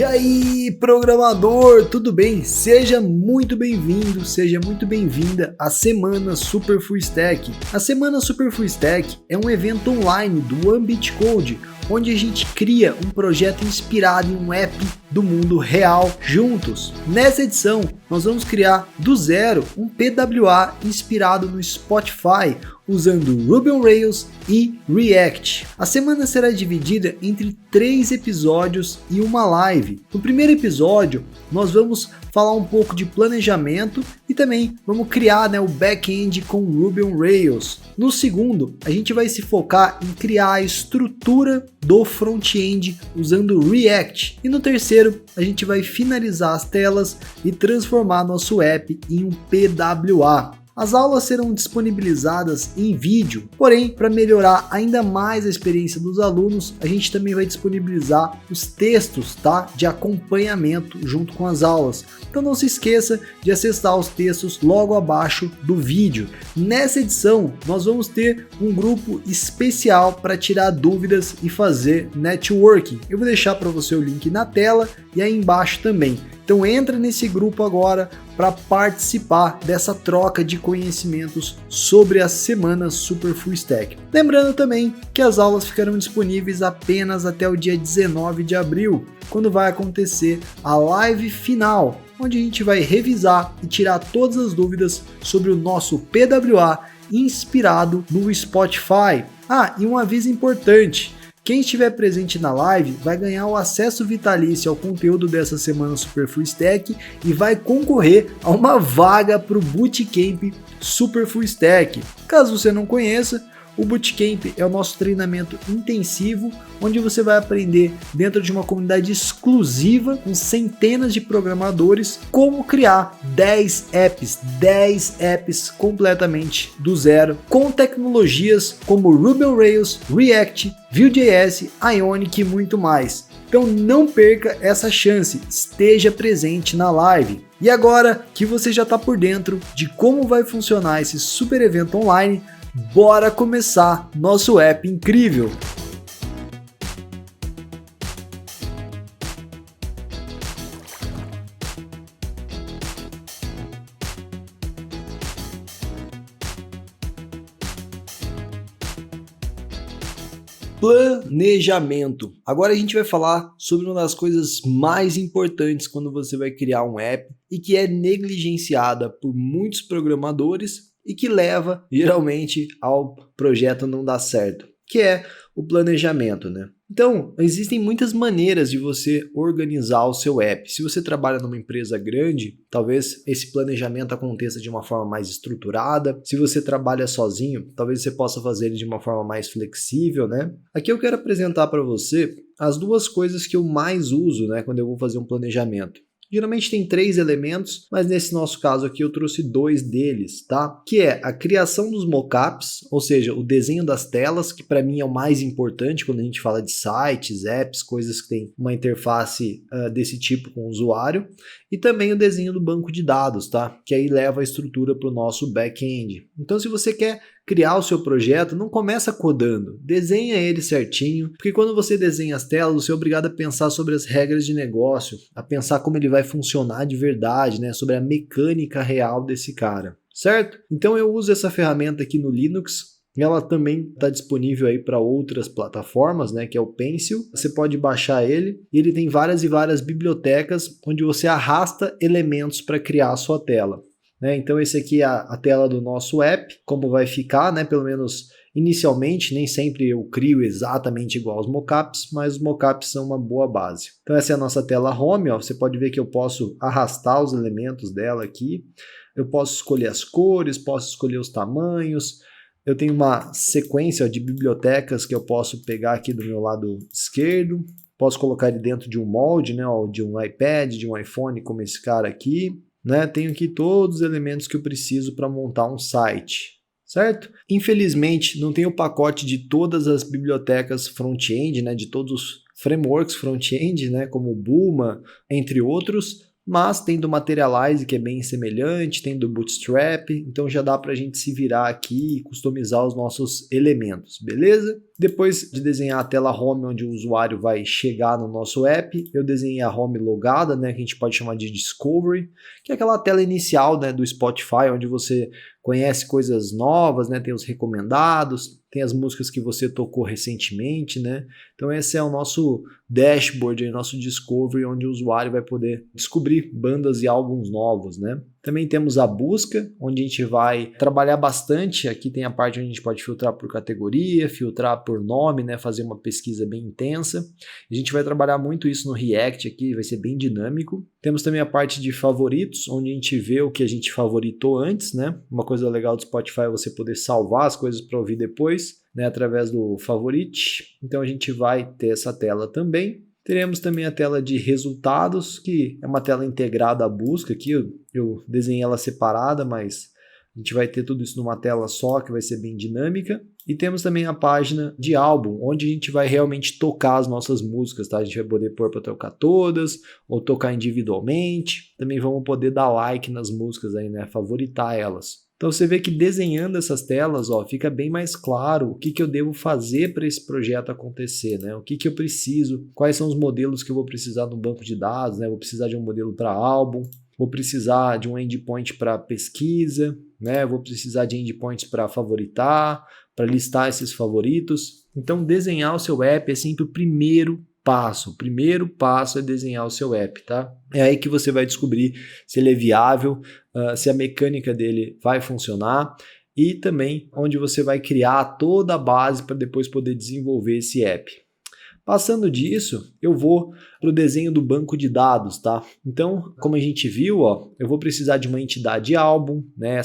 E aí, programador, tudo bem? Seja muito bem-vindo, seja muito bem-vinda à Semana Super Full Stack. A Semana Super Full Stack é um evento online do Ambit Code, onde a gente cria um projeto inspirado em um app do mundo real juntos. Nessa edição, nós vamos criar do zero um PWA inspirado no Spotify, usando Ruby on Rails e React. A semana será dividida entre 3 episódios e uma live. No primeiro episódio, nós vamos falar um pouco de planejamento e também vamos criar o back-end com Ruby on Rails. No segundo, a gente vai se focar em criar a estrutura do front-end usando React. E no terceiro, a gente vai finalizar as telas e transformar nosso app em um PWA. As aulas serão disponibilizadas em vídeo, porém, para melhorar ainda mais a experiência dos alunos, a gente também vai disponibilizar os textos, de acompanhamento junto com as aulas. Então não se esqueça de acessar os textos logo abaixo do vídeo. Nessa edição, nós vamos ter um grupo especial para tirar dúvidas e fazer networking. Eu vou deixar para você o link na tela e aí embaixo também. Então entra nesse grupo agora para participar dessa troca de conhecimentos sobre a Semana Super Full Stack. Lembrando também que as aulas ficarão disponíveis apenas até o dia 19 de abril, quando vai acontecer a live final, onde a gente vai revisar e tirar todas as dúvidas sobre o nosso PWA inspirado no Spotify. E um aviso importante. Quem estiver presente na live vai ganhar o acesso vitalício ao conteúdo dessa Semana Super Full Stack e vai concorrer a uma vaga para o Bootcamp Super Full Stack. Caso você não conheça, o Bootcamp é o nosso treinamento intensivo, onde você vai aprender dentro de uma comunidade exclusiva com centenas de programadores como criar 10 apps completamente do zero, com tecnologias como Ruby on Rails, React, Vue.js, Ionic e muito mais. Então não perca essa chance, esteja presente na live. E agora que você já está por dentro de como vai funcionar esse super evento online, bora começar nosso app incrível! Planejamento. Agora a gente vai falar sobre uma das coisas mais importantes quando você vai criar um app e que é negligenciada por muitos programadores e que leva geralmente ao projeto não dar certo, que é o planejamento, Então, existem muitas maneiras de você organizar o seu app. Se você trabalha numa empresa grande, talvez esse planejamento aconteça de uma forma mais estruturada. Se você trabalha sozinho, talvez você possa fazer ele de uma forma mais flexível, Aqui eu quero apresentar para você as duas coisas que eu mais uso, quando eu vou fazer um planejamento. Geralmente tem 3 elementos, mas nesse nosso caso aqui eu trouxe 2 deles, Que é a criação dos mockups, ou seja, o desenho das telas, que para mim é o mais importante quando a gente fala de sites, apps, coisas que tem uma interface desse tipo com o usuário, e também o desenho do banco de dados, Que aí leva a estrutura para o nosso back-end. Então se você quer criar o seu projeto, não começa codando, desenha ele certinho, porque quando você desenha as telas, você é obrigado a pensar sobre as regras de negócio, a pensar como ele vai funcionar de verdade, sobre a mecânica real desse cara, certo? Então eu uso essa ferramenta aqui no Linux, ela também está disponível aí para outras plataformas, que é o Pencil. Você pode baixar ele e ele tem várias e várias bibliotecas onde você arrasta elementos para criar a sua tela. Então esse aqui é a tela do nosso app, como vai ficar, pelo menos inicialmente, nem sempre eu crio exatamente igual aos mockups, mas os mockups são uma boa base. Então essa é a nossa tela home, você pode ver que eu posso arrastar os elementos dela aqui, eu posso escolher as cores, posso escolher os tamanhos, eu tenho uma sequência de bibliotecas que eu posso pegar aqui do meu lado esquerdo, posso colocar ele dentro de um molde, de um iPad, de um iPhone, como esse cara aqui. Tenho aqui todos os elementos que eu preciso para montar um site, certo? Infelizmente, não tem o pacote de todas as bibliotecas front-end, de todos os frameworks front-end, como o Bulma, entre outros, mas tem do Materialize, que é bem semelhante, tem do Bootstrap, então já dá para a gente se virar aqui e customizar os nossos elementos, beleza? Depois de desenhar a tela home onde o usuário vai chegar no nosso app, eu desenhei a home logada, né, que a gente pode chamar de Discovery, que é aquela tela inicial, né, do Spotify, onde você conhece coisas novas, né, tem os recomendados, tem as músicas que você tocou recentemente, né? Então esse é o nosso dashboard, o nosso Discovery, onde o usuário vai poder descobrir bandas e álbuns novos, né? Também temos a busca, onde a gente vai trabalhar bastante. Aqui tem a parte onde a gente pode filtrar por categoria, filtrar por nome, né? Fazer uma pesquisa bem intensa. A gente vai trabalhar muito isso no React aqui, vai ser bem dinâmico. Temos também a parte de favoritos, onde a gente vê o que a gente favoritou antes, né? Uma coisa legal do Spotify é você poder salvar as coisas para ouvir depois, né? Através do favorite. Então a gente vai ter essa tela também. Teremos também a tela de resultados, que é uma tela integrada à busca. Aqui eu desenhei ela separada, mas a gente vai ter tudo isso numa tela só, que vai ser bem dinâmica. E temos também a página de álbum, onde a gente vai realmente tocar as nossas músicas, tá? A gente vai poder pôr para tocar todas, ou tocar individualmente. Também vamos poder dar like nas músicas aí, né? Favoritar elas. Então você vê que desenhando essas telas, ó, fica bem mais claro o que eu devo fazer para esse projeto acontecer, né? O que eu preciso, quais são os modelos que eu vou precisar no banco de dados, né? Vou precisar de um modelo para álbum, vou precisar de um endpoint para pesquisa, né? Vou precisar de endpoints para favoritar, para listar esses favoritos. Então desenhar o seu app é sempre o primeiro passo. O primeiro passo é desenhar o seu app, tá? É aí que você vai descobrir se ele é viável, se a mecânica dele vai funcionar e também onde você vai criar toda a base para depois poder desenvolver esse app. Passando disso, eu vou para o desenho do banco de dados, tá? Então, como a gente viu, ó, eu vou precisar de uma entidade álbum, né?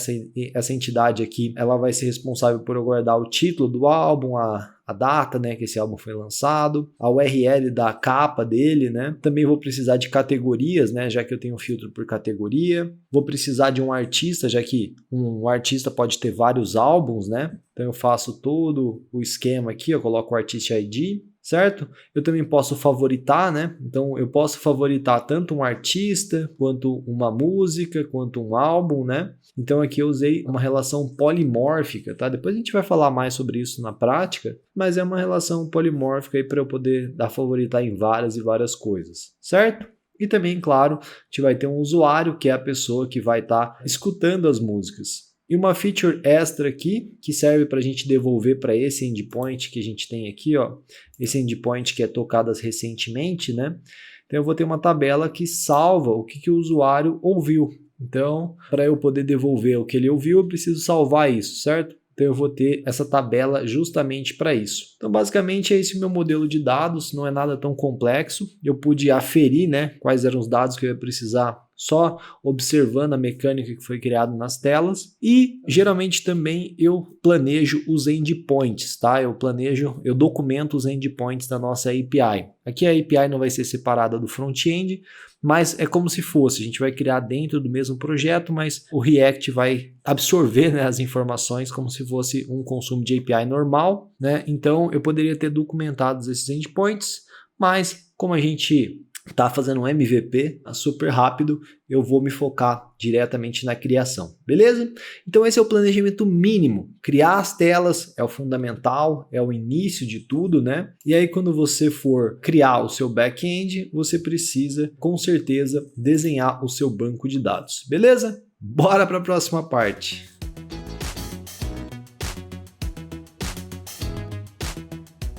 Essa entidade aqui, ela vai ser responsável por eu guardar o título do álbum, a data, né, que esse álbum foi lançado, a URL da capa dele, né? Também vou precisar de categorias, né, já que eu tenho um filtro por categoria. Vou precisar de um artista, já que um artista pode ter vários álbuns, né? Então eu faço todo o esquema aqui, eu coloco o Artist ID, certo? Eu também posso favoritar, né? Então eu posso favoritar tanto um artista, quanto uma música, quanto um álbum, né? Então aqui eu usei uma relação polimórfica, tá? Depois a gente vai falar mais sobre isso na prática, mas é uma relação polimórfica aí para eu poder dar favoritar em várias e várias coisas, certo? E também, claro, a gente vai ter um usuário, que é a pessoa que vai estar escutando as músicas. E uma feature extra aqui, que serve para a gente devolver para esse endpoint que a gente tem aqui, ó, esse endpoint que é tocadas recentemente, né? Então eu vou ter uma tabela que salva o que o usuário ouviu. Então, para eu poder devolver o que ele ouviu, eu preciso salvar isso, certo? Então eu vou ter essa tabela justamente para isso. Então basicamente é esse o meu modelo de dados, não é nada tão complexo. Eu pude aferir, né, quais eram os dados que eu ia precisar só observando a mecânica que foi criada nas telas. E geralmente também eu planejo os endpoints, tá? Eu documento os endpoints da nossa API. Aqui a API não vai ser separada do front-end, mas é como se fosse, a gente vai criar dentro do mesmo projeto, mas o React vai absorver, né, as informações como se fosse um consumo de API normal, né? Então eu poderia ter documentado esses endpoints, mas como a gente está fazendo um MVP super rápido, eu vou me focar diretamente na criação, beleza? Então esse é o planejamento mínimo. Criar as telas é o fundamental, é o início de tudo, né? E aí quando você for criar o seu back-end, você precisa com certeza desenhar o seu banco de dados, beleza? Bora para a próxima parte.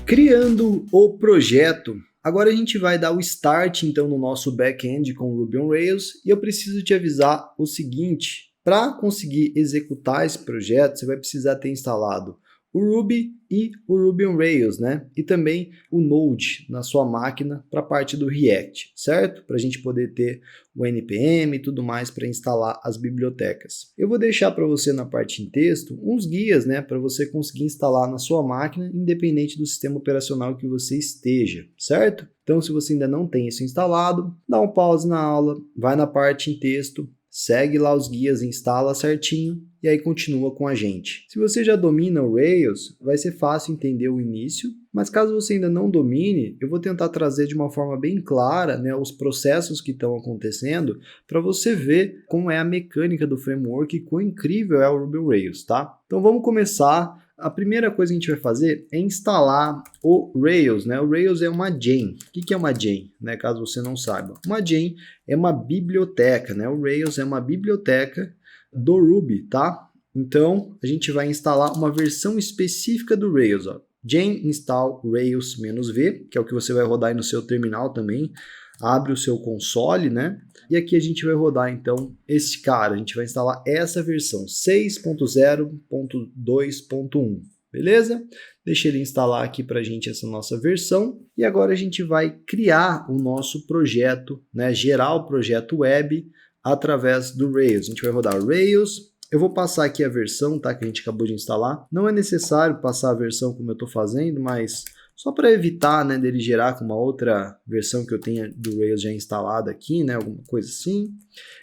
Criando o projeto. Agora a gente vai dar o start então no nosso back-end com o Ruby on Rails e eu preciso te avisar o seguinte: para conseguir executar esse projeto, você vai precisar ter instalado o Ruby e o Ruby on Rails, né? E também o Node na sua máquina para a parte do React, certo? Para a gente poder ter o NPM e tudo mais para instalar as bibliotecas. Eu vou deixar para você na parte em texto uns guias, né? Para você conseguir instalar na sua máquina, independente do sistema operacional que você esteja, certo? Então, se você ainda não tem isso instalado, dá um pause na aula, vai na parte em texto, segue lá os guias, instala certinho e aí continua com a gente. Se você já domina o Rails, vai ser fácil entender o início, mas caso você ainda não domine, eu vou tentar trazer de uma forma bem clara, né, os processos que estão acontecendo para você ver como é a mecânica do framework e quão incrível é o Ruby on Rails, tá? Então vamos começar A primeira coisa que a gente vai fazer é instalar o Rails, né? O Rails é uma gen. O que é uma gen, né? Caso você não saiba. Uma gen é uma biblioteca, né? O Rails é uma biblioteca do Ruby, tá? Então, a gente vai instalar uma versão específica do Rails, ó. Gen install Rails-v, que é o que você vai rodar aí no seu terminal também. Abre o seu console, né? E aqui a gente vai rodar, então, esse cara. A gente vai instalar essa versão, 6.0.2.1. Beleza? Deixa ele instalar aqui para a gente essa nossa versão. E agora a gente vai criar o nosso projeto, né? Gerar o projeto web através do Rails. A gente vai rodar Rails. Eu vou passar aqui a versão, tá? Que a gente acabou de instalar. Não é necessário passar a versão como eu estou fazendo, mas só para evitar, né, dele gerar com uma outra versão que eu tenha do Rails já instalada aqui, né, alguma coisa assim,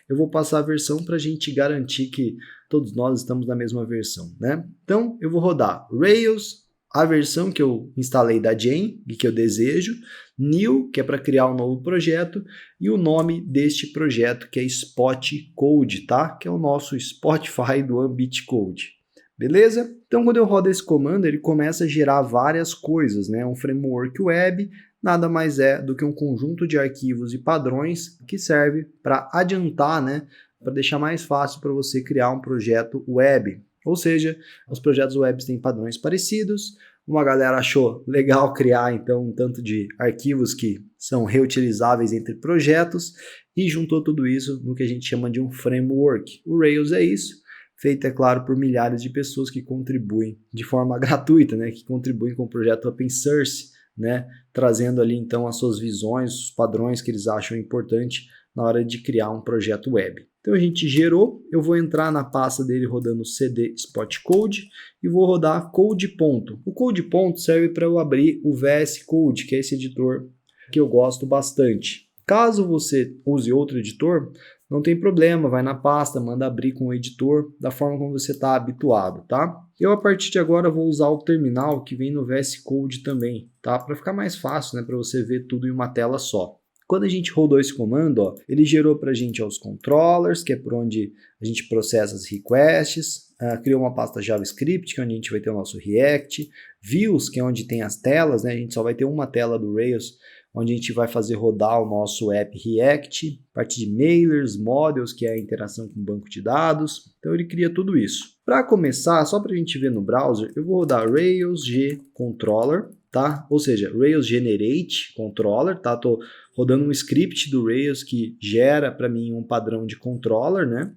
eu vou passar a versão para a gente garantir que todos nós estamos na mesma versão, né? Então, eu vou rodar Rails, a versão que eu instalei da Gen e que eu desejo, New, que é para criar um novo projeto, e o nome deste projeto que é Spot Code, tá? Que é o nosso Spotify do Ambitcode. Beleza? Então, quando eu rodo esse comando, ele começa a gerar várias coisas, né? Um framework web nada mais é do que um conjunto de arquivos e padrões que serve para adiantar, né? Para deixar mais fácil para você criar um projeto web. Ou seja, os projetos web têm padrões parecidos. Uma galera achou legal criar, então, um tanto de arquivos que são reutilizáveis entre projetos e juntou tudo isso no que a gente chama de um framework. O Rails é isso. Feito, é claro, por milhares de pessoas que contribuem de forma gratuita, né, que contribuem com o projeto Open Source, né, trazendo ali então as suas visões, os padrões que eles acham importante na hora de criar um projeto web. Então a gente gerou, eu vou entrar na pasta dele rodando cd spot code e vou rodar code ponto. O code ponto serve para eu abrir o VS Code, que é esse editor que eu gosto bastante. Caso você use outro editor, não tem problema, vai na pasta, manda abrir com o editor, da forma como você está habituado, tá? Eu, a partir de agora, vou usar o terminal que vem no VS Code também, tá? Para ficar mais fácil, né? Para você ver tudo em uma tela só. Quando a gente rodou esse comando, ó, ele gerou para a gente os controllers, que é por onde a gente processa as requests, criou uma pasta JavaScript, que é onde a gente vai ter o nosso React, views, que é onde tem as telas, né? A gente só vai ter uma tela do Rails, onde a gente vai fazer rodar o nosso app React, parte de mailers, models, que é a interação com o banco de dados. Então ele cria tudo isso. Para começar, só para a gente ver no browser, eu vou rodar Rails G Controller, tá? Ou seja, Rails Generate Controller, tá? Tô rodando um script do Rails que gera para mim um padrão de controller, né?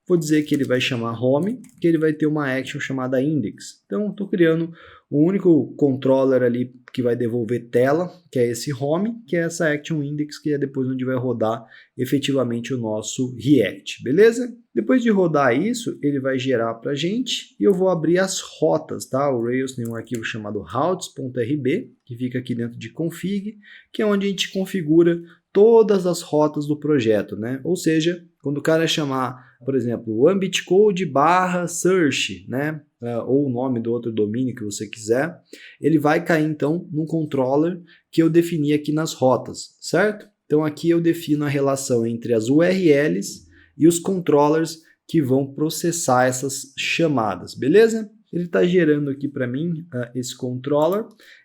Vou dizer que ele vai chamar home, que ele vai ter uma action chamada index. Então, estou criando o único controller ali que vai devolver tela, que é esse home, que é essa action index, que é depois onde vai rodar efetivamente o nosso React, beleza? Depois de rodar isso, ele vai gerar para a gente e eu vou abrir as rotas, tá? O Rails tem um arquivo chamado routes.rb, que fica aqui dentro de config, que é onde a gente configura todas as rotas do projeto, né? Ou seja, quando o cara chamar, por exemplo, o ambitcode/search, né? Ou o nome do outro domínio que você quiser, ele vai cair então no controller que eu defini aqui nas rotas, certo? Então aqui eu defino a relação entre as URLs e os controllers que vão processar essas chamadas, beleza? Ele está gerando aqui para mim esse controller.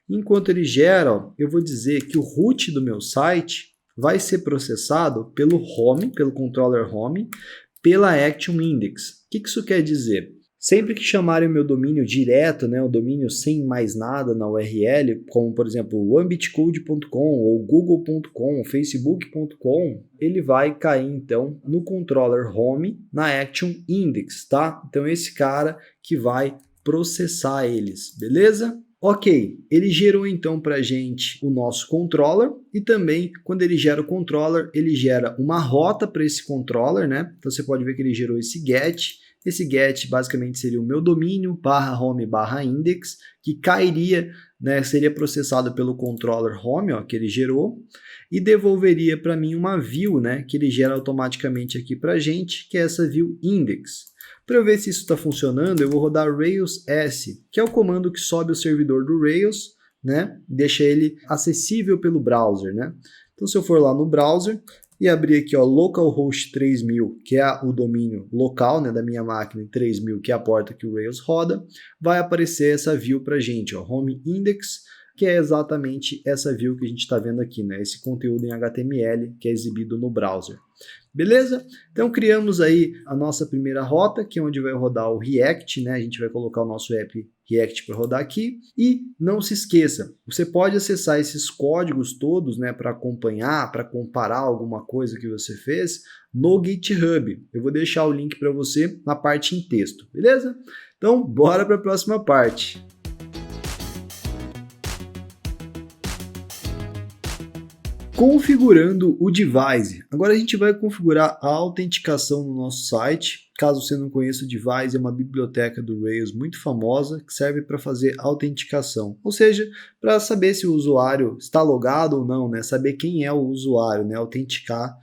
Enquanto ele gera, ó, eu vou dizer que o root do meu site vai ser processado pelo home, pelo controller home, pela action index. O que isso quer dizer? Sempre que chamarem o meu domínio direto, né, o domínio sem mais nada na URL, como por exemplo o ambitcode.com ou google.com, facebook.com, ele vai cair então no controller home, na action index, tá? Então esse cara que vai processar eles, beleza? Ok, ele gerou então para a gente o nosso controller e também quando ele gera o controller, ele gera uma rota para esse controller, né? Então você pode ver que ele gerou esse get. Esse get basicamente seria o meu domínio /home/index, que cairia, né, seria processado pelo controller home, ó, que ele gerou, e devolveria para mim uma view, né, que ele gera automaticamente aqui para a gente, que é essa view index. Para eu ver se isso está funcionando, eu vou rodar Rails S, que é o comando que sobe o servidor do Rails, né, deixa ele acessível pelo browser, né. Então se eu for lá no browser, e abrir aqui, ó, localhost 3000, que é o domínio local, né, da minha máquina, e 3000, que é a porta que o Rails roda, vai aparecer essa view para a gente, ó, home index, que é exatamente essa view que a gente está vendo aqui, né, esse conteúdo em HTML que é exibido no browser. Beleza? Então criamos aí a nossa primeira rota, que é onde vai rodar o React, né? A gente vai colocar o nosso app React para rodar aqui. E não se esqueça, você pode acessar esses códigos todos, né, para acompanhar, para comparar alguma coisa que você fez no GitHub. Eu vou deixar o link para você na parte em texto, beleza? Então, bora para a próxima parte. Configurando o device. Agora a gente vai configurar a autenticação no nosso site. Caso você não conheça, o device é uma biblioteca do Rails muito famosa que serve para fazer autenticação, ou seja, para saber se o usuário está logado ou não, né? Saber quem é o usuário, né? Autenticar,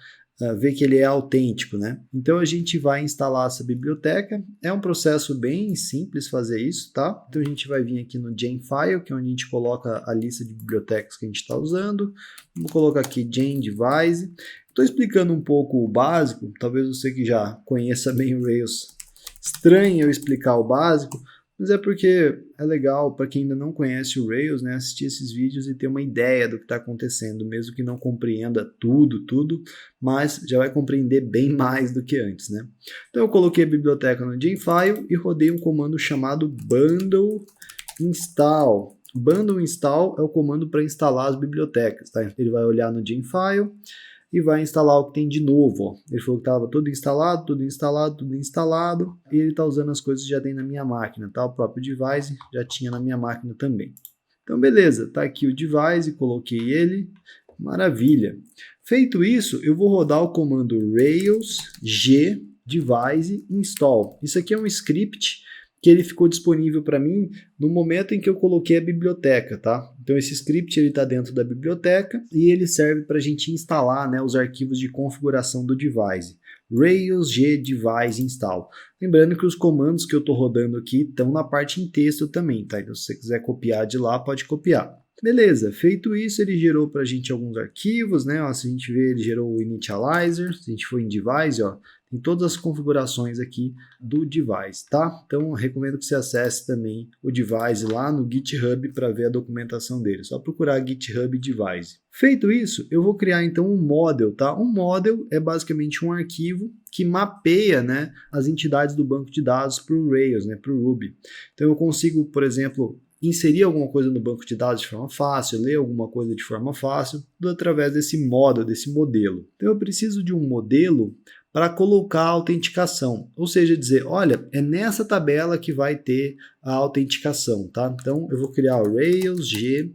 ver que ele é autêntico, né? Então a gente vai instalar essa biblioteca. É um processo bem simples fazer isso, tá? Então a gente vai vir aqui no Genfile, que é onde a gente coloca a lista de bibliotecas que a gente está usando. Vamos colocar aqui Gen Device. Estou explicando um pouco o básico, talvez você que já conheça bem o Rails estranhe eu explicar o básico, mas é porque é legal para quem ainda não conhece o Rails, né, assistir esses vídeos e ter uma ideia do que está acontecendo, mesmo que não compreenda tudo, mas já vai compreender bem mais do que antes, né? Então eu coloquei a biblioteca no Genfile e rodei um comando chamado bundle install. Bundle install é o comando para instalar as bibliotecas, tá? Ele vai olhar no Genfile e vai instalar o que tem de novo, ó. Ele falou que estava tudo instalado, e ele está usando as coisas que já tem na minha máquina, tá? O próprio device já tinha na minha máquina também. Então beleza, tá aqui o device, coloquei ele, maravilha. Feito isso, eu vou rodar o comando Rails G device install. Isso aqui é um script que ele ficou disponível para mim no momento em que eu coloquei a biblioteca, tá? Então esse script ele está dentro da biblioteca e ele serve para a gente instalar, né, os arquivos de configuração do device. Rails G device install. Lembrando que os comandos que eu estou rodando aqui estão na parte em texto também, tá? Então se você quiser copiar de lá, pode copiar. Beleza, feito isso, ele gerou para a gente alguns arquivos, né? Ó, se a gente ver, ele gerou o initializer. Se a gente for em device, ó, tem todas as configurações aqui do device, tá? Então, recomendo que você acesse também o device lá no GitHub para ver a documentação dele. Só procurar GitHub device. Feito isso, eu vou criar então um model, tá? Um model é basicamente um arquivo que mapeia, né, as entidades do banco de dados para o Rails, né, para o Ruby. Então, eu consigo, por exemplo, inserir alguma coisa no banco de dados de forma fácil, ler alguma coisa de forma fácil, tudo através desse model, desse modelo. Então eu preciso de um modelo para colocar a autenticação, ou seja, dizer, olha, é nessa tabela que vai ter a autenticação, tá? Então eu vou criar o Rails G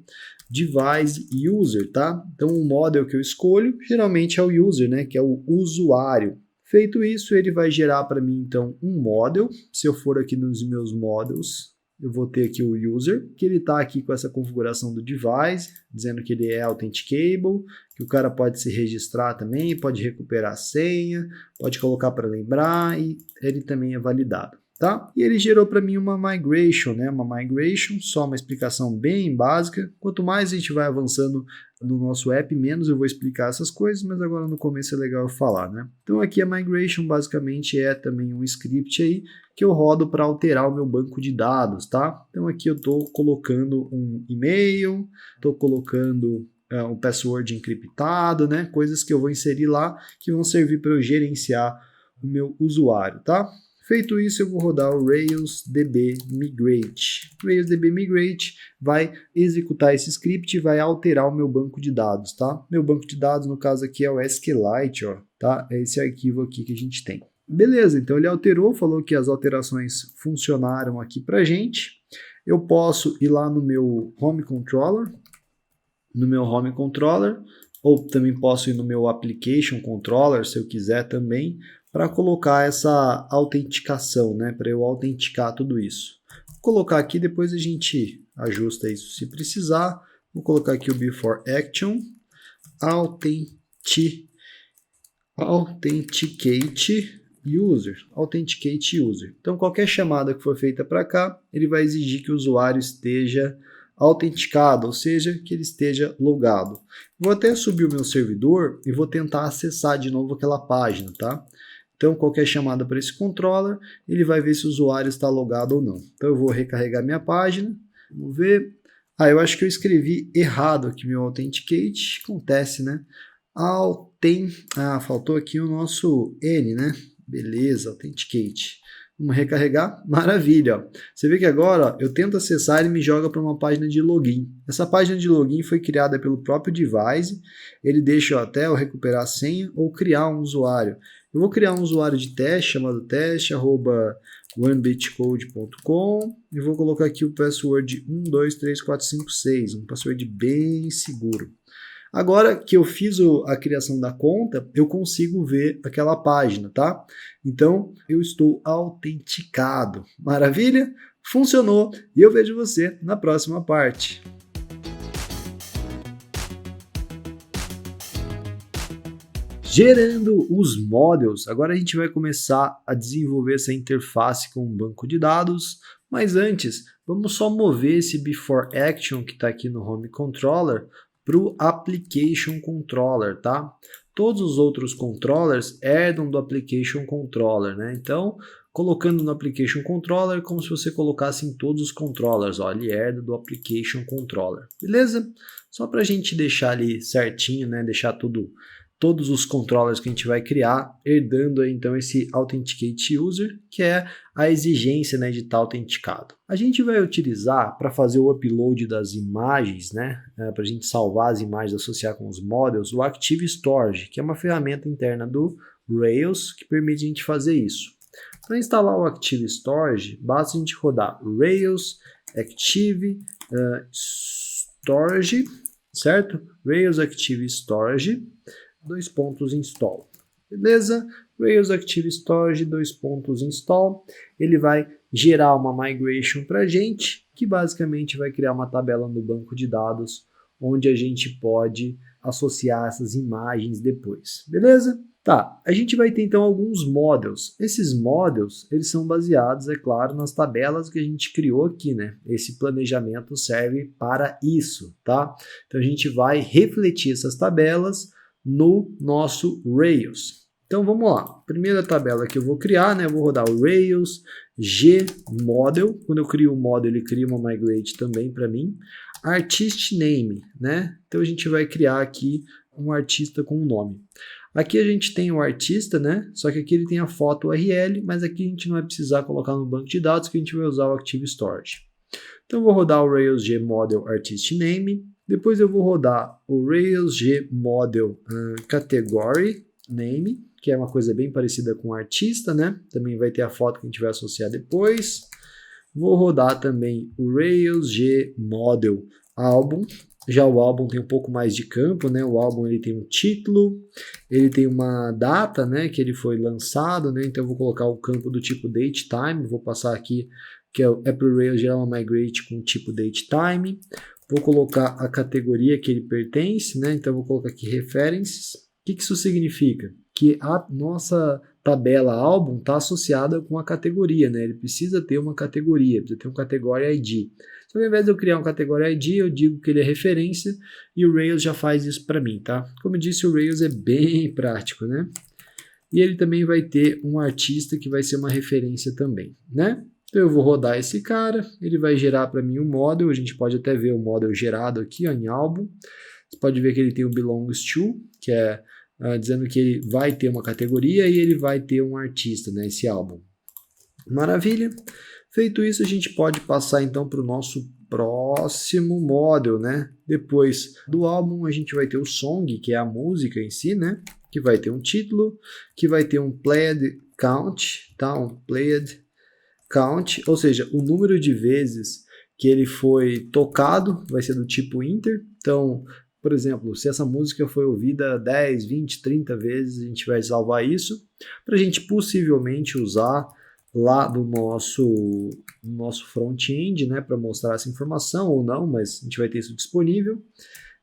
Device User, tá? Então o model que eu escolho geralmente é o user, né, que é o usuário. Feito isso, ele vai gerar para mim então um model. Se eu for aqui nos meus models, eu vou ter aqui o user, que ele está aqui com essa configuração do device, dizendo que ele é authenticable, que o cara pode se registrar também, pode recuperar a senha, pode colocar para lembrar e ele também é validado, tá? E ele gerou para mim uma migration, né? Uma migration, só uma explicação bem básica. Quanto mais a gente vai avançando no nosso app, menos eu vou explicar essas coisas, mas agora no começo é legal eu falar, né? Então aqui a migration basicamente é também um script aí que eu rodo para alterar o meu banco de dados, tá? Então aqui eu estou colocando um e-mail, estou colocando um password encriptado, né? Coisas que eu vou inserir lá que vão servir para eu gerenciar o meu usuário, tá? Feito isso, eu vou rodar o Rails DB Migrate. Rails DB Migrate vai executar esse script e vai alterar o meu banco de dados, tá? Meu banco de dados, no caso aqui, é o SQLite, ó, tá? É esse arquivo aqui que a gente tem. Beleza, então ele alterou, falou que as alterações funcionaram aqui pra gente. Eu posso ir lá no meu Home Controller, ou também posso ir no meu Application Controller, se eu quiser também, para colocar essa autenticação, né? Para eu autenticar tudo isso. Vou colocar aqui, depois a gente ajusta isso se precisar. Vou colocar aqui o Before Action, Authenticate User. Então, qualquer chamada que for feita para cá, ele vai exigir que o usuário esteja autenticado, ou seja, que ele esteja logado. Vou até subir o meu servidor e vou tentar acessar de novo aquela página, tá? Então, qualquer chamada para esse controller, ele vai ver se o usuário está logado ou não. Então, eu vou recarregar minha página, vamos ver. Eu acho que eu escrevi errado aqui meu authenticate, acontece, né? Faltou aqui o nosso N, né? Beleza, authenticate. Vamos recarregar, maravilha. Ó. Você vê que agora ó, eu tento acessar e ele me joga para uma página de login. Essa página de login foi criada pelo próprio device, ele deixa ó, até eu recuperar a senha ou criar um usuário. Eu vou criar um usuário de teste chamado teste@onebitcode.com e vou colocar aqui o password 123456, um password bem seguro. Agora que eu fiz a criação da conta, eu consigo ver aquela página, tá? Então, eu estou autenticado. Maravilha? Funcionou e eu vejo você na próxima parte. Gerando os models, agora a gente vai começar a desenvolver essa interface com um banco de dados, mas antes, vamos só mover esse before action que está aqui no home controller para o application controller, tá? Todos os outros controllers herdam do application controller, né? Então, colocando no application controller, é como se você colocasse em todos os controllers, ó, ele herda do application controller, beleza? Só para a gente deixar ali certinho, né? Deixar todos os controllers que a gente vai criar, herdando aí, então esse Authenticate User, que é a exigência, né, de estar autenticado. A gente vai utilizar para fazer o upload das imagens, né, para a gente salvar as imagens, associar com os models, o Active Storage, que é uma ferramenta interna do Rails que permite a gente fazer isso. Para instalar o Active Storage, basta a gente rodar Rails Active Storage, certo? Rails Active Storage, install. Beleza? Rails Active Storage, install. Ele vai gerar uma migration para a gente, que basicamente vai criar uma tabela no banco de dados, onde a gente pode associar essas imagens depois. Beleza? Tá, a gente vai ter então alguns models. Esses models, eles são baseados, é claro, nas tabelas que a gente criou aqui, né? Esse planejamento serve para isso, tá? Então a gente vai refletir essas tabelas no nosso Rails. Então vamos lá, primeira tabela que eu vou criar, né? Eu vou rodar o Rails gModel. Quando eu crio um model, ele cria uma migrate também para mim. Artist name, né? Então a gente vai criar aqui um artista com um nome. Aqui a gente tem o artista, né? Só que aqui ele tem a foto URL, mas aqui a gente não vai precisar colocar no banco de dados, que a gente vai usar o Active Storage. Então eu vou rodar o Rails gModel Artist Name. Depois eu vou rodar o Rails gModel Category Name, que é uma coisa bem parecida com o artista, né? Também vai ter a foto que a gente vai associar depois. Vou rodar também o Rails gModel Album. Já o álbum tem um pouco mais de campo, né? O álbum ele tem um título, ele tem uma data, né? Que ele foi lançado, né? Então eu vou colocar o campo do tipo date time. Vou passar aqui que é para o Rails gerar uma migrate com o tipo date time. Vou colocar a categoria que ele pertence, né? Então, vou colocar aqui references. O que isso significa? Que a nossa tabela álbum está associada com a categoria, né? Ele precisa ter uma categoria, precisa ter um category ID. Então, ao invés de eu criar um category ID, eu digo que ele é referência e o Rails já faz isso para mim, tá? Como eu disse, o Rails é bem prático, né? E ele também vai ter um artista que vai ser uma referência também, né? Então eu vou rodar esse cara, ele vai gerar para mim um model, a gente pode até ver o model gerado aqui ó, em álbum. Você pode ver que ele tem o belongs to, que é dizendo que ele vai ter uma categoria e ele vai ter um artista, né, esse álbum. Maravilha. Feito isso, a gente pode passar então para o nosso próximo model, né? Depois do álbum, a gente vai ter o song, que é a música em si, né? Que vai ter um título, que vai ter um played count, tá? Um played count, ou seja, o número de vezes que ele foi tocado vai ser do tipo inter. Então, por exemplo, se essa música foi ouvida 10, 20, 30 vezes, a gente vai salvar isso para a gente possivelmente usar lá no nosso front-end, né, para mostrar essa informação ou não, mas a gente vai ter isso disponível.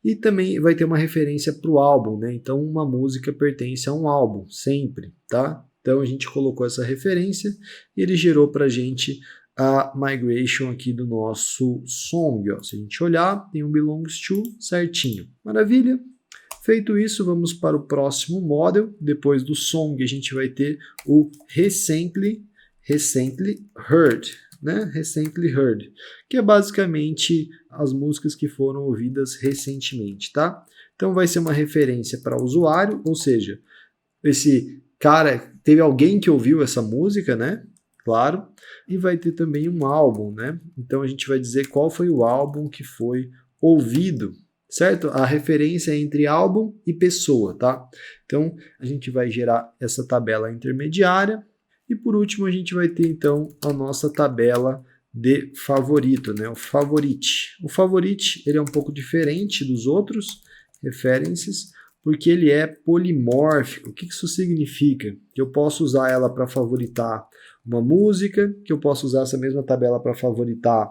E também vai ter uma referência para o álbum, né? Então, uma música pertence a um álbum, sempre, tá? Então, a gente colocou essa referência e ele gerou para a gente a migration aqui do nosso song. Ó. Se a gente olhar, tem um belongs to certinho. Maravilha? Feito isso, vamos para o próximo model. Depois do song, a gente vai ter o recently heard, né? Recently heard, que é basicamente as músicas que foram ouvidas recentemente, tá? Então vai ser uma referência para o usuário, ou seja, esse cara, teve alguém que ouviu essa música, né? Claro, e vai ter também um álbum, né? Então a gente vai dizer qual foi o álbum que foi ouvido, certo? A referência é entre álbum e pessoa, tá? Então a gente vai gerar essa tabela intermediária e por último a gente vai ter então a nossa tabela de favorito, né? O favorite. O favorite ele é um pouco diferente dos outros references porque ele é polimórfico. O que isso significa? Que eu posso usar ela para favoritar uma música, que eu posso usar essa mesma tabela para favoritar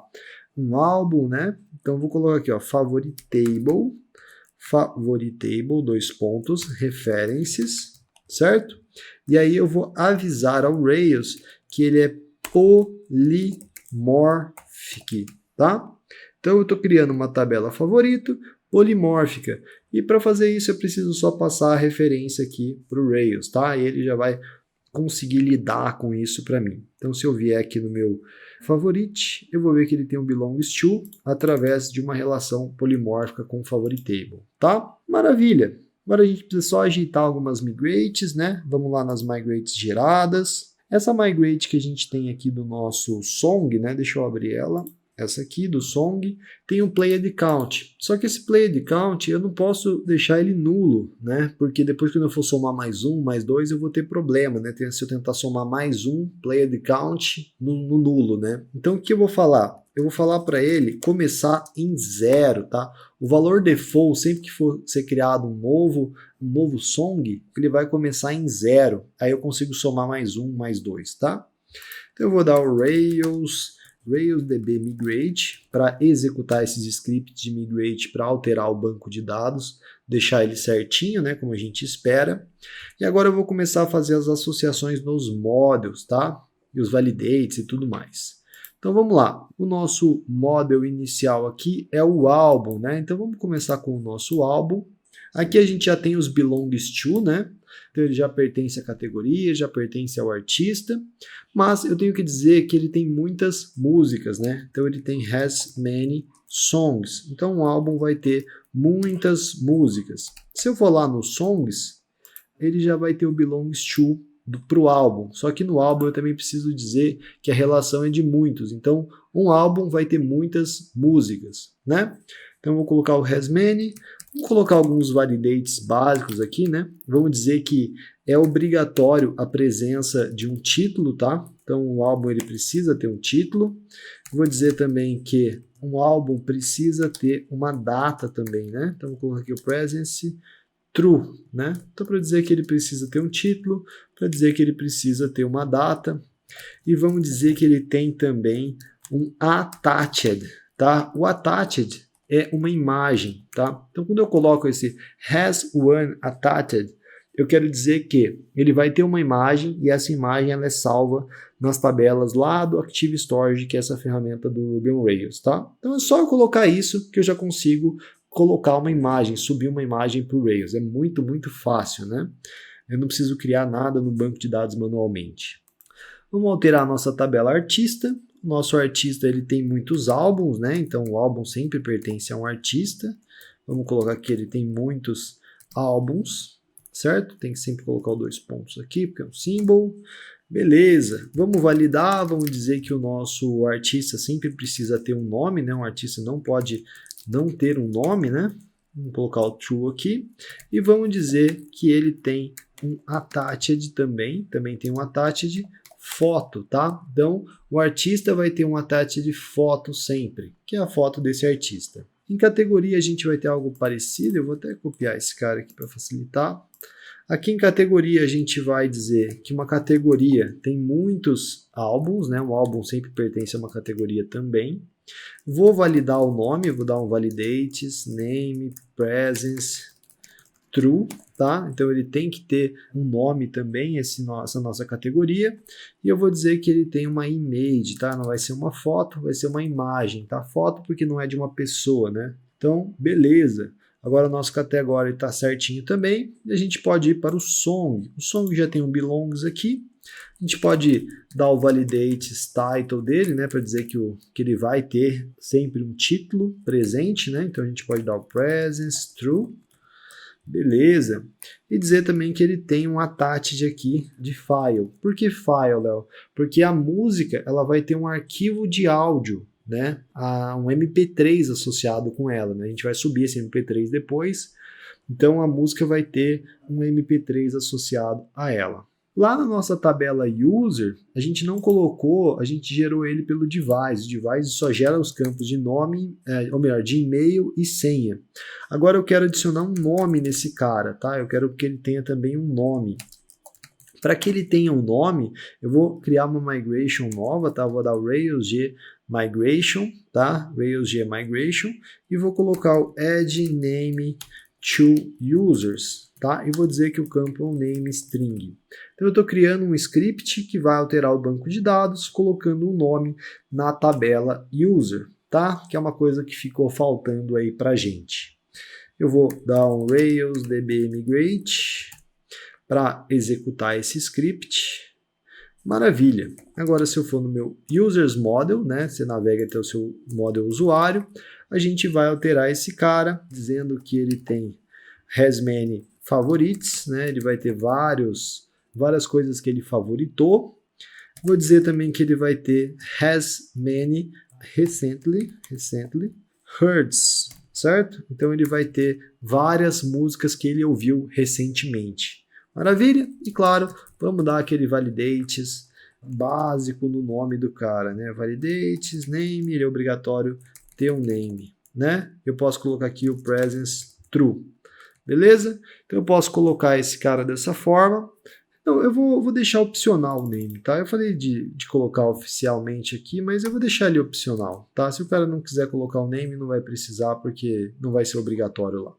um álbum, né? Então eu vou colocar aqui, ó, favoritable, 2 pontos, references, certo? E aí eu vou avisar ao Rails que ele é polymorphic, tá? Então eu estou criando uma tabela favorito polimórfica. E para fazer isso eu preciso só passar a referência aqui para o Rails, tá? E ele já vai conseguir lidar com isso para mim. Então se eu vier aqui no meu favorite, eu vou ver que ele tem um belongs to através de uma relação polimórfica com o favoritable, tá? Maravilha! Agora a gente precisa só ajeitar algumas migrates, né? Vamos lá nas migrates geradas. Essa migrate que a gente tem aqui do nosso song, né? Deixa eu abrir ela. Essa aqui do song tem um played count. Só que esse played count eu não posso deixar ele nulo, né? Porque depois quando eu for somar mais 1, mais 2, eu vou ter problema, né? Se eu tentar somar mais um played count no nulo, né? Então o que eu vou falar? Eu vou falar para ele começar em 0, tá? O valor default, sempre que for ser criado um novo song, ele vai começar em 0. Aí eu consigo somar mais 1, mais 2, tá? Então eu vou dar o RailsDB migrate para executar esses scripts de migrate para alterar o banco de dados, deixar ele certinho, né, como a gente espera. E agora eu vou começar a fazer as associações nos modules, tá? E os validates e tudo mais. Então vamos lá. O nosso model inicial aqui é o álbum, né? Então vamos começar com o nosso álbum. Aqui a gente já tem os belongs to, né? Então ele já pertence à categoria, já pertence ao artista, mas eu tenho que dizer que ele tem muitas músicas, né? Então ele tem has many songs. Então o álbum vai ter muitas músicas. Se eu for lá nos songs, ele já vai ter o belongs to para o álbum. Só que no álbum eu também preciso dizer que a relação é de muitos. Então um álbum vai ter muitas músicas, né? Então eu vou colocar o has many. Vamos colocar alguns validates básicos aqui, né? Vamos dizer que é obrigatório a presença de um título, tá? Então o álbum ele precisa ter um título. Vou dizer também que um álbum precisa ter uma data também, né? Então vou colocar aqui o presence true, né? Então para dizer que ele precisa ter um título, para dizer que ele precisa ter uma data, e vamos dizer que ele tem também um attached, tá? O attached é uma imagem, tá? Então quando eu coloco esse has one attached, eu quero dizer que ele vai ter uma imagem e essa imagem ela é salva nas tabelas lá do Active Storage, que é essa ferramenta do Ruby on Rails, tá? Então é só eu colocar isso que eu já consigo colocar uma imagem, subir uma imagem para o Rails. É muito, muito fácil, né? Eu não preciso criar nada no banco de dados manualmente. Vamos alterar a nossa tabela artista. O nosso artista ele tem muitos álbuns, né? Então o álbum sempre pertence a um artista. Vamos colocar que ele tem muitos álbuns, certo? Tem que sempre colocar os 2 pontos aqui, porque é um symbol. Beleza, vamos validar, vamos dizer que o nosso artista sempre precisa ter um nome, né? Um artista não pode não ter um nome, né? Vamos colocar o true aqui. E vamos dizer que ele tem um attached também tem um attached foto, tá? Então, o artista vai ter um attached foto sempre, que é a foto desse artista. Em categoria, a gente vai ter algo parecido. Eu vou até copiar esse cara aqui para facilitar. Aqui em categoria, a gente vai dizer que uma categoria tem muitos álbuns, né? Um álbum sempre pertence a uma categoria também. Vou validar o nome, vou dar um validates, name, presence, true, tá? Então ele tem que ter um nome também, essa nossa categoria. E eu vou dizer que ele tem uma image, tá? Não vai ser uma foto, vai ser uma imagem, tá? Foto porque não é de uma pessoa, né? Então, beleza. Agora o nosso category está certinho também. E a gente pode ir para o song. O song já tem um belongs aqui. A gente pode dar o validate title dele, né, para dizer que ele vai ter sempre um título presente, né? Então a gente pode dar o presence true. Beleza. E dizer também que ele tem um attached aqui de file. Por que file, Léo? Porque a música ela vai ter um arquivo de áudio, né? Um MP3 associado com ela, né? A gente vai subir esse MP3 depois. Então a música vai ter um MP3 associado a ela. Lá na nossa tabela user, a gente não colocou, a gente gerou ele pelo device. O device só gera os campos de nome, ou melhor, de e-mail e senha. Agora eu quero adicionar um nome nesse cara, tá? Eu quero que ele tenha também um nome. Para que ele tenha um nome, eu vou criar uma migration nova, tá? Eu vou dar o Rails-G Migration, tá? Rails-G Migration, e vou colocar o add name to users, tá? E vou dizer que o campo é um name string. Então eu estou criando um script que vai alterar o banco de dados, colocando um nome na tabela user, tá? Que é uma coisa que ficou faltando aí pra gente. Eu vou dar um Rails DB Migrate para executar esse script. Maravilha. Agora, se eu for no meu Users Model, né, você navega até o seu model usuário, a gente vai alterar esse cara, dizendo que ele tem has many favorites, né, ele vai ter várias coisas que ele favoritou. Vou dizer também que ele vai ter has many recently heard, certo? Então ele vai ter várias músicas que ele ouviu recentemente. Maravilha? E claro, vamos dar aquele validates básico no nome do cara, né? Validates, name, ele é obrigatório ter um name, né? Eu posso colocar aqui o presence true, beleza? Então eu posso colocar esse cara dessa forma. Então eu vou deixar opcional o name, tá? Eu falei de colocar oficialmente aqui, mas eu vou deixar ele opcional, tá? Se o cara não quiser colocar o name, não vai precisar, porque não vai ser obrigatório lá.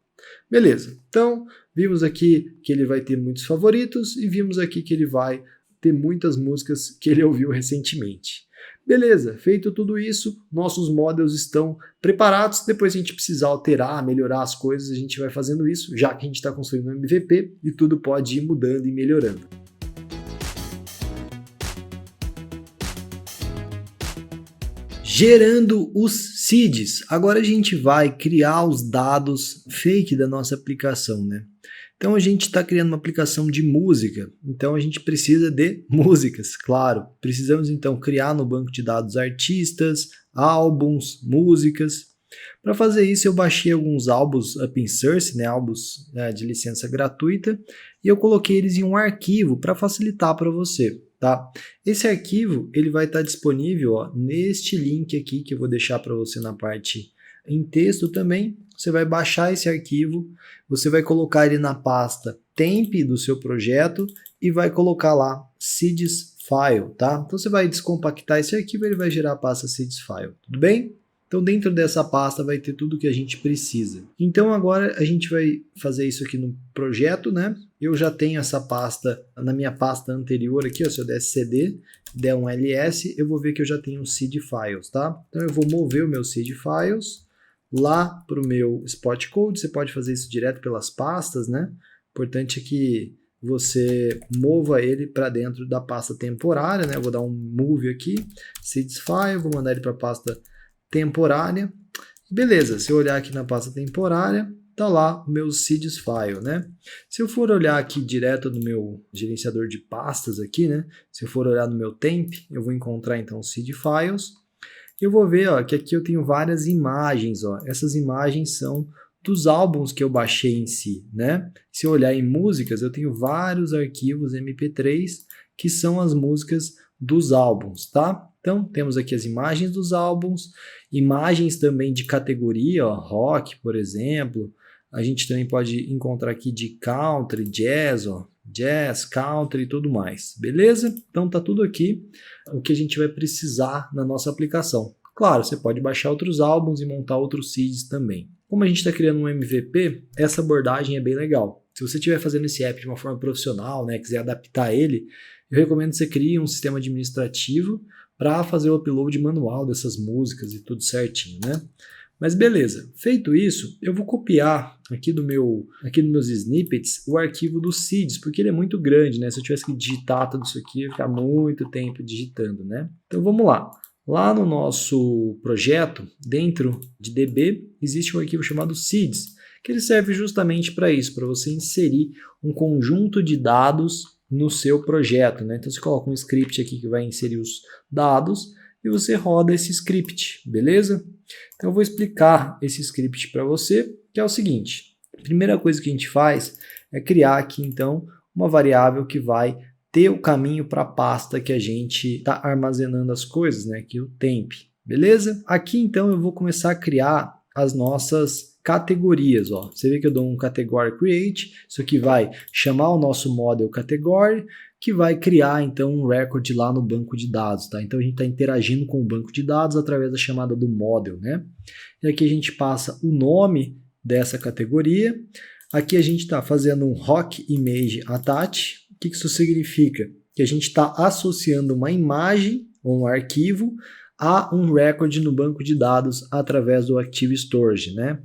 Beleza, então vimos aqui que ele vai ter muitos favoritos e vimos aqui que ele vai ter muitas músicas que ele ouviu recentemente. Beleza, feito tudo isso, nossos models estão preparados. Depois a gente precisar alterar, melhorar as coisas, a gente vai fazendo isso, já que a gente está construindo um MVP e tudo pode ir mudando e melhorando. Gerando os seeds. Agora a gente vai criar os dados fake da nossa aplicação, né? Então a gente está criando uma aplicação de música, então a gente precisa de músicas, claro. Precisamos então criar no banco de dados artistas, álbuns, músicas. Para fazer isso eu baixei alguns álbuns open source, né, álbuns de licença gratuita, e eu coloquei eles em um arquivo para facilitar para você. Tá? Esse arquivo ele vai estar disponível neste link aqui que eu vou deixar para você na parte em texto também. Você vai baixar esse arquivo, você vai colocar ele na pasta temp do seu projeto e vai colocar lá seeds file, tá? Então você vai descompactar esse arquivo e ele vai gerar a pasta seeds file, tudo bem? Então dentro dessa pasta vai ter tudo que a gente precisa. Então agora a gente vai fazer isso aqui no projeto, né? Eu já tenho essa pasta na minha pasta anterior aqui, ó, se eu der cd, der um ls, eu vou ver que eu já tenho seed files, tá? Então eu vou mover o meu seed files lá para o meu spot code. Você pode fazer isso direto pelas pastas, né? Importante é que você mova ele para dentro da pasta temporária, né? Eu vou dar um move aqui, seeds file, vou mandar ele para a pasta temporária. Beleza, se eu olhar aqui na pasta temporária, tá lá o meu seeds file, né? Se eu for olhar aqui direto no meu gerenciador de pastas aqui, né? Se eu for olhar no meu temp, eu vou encontrar então os seed files. Eu vou ver, ó, que aqui eu tenho várias imagens, ó. Essas imagens são dos álbuns que eu baixei em si, né? Se eu olhar em músicas, eu tenho vários arquivos MP3 que são as músicas dos álbuns, tá? Então, temos aqui as imagens dos álbuns, imagens também de categoria, ó, rock, por exemplo. A gente também pode encontrar aqui de country, jazz, ó, jazz, country e tudo mais, beleza? Então tá tudo aqui o que a gente vai precisar na nossa aplicação. Claro, você pode baixar outros álbuns e montar outros seeds também. Como a gente está criando um MVP, essa abordagem é bem legal. Se você estiver fazendo esse app de uma forma profissional, né, quiser adaptar ele, eu recomendo que você crie um sistema administrativo para fazer o upload manual dessas músicas e tudo certinho, né? Mas beleza, feito isso, eu vou copiar aqui dos meus snippets o arquivo do seeds, porque ele é muito grande, né? Se eu tivesse que digitar tudo isso aqui, eu ia ficar muito tempo digitando, né? Então vamos lá. Lá no nosso projeto, dentro de DB, existe um arquivo chamado seeds, que ele serve justamente para isso, para você inserir um conjunto de dados no seu projeto, né? Então você coloca um script aqui que vai inserir os dados e você roda esse script, beleza? Então eu vou explicar esse script para você, que é o seguinte. A primeira coisa que a gente faz é criar aqui então uma variável que vai ter o caminho para a pasta que a gente está armazenando as coisas, né? Aqui o temp, beleza? Aqui então eu vou começar a criar as nossas categorias, ó. Você vê que eu dou um category create, isso aqui vai chamar o nosso model category, que vai criar então um record lá no banco de dados, tá? Então a gente está interagindo com o banco de dados através da chamada do model, né? E aqui a gente passa o nome dessa categoria. Aqui a gente está fazendo um rock image attach. O que isso significa? Que a gente está associando uma imagem ou um arquivo a um record no banco de dados através do Active Storage, né?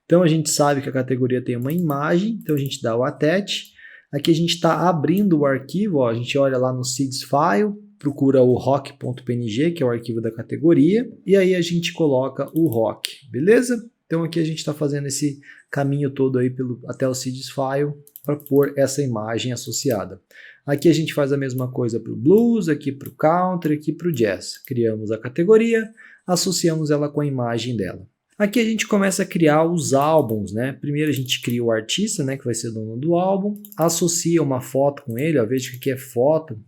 Então a gente sabe que a categoria tem uma imagem, então a gente dá o attach. Aqui a gente está abrindo o arquivo, ó, a gente olha lá no seeds file, procura o rock.png, que é o arquivo da categoria, e aí a gente coloca o rock, beleza? Então aqui a gente está fazendo esse caminho todo aí até o seeds file para pôr essa imagem associada. Aqui a gente faz a mesma coisa para o blues, aqui para o country, aqui para o jazz. Criamos a categoria, associamos ela com a imagem dela. Aqui a gente começa a criar os álbuns, né? Primeiro a gente cria o artista, né, que vai ser dono do álbum, associa uma foto com ele, ó, veja que aqui é foto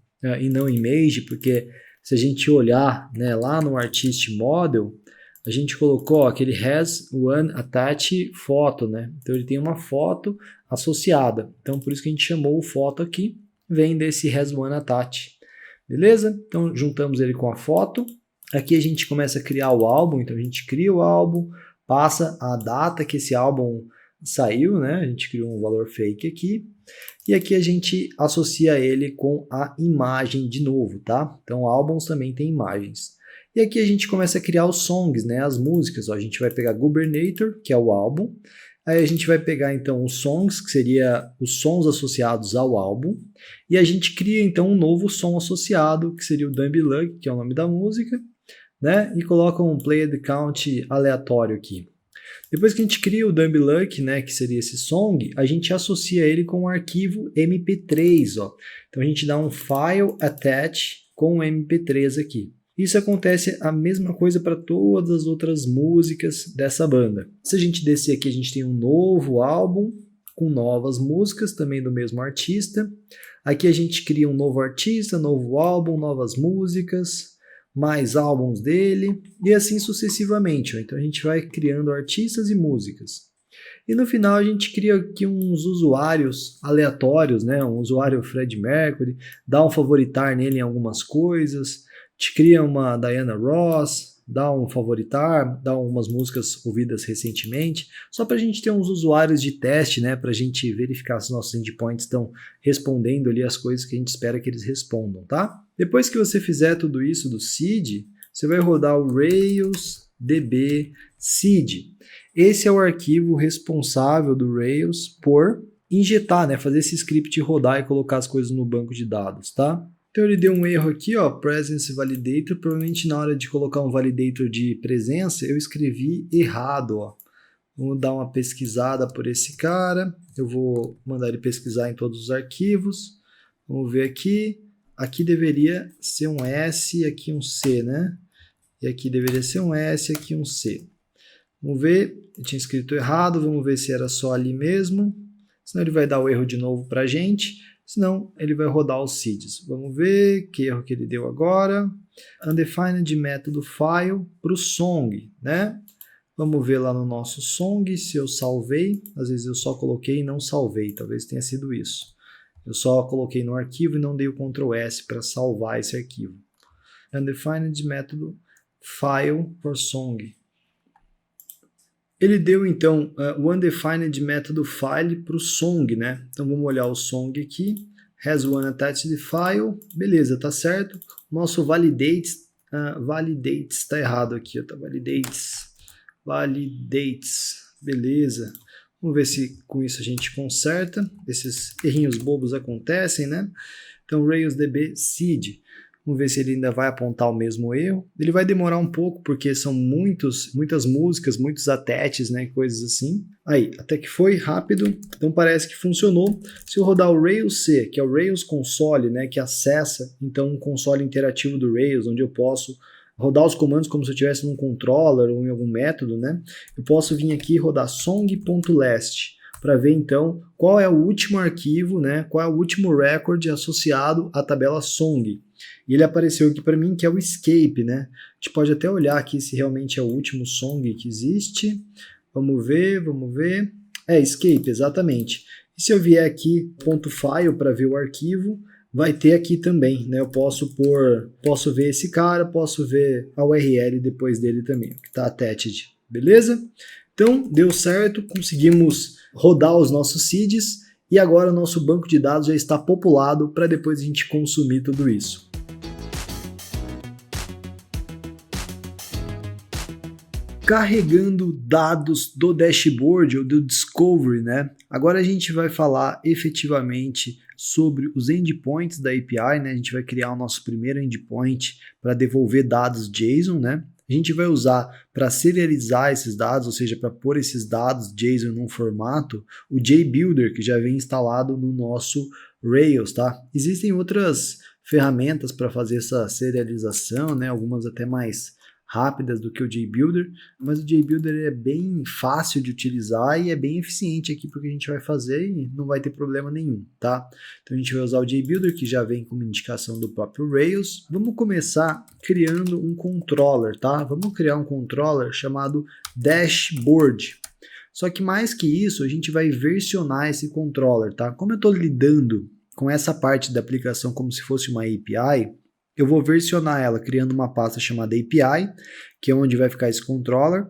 e não image, porque se a gente olhar, né, lá no Artist Model, a gente colocou ó, que ele has one attach foto, né? Então ele tem uma foto associada. Então por isso que a gente chamou o foto aqui, vem desse has one attach. Beleza? Então juntamos ele com a foto. Aqui a gente começa a criar o álbum, então a gente cria o álbum, passa a data que esse álbum saiu, né? A gente criou um valor fake aqui. E aqui a gente associa ele com a imagem de novo, tá? Então álbuns também tem imagens. E aqui a gente começa a criar os songs, né? As músicas, ó. A gente vai pegar Gubernator, que é o álbum. Aí a gente vai pegar então os songs, que seria os sons associados ao álbum. E a gente cria então um novo som associado, que seria o Dumb Luck, que é o nome da música, né? E coloca um played count aleatório aqui. Depois que a gente cria o Dumb Luck, né, que seria esse song, a gente associa ele com o arquivo MP3, ó. Então a gente dá um file attach com o MP3 aqui. Isso acontece a mesma coisa para todas as outras músicas dessa banda. Se a gente descer aqui, a gente tem um novo álbum com novas músicas, também do mesmo artista. Aqui a gente cria um novo artista, novo álbum, novas músicas, mais álbuns dele, e assim sucessivamente. Ó. Então a gente vai criando artistas e músicas. E no final a gente cria aqui uns usuários aleatórios, né? Um usuário Fred Mercury, dá um favoritar nele em algumas coisas, te cria uma Diana Ross, dá um favoritar, dá umas músicas ouvidas recentemente, só para a gente ter uns usuários de teste, né? Para a gente verificar se os nossos endpoints estão respondendo ali as coisas que a gente espera que eles respondam, tá? Depois que você fizer tudo isso do seed, você vai rodar o Rails DB seed. Esse é o arquivo responsável do Rails por injetar, né? Fazer esse script rodar e colocar as coisas no banco de dados, tá? Então ele deu um erro aqui, ó, presence validator, provavelmente na hora de colocar um validator de presença, eu escrevi errado, ó. Vamos dar uma pesquisada por esse cara, eu vou mandar ele pesquisar em todos os arquivos, vamos ver aqui, aqui deveria ser um S, aqui um C, né? E aqui deveria ser um S, aqui um C. Vamos ver, eu tinha escrito errado, vamos ver se era só ali mesmo, senão ele vai dar o erro de novo pra gente. Senão ele vai rodar os seeds. Vamos ver que erro que ele deu agora. Undefined método file para o song, né? Vamos ver lá no nosso song se eu salvei. Às vezes eu só coloquei e não salvei. Talvez tenha sido isso. Eu só coloquei no arquivo e não dei o Ctrl S para salvar esse arquivo. Undefined método file for song. Ele deu então o undefined method file para o song, né? Então vamos olhar o song aqui, has one attached file, beleza, tá certo. Nosso validates está errado aqui, tá? Validates, beleza. Vamos ver se com isso a gente conserta. Esses errinhos bobos acontecem, né? Então RailsDB seed. Vamos ver se ele ainda vai apontar o mesmo erro. Ele vai demorar um pouco, porque são muitas músicas, muitos ateches, né, coisas assim. Aí, até que foi rápido, então parece que funcionou. Se eu rodar o Rails C, que é o Rails Console, né, que acessa então um console interativo do Rails, onde eu posso rodar os comandos como se eu estivesse num controller ou em algum método, né, eu posso vir aqui e rodar song.last para ver então qual é o último arquivo, né, qual é o último record associado à tabela song. E ele apareceu aqui para mim que é o escape, né? A gente pode até olhar aqui se realmente é o último song que existe. Vamos ver. É escape, exatamente. E se eu vier aqui .file para ver o arquivo, vai ter aqui também, né? Eu posso ver esse cara, posso ver a URL depois dele também, que está attached, beleza? Então, deu certo, conseguimos rodar os nossos seeds e agora o nosso banco de dados já está populado para depois a gente consumir tudo isso. Carregando dados do dashboard ou do discovery, né? Agora a gente vai falar efetivamente sobre os endpoints da API, né? A gente vai criar o nosso primeiro endpoint para devolver dados JSON, né? A gente vai usar para serializar esses dados, ou seja, para pôr esses dados JSON num formato, o JBuilder, que já vem instalado no nosso Rails, tá? Existem outras ferramentas para fazer essa serialização, né? Algumas até mais rápidas do que o JBuilder, mas o JBuilder é bem fácil de utilizar e é bem eficiente aqui porque a gente vai fazer e não vai ter problema nenhum, tá? Então a gente vai usar o JBuilder, que já vem como indicação do próprio Rails. Vamos começar criando um controller, tá? Vamos criar um controller chamado dashboard. Só que mais que isso, a gente vai versionar esse controller, tá? Como eu estou lidando com essa parte da aplicação como se fosse uma API, eu vou versionar ela criando uma pasta chamada API, que é onde vai ficar esse controller,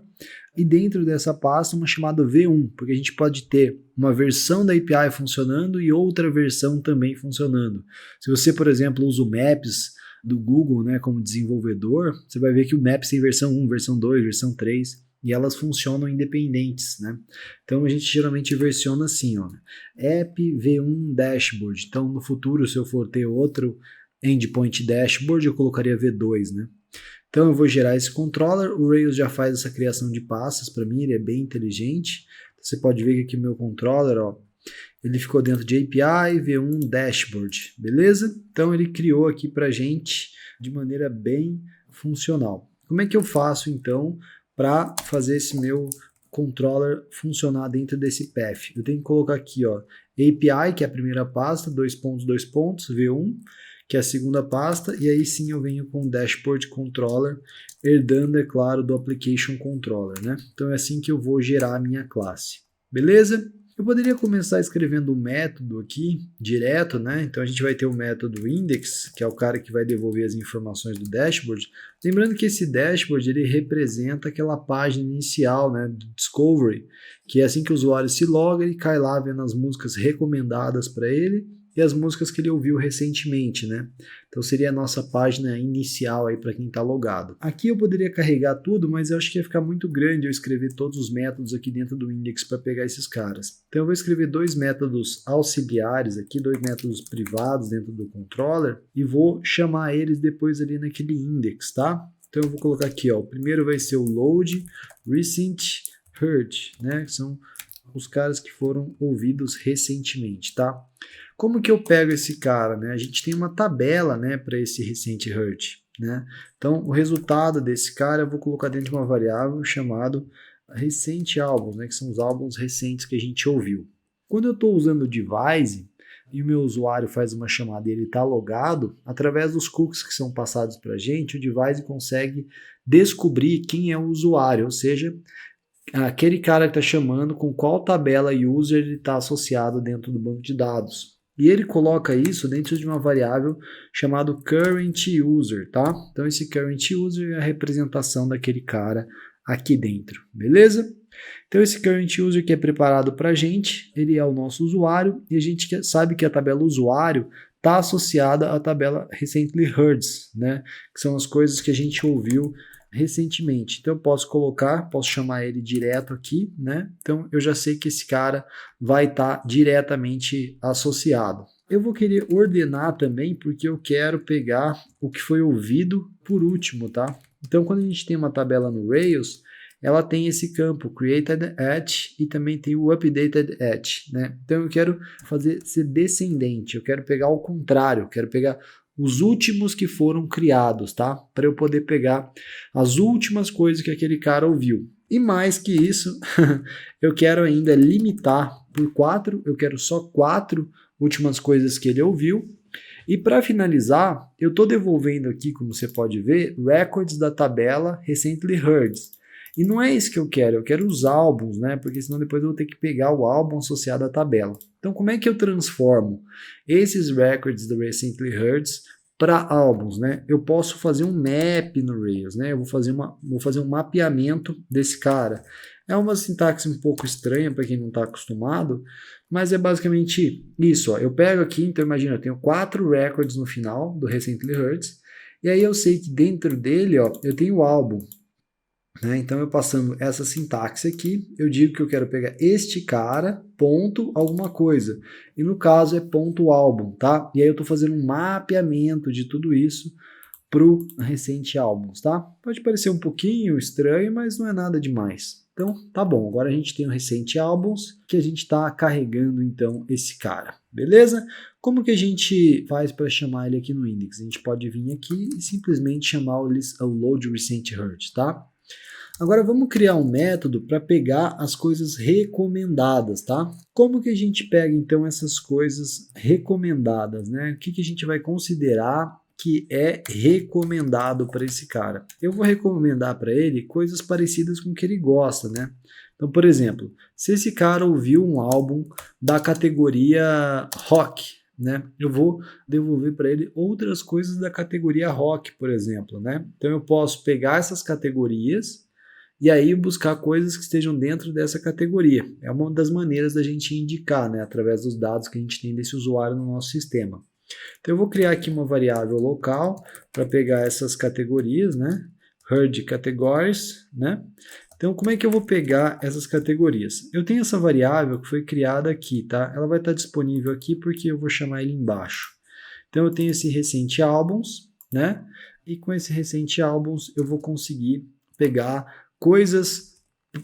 e dentro dessa pasta uma chamada V1, porque a gente pode ter uma versão da API funcionando e outra versão também funcionando. Se você, por exemplo, usa o Maps do Google, né, como desenvolvedor, você vai ver que o Maps tem versão 1, versão 2, versão 3, e elas funcionam independentes, né? Então a gente geralmente versiona assim, ó, app v1 dashboard. Então no futuro, se eu for ter outro endpoint dashboard, eu colocaria V2, né? Então eu vou gerar esse controller, o Rails já faz essa criação de pastas para mim, ele é bem inteligente. Você pode ver que aqui o meu controller, ó, ele ficou dentro de API, V1 dashboard, beleza? Então ele criou aqui para gente de maneira bem funcional. Como é que eu faço então para fazer esse meu controller funcionar dentro desse path? Eu tenho que colocar aqui, ó, API, que é a primeira pasta, V1, que é a segunda pasta, e aí sim eu venho com o Dashboard Controller, herdando, é claro, do Application Controller, né? Então é assim que eu vou gerar a minha classe, beleza? Eu poderia começar escrevendo um método aqui, direto, né? Então a gente vai ter o método index, que é o cara que vai devolver as informações do dashboard. Lembrando que esse dashboard, ele representa aquela página inicial, né, do Discovery, que é assim que o usuário se loga, ele cai lá vendo as músicas recomendadas para ele, e as músicas que ele ouviu recentemente, né? Então seria a nossa página inicial aí para quem está logado. Aqui eu poderia carregar tudo, mas eu acho que ia ficar muito grande eu escrever todos os métodos aqui dentro do index para pegar esses caras. Então eu vou escrever dois métodos auxiliares aqui, dois métodos privados dentro do controller e vou chamar eles depois ali naquele index, tá? Então eu vou colocar aqui, ó, o primeiro vai ser o load recent heard, né? Que são os caras que foram ouvidos recentemente, tá? Como que eu pego esse cara, né? A gente tem uma tabela, né, para esse recent heard, né? Então, o resultado desse cara eu vou colocar dentro de uma variável chamado recent albums, né, que são os álbuns recentes que a gente ouviu. Quando eu estou usando o device e o meu usuário faz uma chamada e ele está logado, através dos cookies que são passados para a gente, o device consegue descobrir quem é o usuário, ou seja, aquele cara que está chamando, com qual tabela user ele está associado dentro do banco de dados. E ele coloca isso dentro de uma variável chamada current user, tá? Então esse current user é a representação daquele cara aqui dentro, beleza? Então esse current user que é preparado para a gente, ele é o nosso usuário e a gente sabe que a tabela usuário está associada à tabela recently heard, né? Que são as coisas que a gente ouviu recentemente. Então eu posso chamar ele direto aqui, né? Então eu já sei que esse cara vai estar diretamente associado. Eu vou querer ordenar também porque eu quero pegar o que foi ouvido por último, tá? Então quando a gente tem uma tabela no Rails, ela tem esse campo created at e também tem o updated at, né? Então eu quero fazer ser descendente, eu quero pegar o contrário, eu quero pegar os últimos que foram criados, tá? Para eu poder pegar as últimas coisas que aquele cara ouviu. E mais que isso, eu quero ainda limitar por 4, eu quero só 4 últimas coisas que ele ouviu. E para finalizar, eu estou devolvendo aqui, como você pode ver, records da tabela recently heard. E não é isso que eu quero os álbuns, né? Porque senão depois eu vou ter que pegar o álbum associado à tabela. Então como é que eu transformo esses records do recently heard para álbuns, né? Eu posso fazer um map no Rails, né? Eu vou fazer um mapeamento desse cara. É uma sintaxe um pouco estranha para quem não está acostumado, mas é basicamente isso, ó. Eu pego aqui, então imagina, eu tenho 4 records no final do recently heard, e aí eu sei que dentro dele, ó, eu tenho o álbum. Né? Então, eu passando essa sintaxe aqui, eu digo que eu quero pegar este cara, ponto alguma coisa. E no caso é ponto álbum, tá? E aí eu estou fazendo um mapeamento de tudo isso para o recente álbuns, tá? Pode parecer um pouquinho estranho, mas não é nada demais. Então, tá bom. Agora a gente tem o recente álbuns, que a gente está carregando, então, esse cara. Beleza? Como que a gente faz para chamar ele aqui no index? A gente pode vir aqui e simplesmente chamar o load recent heard, tá? Agora vamos criar um método para pegar as coisas recomendadas, tá? Como que a gente pega então essas coisas recomendadas, né? O que a gente vai considerar que é recomendado para esse cara? Eu vou recomendar para ele coisas parecidas com o que ele gosta, né? Então, por exemplo, se esse cara ouviu um álbum da categoria rock, né? Eu vou devolver para ele outras coisas da categoria rock, por exemplo, né? Então eu posso pegar essas categorias e aí buscar coisas que estejam dentro dessa categoria. É uma das maneiras da gente indicar, né, através dos dados que a gente tem desse usuário no nosso sistema. Então eu vou criar aqui uma variável local para pegar essas categorias, né, heard categories, né. Então como é que eu vou pegar essas categorias? Eu tenho essa variável que foi criada aqui, tá? Ela vai estar disponível aqui porque eu vou chamar ele embaixo. Então eu tenho esse recente álbuns, né, e com esse recente álbuns eu vou conseguir pegar coisas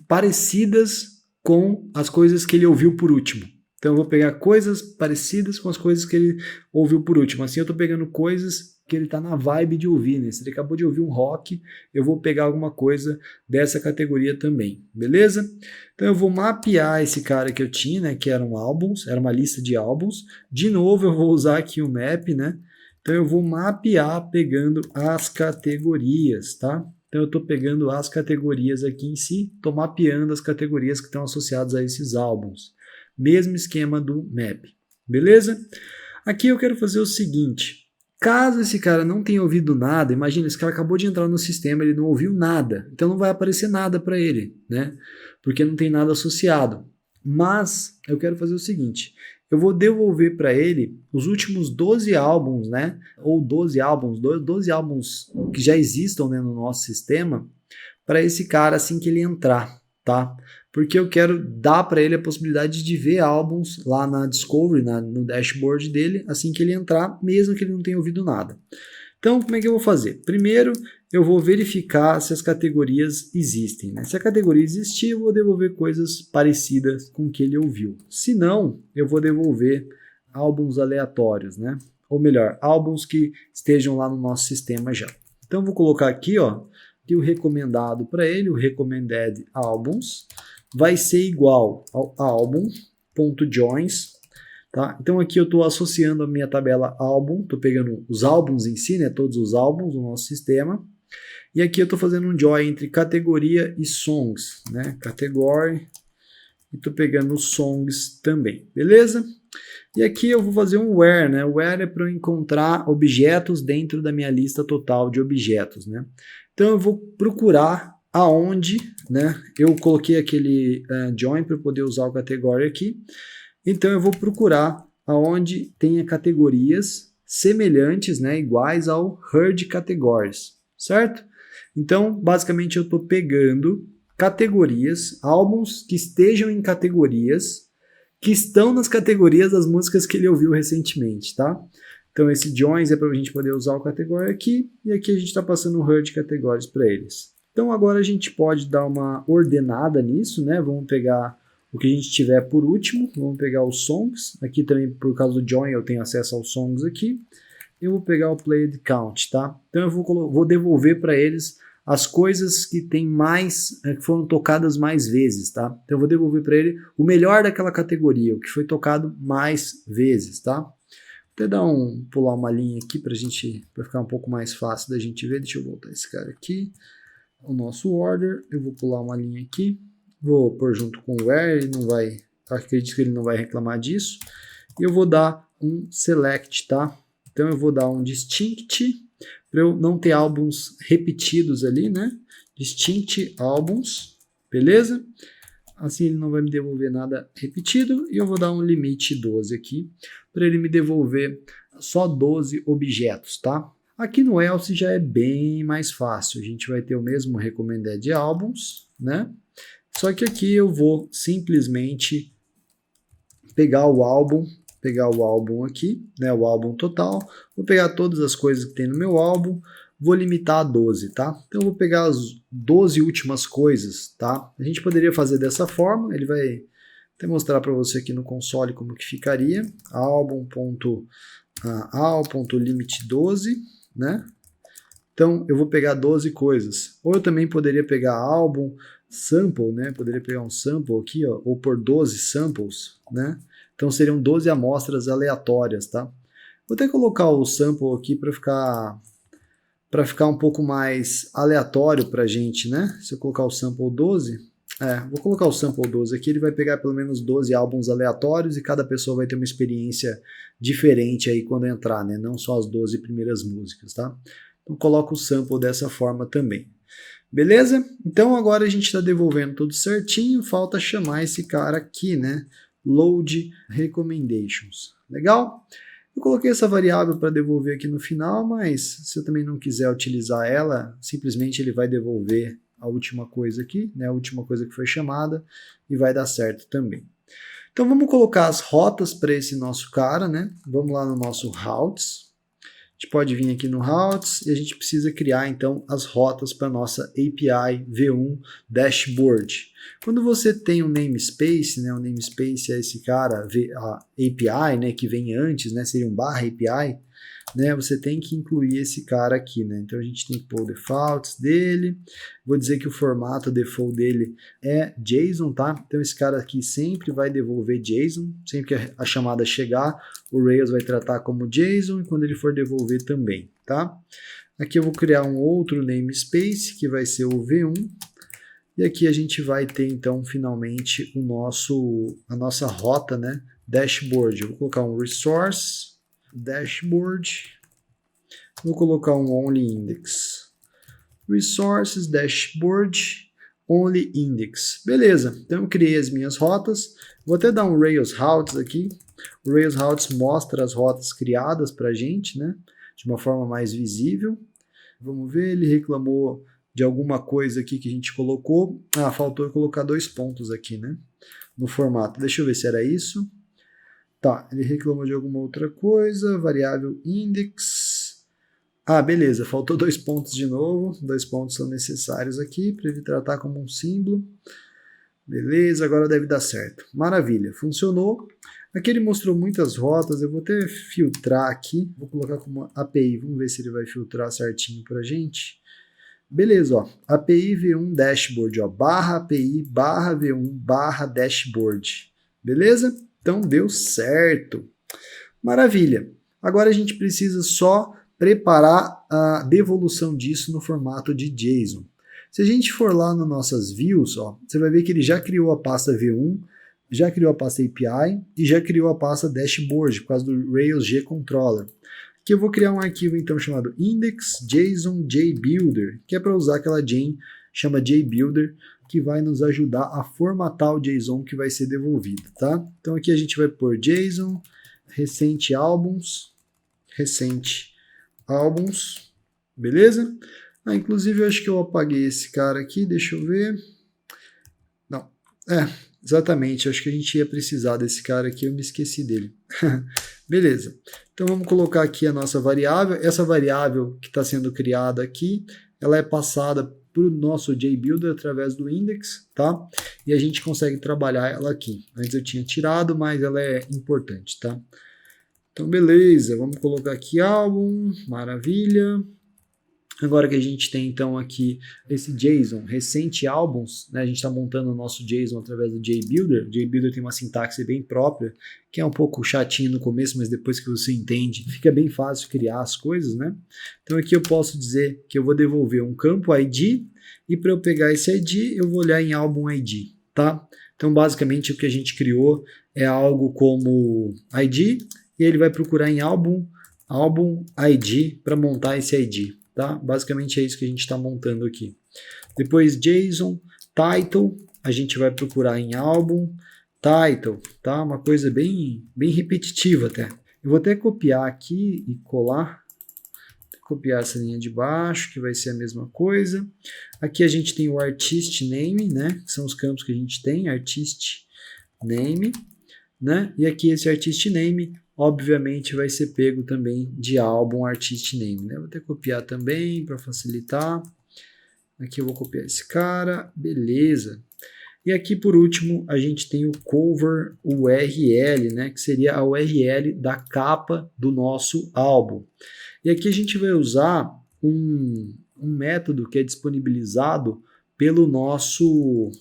parecidas com as coisas que ele ouviu por último. Então eu vou pegar coisas parecidas com as coisas que ele ouviu por último. Assim eu estou pegando coisas que ele está na vibe de ouvir, né? Se ele acabou de ouvir um rock, eu vou pegar alguma coisa dessa categoria também, beleza? Então eu vou mapear esse cara que eu tinha, né? Que eram álbuns, era uma lista de álbuns. De novo eu vou usar aqui o map, né? Então eu vou mapear pegando as categorias, tá? Então eu estou pegando as categorias aqui em si, estou mapeando as categorias que estão associadas a esses álbuns. Mesmo esquema do map, beleza? Aqui eu quero fazer o seguinte, caso esse cara não tenha ouvido nada, imagina, esse cara acabou de entrar no sistema, ele não ouviu nada, então não vai aparecer nada para ele, né? Porque não tem nada associado. Mas eu quero fazer o seguinte, eu vou devolver para ele os últimos 12 álbuns, né? Ou 12 álbuns que já existam, né, no nosso sistema, para esse cara assim que ele entrar, tá? Porque eu quero dar para ele a possibilidade de ver álbuns lá na Discovery, no dashboard dele, assim que ele entrar, mesmo que ele não tenha ouvido nada. Então, como é que eu vou fazer? Primeiro, eu vou verificar se as categorias existem, né? Se a categoria existir, eu vou devolver coisas parecidas com o que ele ouviu. Se não, eu vou devolver álbuns aleatórios, né? Ou melhor, álbuns que estejam lá no nosso sistema já. Então, eu vou colocar aqui, ó, que o recomendado para ele, o recommended albums, vai ser igual ao album.joins. Tá? Então aqui eu estou associando a minha tabela álbum, estou pegando os álbuns em si, né, todos os álbuns do nosso sistema, e aqui eu estou fazendo um join entre categoria e songs, né, category, e estou pegando os songs também, beleza? E aqui eu vou fazer um where, né, where é para eu encontrar objetos dentro da minha lista total de objetos, né, então eu vou procurar aonde, né, eu coloquei aquele join para poder usar o category aqui. Então eu vou procurar aonde tenha categorias semelhantes, né, iguais ao herd categories, certo? Então, basicamente eu estou pegando categorias, álbuns que estejam em categorias que estão nas categorias das músicas que ele ouviu recentemente, tá? Então esse joins é para a gente poder usar o category aqui, e aqui a gente está passando o herd categories para eles. Então agora a gente pode dar uma ordenada nisso, né? Vamos pegar o que a gente tiver por último, vamos pegar os songs, aqui também por causa do join eu tenho acesso aos songs aqui, eu vou pegar o played count, tá? Então eu vou devolver para eles as coisas que tem mais, que foram tocadas mais vezes, tá? Então eu vou devolver para ele o melhor daquela categoria, o que foi tocado mais vezes, tá? Vou até pular uma linha aqui para ficar um pouco mais fácil da gente ver. Deixa eu voltar esse cara aqui, o nosso order, eu vou pular uma linha aqui, vou pôr junto com o where, ele não vai, acredito que ele não vai reclamar disso, e eu vou dar um select, tá? Então eu vou dar um distinct, para eu não ter álbuns repetidos ali, né? Distinct álbuns, beleza? Assim ele não vai me devolver nada repetido, e eu vou dar um limite 12 aqui, para ele me devolver só 12 objetos, tá? Aqui no else já é bem mais fácil, a gente vai ter o mesmo recommended albums, né? Só que aqui eu vou simplesmente pegar o álbum aqui, né, o álbum total, vou pegar todas as coisas que tem no meu álbum, vou limitar a 12, tá? Então eu vou pegar as 12 últimas coisas, tá? A gente poderia fazer dessa forma, ele vai até mostrar para você aqui no console como que ficaria, al.limit12, né? Então eu vou pegar 12 coisas, ou eu também poderia pegar álbum, sample, né? Poderia pegar um sample aqui, ó, ou por 12 samples, né? Então seriam 12 amostras aleatórias, tá? Vou até colocar o sample aqui para ficar um pouco mais aleatório para a gente, né? Se eu colocar o sample 12, vou colocar o sample 12 aqui, ele vai pegar pelo menos 12 álbuns aleatórios e cada pessoa vai ter uma experiência diferente aí quando entrar, né? Não só as 12 primeiras músicas, tá? Então coloco o sample dessa forma também. Beleza? Então agora a gente está devolvendo tudo certinho, falta chamar esse cara aqui, né? Load Recommendations. Legal? Eu coloquei essa variável para devolver aqui no final, mas se eu também não quiser utilizar ela, simplesmente ele vai devolver a última coisa aqui, né? A última coisa que foi chamada, e vai dar certo também. Então vamos colocar as rotas para esse nosso cara, né? Vamos lá no nosso routes. A gente pode vir aqui no routes e a gente precisa criar então as rotas para nossa API V1 Dashboard. Quando você tem um namespace, né, o namespace é esse cara, a API, né, que vem antes, né, seria um barra API, né, você tem que incluir esse cara aqui, né, então a gente tem que pôr o defaults dele, vou dizer que o formato default dele é JSON, tá, então esse cara aqui sempre vai devolver JSON, sempre que a chamada chegar, o Rails vai tratar como JSON, e quando ele for devolver também, tá. Aqui eu vou criar um outro namespace, que vai ser o V1, e aqui a gente vai ter então finalmente a nossa rota, né, dashboard. Eu vou colocar um resource dashboard, vou colocar um only index, resources dashboard only index. Beleza, então eu criei as minhas rotas, vou até dar um Rails routes aqui. O Rails routes mostra as rotas criadas para a gente, né, de uma forma mais visível. Vamos ver, ele reclamou de alguma coisa aqui que a gente colocou. Faltou eu colocar 2 pontos aqui, né? No formato. Deixa eu ver se era isso. Tá, ele reclamou de alguma outra coisa. Variável index. Beleza, faltou 2 pontos de novo. 2 pontos são necessários aqui para ele tratar como um símbolo. Beleza, agora deve dar certo. Maravilha, funcionou. Aqui ele mostrou muitas rotas, eu vou até filtrar aqui. Vou colocar como API, vamos ver se ele vai filtrar certinho para a gente. Beleza, ó, API V1 Dashboard, ó, barra API, barra V1, barra Dashboard. Beleza? Então deu certo. Maravilha. Agora a gente precisa só preparar a devolução disso no formato de JSON. Se a gente for lá nas nossas views, ó, você vai ver que ele já criou a pasta V1, já criou a pasta API e já criou a pasta Dashboard, por causa do Rails G-Controller. Que eu vou criar um arquivo então chamado index.json.jbuilder, que é para usar aquela chain chama JBuilder, que vai nos ajudar a formatar o JSON que vai ser devolvido, tá? Então aqui a gente vai pôr JSON, recente álbuns, beleza? Inclusive eu acho que eu apaguei esse cara aqui, deixa eu ver. Não, exatamente, acho que a gente ia precisar desse cara aqui, eu me esqueci dele. Beleza, então vamos colocar aqui a nossa variável. Essa variável que está sendo criada aqui, ela é passada para o nosso JBuilder através do index, tá? E a gente consegue trabalhar ela aqui. Antes eu tinha tirado, mas ela é importante, tá? Então beleza, vamos colocar aqui álbum, maravilha. Agora que a gente tem então aqui esse JSON, recente álbuns, né, a gente está montando o nosso JSON através do JBuilder. O JBuilder tem uma sintaxe bem própria, que é um pouco chatinho no começo, mas depois que você entende, fica bem fácil criar as coisas, né? Então aqui eu posso dizer que eu vou devolver um campo ID, e para eu pegar esse ID, eu vou olhar em álbum ID, tá? Então basicamente o que a gente criou é algo como ID, e ele vai procurar em álbum ID para montar esse ID. Tá? Basicamente é isso que a gente está montando aqui. Depois JSON, title, a gente vai procurar em álbum, title, tá? Uma coisa bem repetitiva até. Eu vou até copiar aqui e colar, copiar essa linha de baixo, que vai ser a mesma coisa. Aqui a gente tem o artist name, né? Que são os campos que a gente tem, artist name, né? E aqui esse artist name obviamente vai ser pego também de álbum artist name, né? Vou até copiar também para facilitar. Aqui eu vou copiar esse cara, beleza. E aqui por último a gente tem o cover URL, né? Que seria a URL da capa do nosso álbum. E aqui a gente vai usar um método que é disponibilizado pelo nosso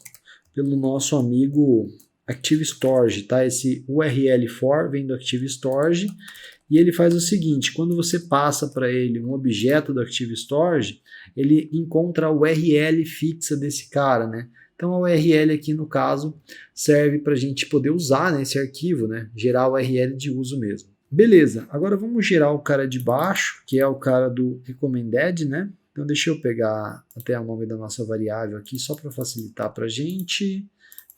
amigo Active Storage, tá? Esse URL for vem do Active Storage e ele faz o seguinte: quando você passa para ele um objeto do Active Storage, ele encontra a URL fixa desse cara, né? Então a URL aqui no caso serve para a gente poder usar, né, esse arquivo, né? Gerar a URL de uso mesmo. Beleza, agora vamos gerar o cara de baixo, que é o cara do recommended, né? Então deixa eu pegar até o nome da nossa variável aqui só para facilitar para a gente.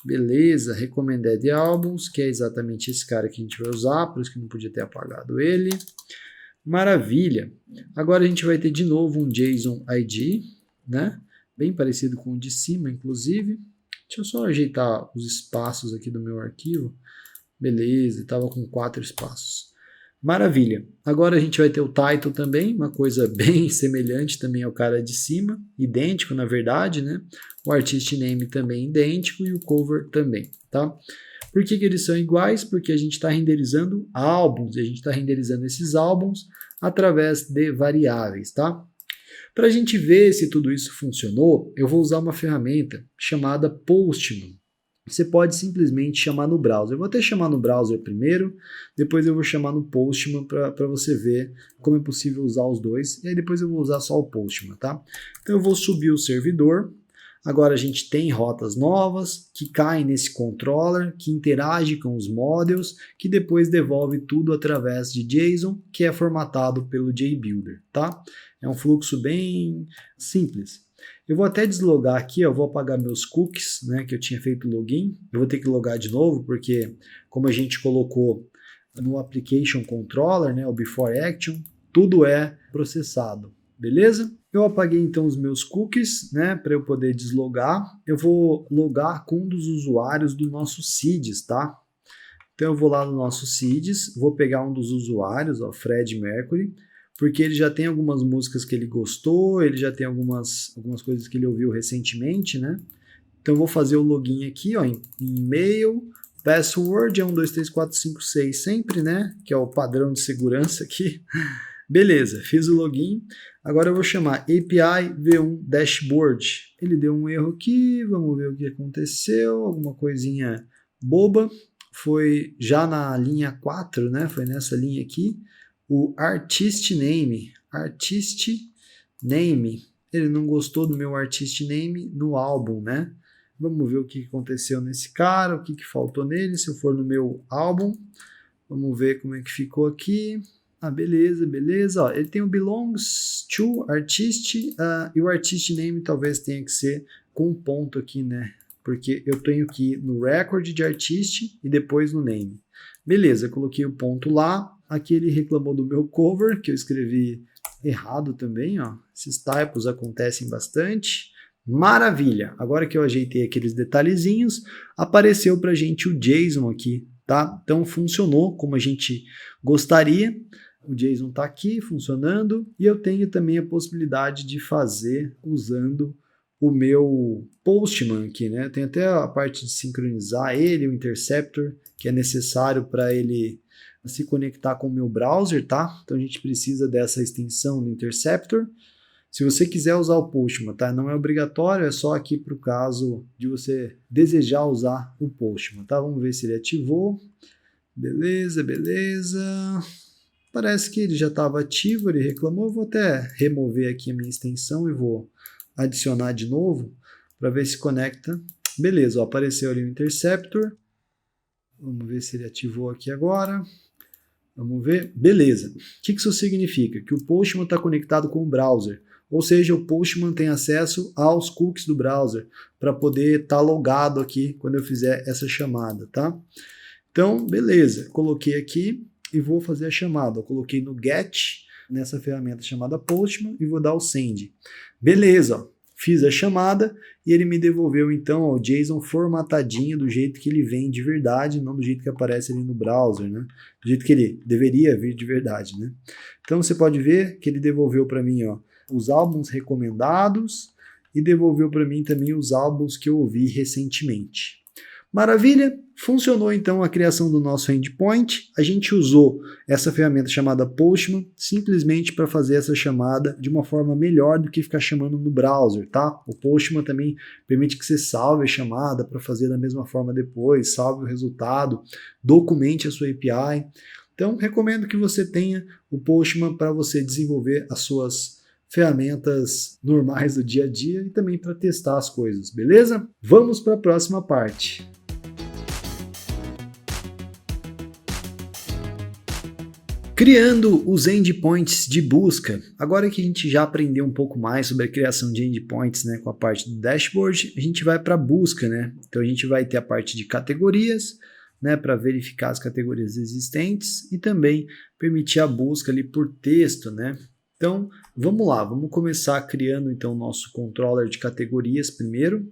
Beleza, recommended albums, que é exatamente esse cara que a gente vai usar, por isso que não podia ter apagado ele. Maravilha. Agora a gente vai ter de novo um JSON ID, né? Bem parecido com o de cima, inclusive. Deixa eu só ajeitar os espaços aqui do meu arquivo. Beleza, estava com 4 espaços. Maravilha. Agora a gente vai ter o title também, uma coisa bem semelhante também ao cara de cima, idêntico na verdade, né? O artist name também idêntico e o cover também, tá? Por que eles são iguais? Porque a gente está renderizando álbuns, e a gente está renderizando esses álbuns através de variáveis, tá? Para a gente ver se tudo isso funcionou, eu vou usar uma ferramenta chamada Postman. Você pode simplesmente chamar no browser. Eu vou até chamar no browser primeiro, depois eu vou chamar no Postman para você ver como é possível usar os dois, e aí depois eu vou usar só o Postman, tá? Então eu vou subir o servidor. Agora a gente tem rotas novas que caem nesse controller, que interage com os models, que depois devolve tudo através de JSON, que é formatado pelo JBuilder, tá? É um fluxo bem simples. Eu vou até deslogar aqui, eu vou apagar meus cookies, né, que eu tinha feito login. Eu vou ter que logar de novo, porque como a gente colocou no Application Controller, né, o Before Action, tudo é processado, beleza? Eu apaguei então os meus cookies, né, para eu poder deslogar. Eu vou logar com um dos usuários do nosso Seeds, tá? Então eu vou lá no nosso Seeds, vou pegar um dos usuários, ó, Fred Mercury, porque ele já tem algumas músicas que ele gostou, ele já tem algumas coisas que ele ouviu recentemente, né? Então eu vou fazer o login aqui, ó, em e-mail, password é 1, 2, 3, 4, 5, 6 sempre, né? Que é o padrão de segurança aqui. Beleza, fiz o login. Agora eu vou chamar API V1 Dashboard. Ele deu um erro aqui, vamos ver o que aconteceu, alguma coisinha boba. Foi já na linha 4, né? Foi nessa linha aqui. O artist name, ele não gostou do meu artist name no álbum, né? Vamos ver o que aconteceu nesse cara, o que faltou nele, se eu for no meu álbum. Vamos ver como é que ficou aqui. Beleza, beleza. Ó, ele tem o belongs to artist e o artist name talvez tenha que ser com um ponto aqui, né? Porque eu tenho que ir no record de artist e depois no name. Beleza, coloquei o ponto lá. Aqui ele reclamou do meu cover, que eu escrevi errado também, ó. Esses typos acontecem bastante. Maravilha! Agora que eu ajeitei aqueles detalhezinhos, apareceu pra gente o JSON aqui, tá? Então funcionou como a gente gostaria. O JSON está aqui funcionando e eu tenho também a possibilidade de fazer usando o meu Postman aqui, né? Tem até a parte de sincronizar ele, o interceptor, que é necessário para ele se conectar com o meu browser, tá? Então a gente precisa dessa extensão no interceptor. Se você quiser usar o Postman, tá? Não é obrigatório, é só aqui para o caso de você desejar usar o Postman, tá? Vamos ver se ele ativou. Beleza, beleza. Parece que ele já estava ativo, ele reclamou. Vou até remover aqui a minha extensão e vou adicionar de novo para ver se conecta. Beleza, ó, apareceu ali o interceptor. Vamos ver se ele ativou aqui agora. Vamos ver. Beleza. O que isso significa? Que o Postman está conectado com o browser. Ou seja, o Postman tem acesso aos cookies do browser para poder estar logado aqui quando eu fizer essa chamada, tá? Então, beleza. Coloquei aqui e vou fazer a chamada. Eu coloquei no get, nessa ferramenta chamada Postman, e vou dar o send. Beleza, ó. Fiz a chamada e ele me devolveu então ó, o JSON formatadinho do jeito que ele vem de verdade, não do jeito que aparece ali no browser, né? Do jeito que ele deveria vir de verdade, né? Então você pode ver que ele devolveu para mim ó, os álbuns recomendados e devolveu para mim também os álbuns que eu ouvi recentemente. Maravilha? Funcionou então a criação do nosso endpoint. A gente usou essa ferramenta chamada Postman simplesmente para fazer essa chamada de uma forma melhor do que ficar chamando no browser, tá? O Postman também permite que você salve a chamada para fazer da mesma forma depois, salve o resultado, documente a sua API. Então, recomendo que você tenha o Postman para você desenvolver as suas ferramentas normais do dia a dia e também para testar as coisas, beleza? Vamos para a próxima parte. Criando os endpoints de busca. Agora que a gente já aprendeu um pouco mais sobre a criação de endpoints, né, com a parte do dashboard, a gente vai para a busca, né? Então a gente vai ter a parte de categorias, né, para verificar as categorias existentes e também permitir a busca ali por texto, né? Então, vamos lá, vamos começar criando então o nosso controller de categorias primeiro.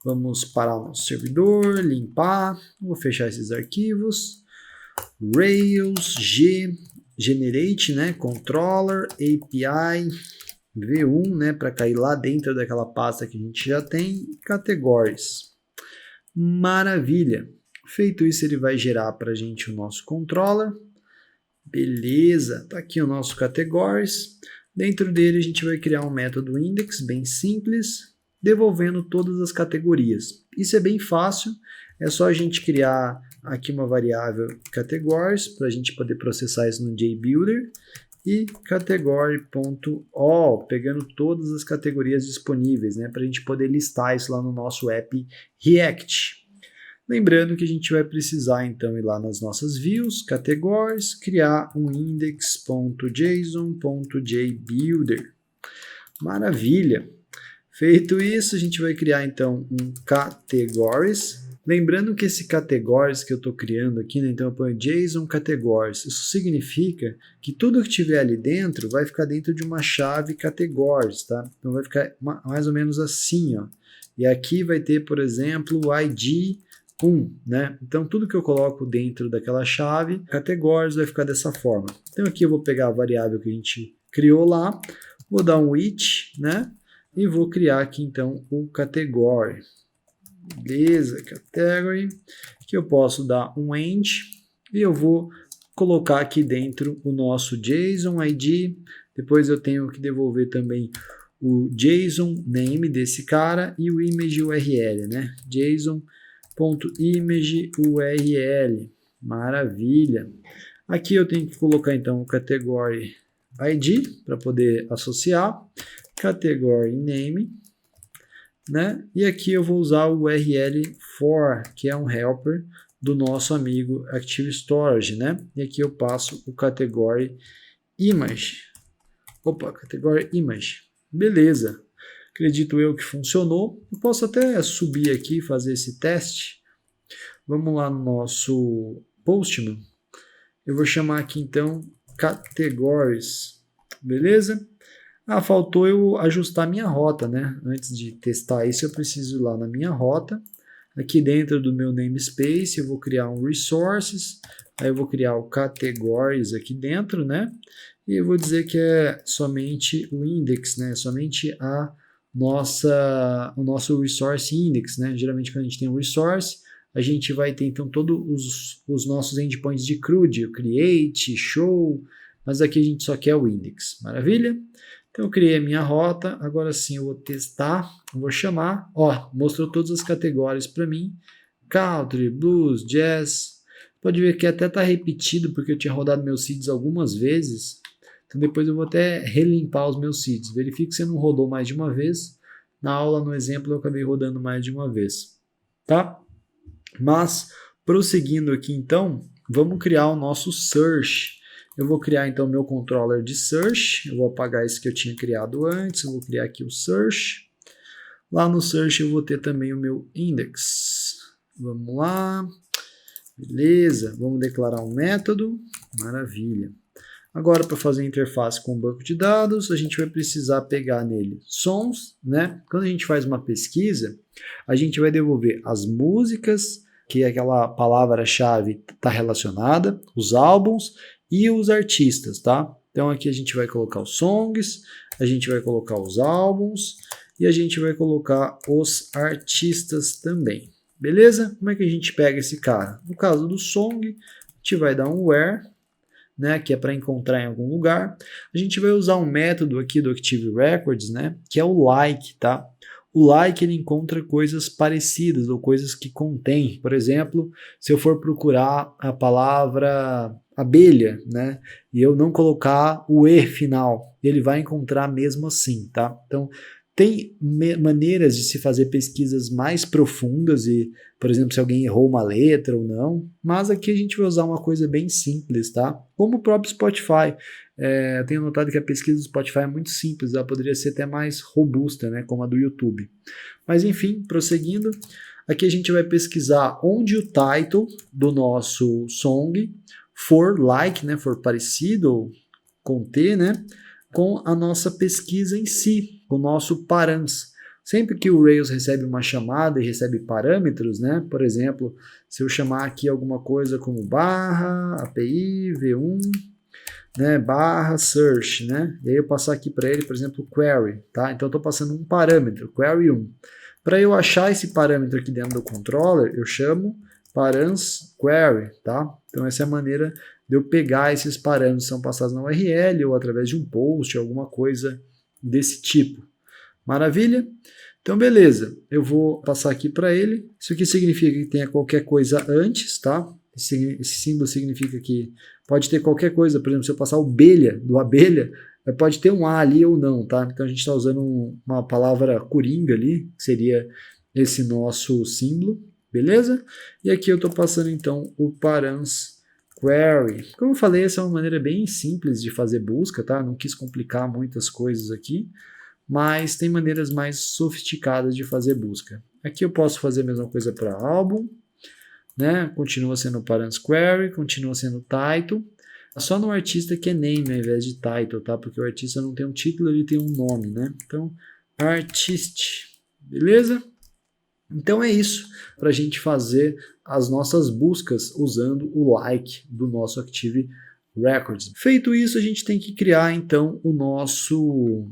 Vamos parar o nosso servidor, limpar, vou fechar esses arquivos. Rails, generate, né, controller, API, V1, né, para cair lá dentro daquela pasta que a gente já tem, categories. Maravilha. Feito isso, ele vai gerar para a gente o nosso controller. Beleza, tá aqui o nosso categories. Dentro dele a gente vai criar um método index bem simples, devolvendo todas as categorias. Isso é bem fácil, é só a gente criar aqui uma variável categories para a gente poder processar isso no JBuilder e category.all, pegando todas as categorias disponíveis, né, para a gente poder listar isso lá no nosso app React. Lembrando que a gente vai precisar então ir lá nas nossas views, categories, criar um index.json.jbuilder. Maravilha! Feito isso, a gente vai criar então um categories. Lembrando que esse categories que eu estou criando aqui, né, então eu ponho JSON categories. Isso significa que tudo que tiver ali dentro vai ficar dentro de uma chave categories, tá? Então vai ficar mais ou menos assim, ó. E aqui vai ter, por exemplo, o ID 1, né? Então tudo que eu coloco dentro daquela chave, categories, vai ficar dessa forma. Então aqui eu vou pegar a variável que a gente criou lá, vou dar um each, né? E vou criar aqui então o category. Beleza, category, que eu posso dar um end e eu vou colocar aqui dentro o nosso JSON ID. Depois eu tenho que devolver também o JSON name desse cara e o image URL, né? JSON.image URL. Maravilha. Aqui eu tenho que colocar então o category ID para poder associar, category name, né? E aqui eu vou usar o URL for, que é um helper do nosso amigo Active Storage, né? E aqui eu passo o category image. Opa, category image. Beleza. Acredito eu que funcionou. Eu posso até subir aqui e fazer esse teste. Vamos lá no nosso Postman. Eu vou chamar aqui então categories. Beleza? Ah, faltou eu ajustar minha rota, né? Antes de testar isso, eu preciso ir lá na minha rota. Aqui dentro do meu namespace, eu vou criar um resources. Aí eu vou criar o categories aqui dentro, né? E eu vou dizer que é somente o index, né? Somente o nosso resource index, né? Geralmente quando a gente tem um resource, a gente vai ter então todos os nossos endpoints de CRUD, o create, show, mas aqui a gente só quer o index. Maravilha? Então eu criei a minha rota, agora sim eu vou testar, eu vou chamar, ó, mostrou todas as categorias para mim, country, blues, jazz, pode ver que até está repetido porque eu tinha rodado meus seeds algumas vezes, então depois eu vou até relimpar os meus seeds, verifique se não rodou mais de uma vez, na aula, no exemplo, eu acabei rodando mais de uma vez, tá? Mas, prosseguindo aqui então, vamos criar o nosso search. Eu vou criar então meu controller de search, eu vou apagar esse que eu tinha criado antes, eu vou criar aqui o search. Lá no search eu vou ter também o meu index. Vamos lá, beleza, vamos declarar um método, maravilha. Agora para fazer a interface com o banco de dados, a gente vai precisar pegar nele sons, né? Quando a gente faz uma pesquisa, a gente vai devolver as músicas, que aquela palavra-chave está relacionada, os álbuns, e os artistas, tá? Então aqui a gente vai colocar os songs, a gente vai colocar os álbuns e a gente vai colocar os artistas também. Beleza? Como é que a gente pega esse cara? No caso do song, a gente vai dar um where, né, que é para encontrar em algum lugar. A gente vai usar um método aqui do Active Records, né, que é o like, tá? O like ele encontra coisas parecidas ou coisas que contém. Por exemplo, se eu for procurar a palavra abelha, né, e eu não colocar o e final, ele vai encontrar mesmo assim, tá? Então, tem maneiras de se fazer pesquisas mais profundas e, por exemplo, se alguém errou uma letra ou não, mas aqui a gente vai usar uma coisa bem simples, tá? Como o próprio Spotify. Eu tenho notado que a pesquisa do Spotify é muito simples, ela poderia ser até mais robusta, né, como a do YouTube. Mas enfim, prosseguindo, aqui a gente vai pesquisar onde o title do nosso song for like, né, for parecido ou conter, né, com a nossa pesquisa em si, o nosso params. Sempre que o Rails recebe uma chamada e recebe parâmetros, né, por exemplo, se eu chamar aqui alguma coisa como barra, API, V1, né, barra search, né, e aí eu passar aqui para ele, por exemplo, query, tá? Então eu estou passando um parâmetro, query 1. Para eu achar esse parâmetro aqui dentro do controller, eu chamo params query, tá? Então essa é a maneira de eu pegar esses parâmetros que são passados na URL ou através de um post, alguma coisa desse tipo. Maravilha? Então beleza, eu vou passar aqui para ele. Isso aqui significa que tenha qualquer coisa antes, tá? Esse símbolo significa que pode ter qualquer coisa, por exemplo, se eu passar do abelha, pode ter um A ali ou não, tá? Então a gente está usando uma palavra coringa ali, que seria esse nosso símbolo, beleza? E aqui eu estou passando então o params query. Como eu falei, essa é uma maneira bem simples de fazer busca, tá? Não quis complicar muitas coisas aqui, mas tem maneiras mais sofisticadas de fazer busca. Aqui eu posso fazer a mesma coisa para álbum, né? Continua sendo params query, continua sendo title, só no artista que é name ao invés de title, tá? Porque o artista não tem um título, ele tem um nome, né? Então, artist, beleza? Então é isso para a gente fazer as nossas buscas usando o like do nosso Active Records. Feito isso, a gente tem que criar então o nosso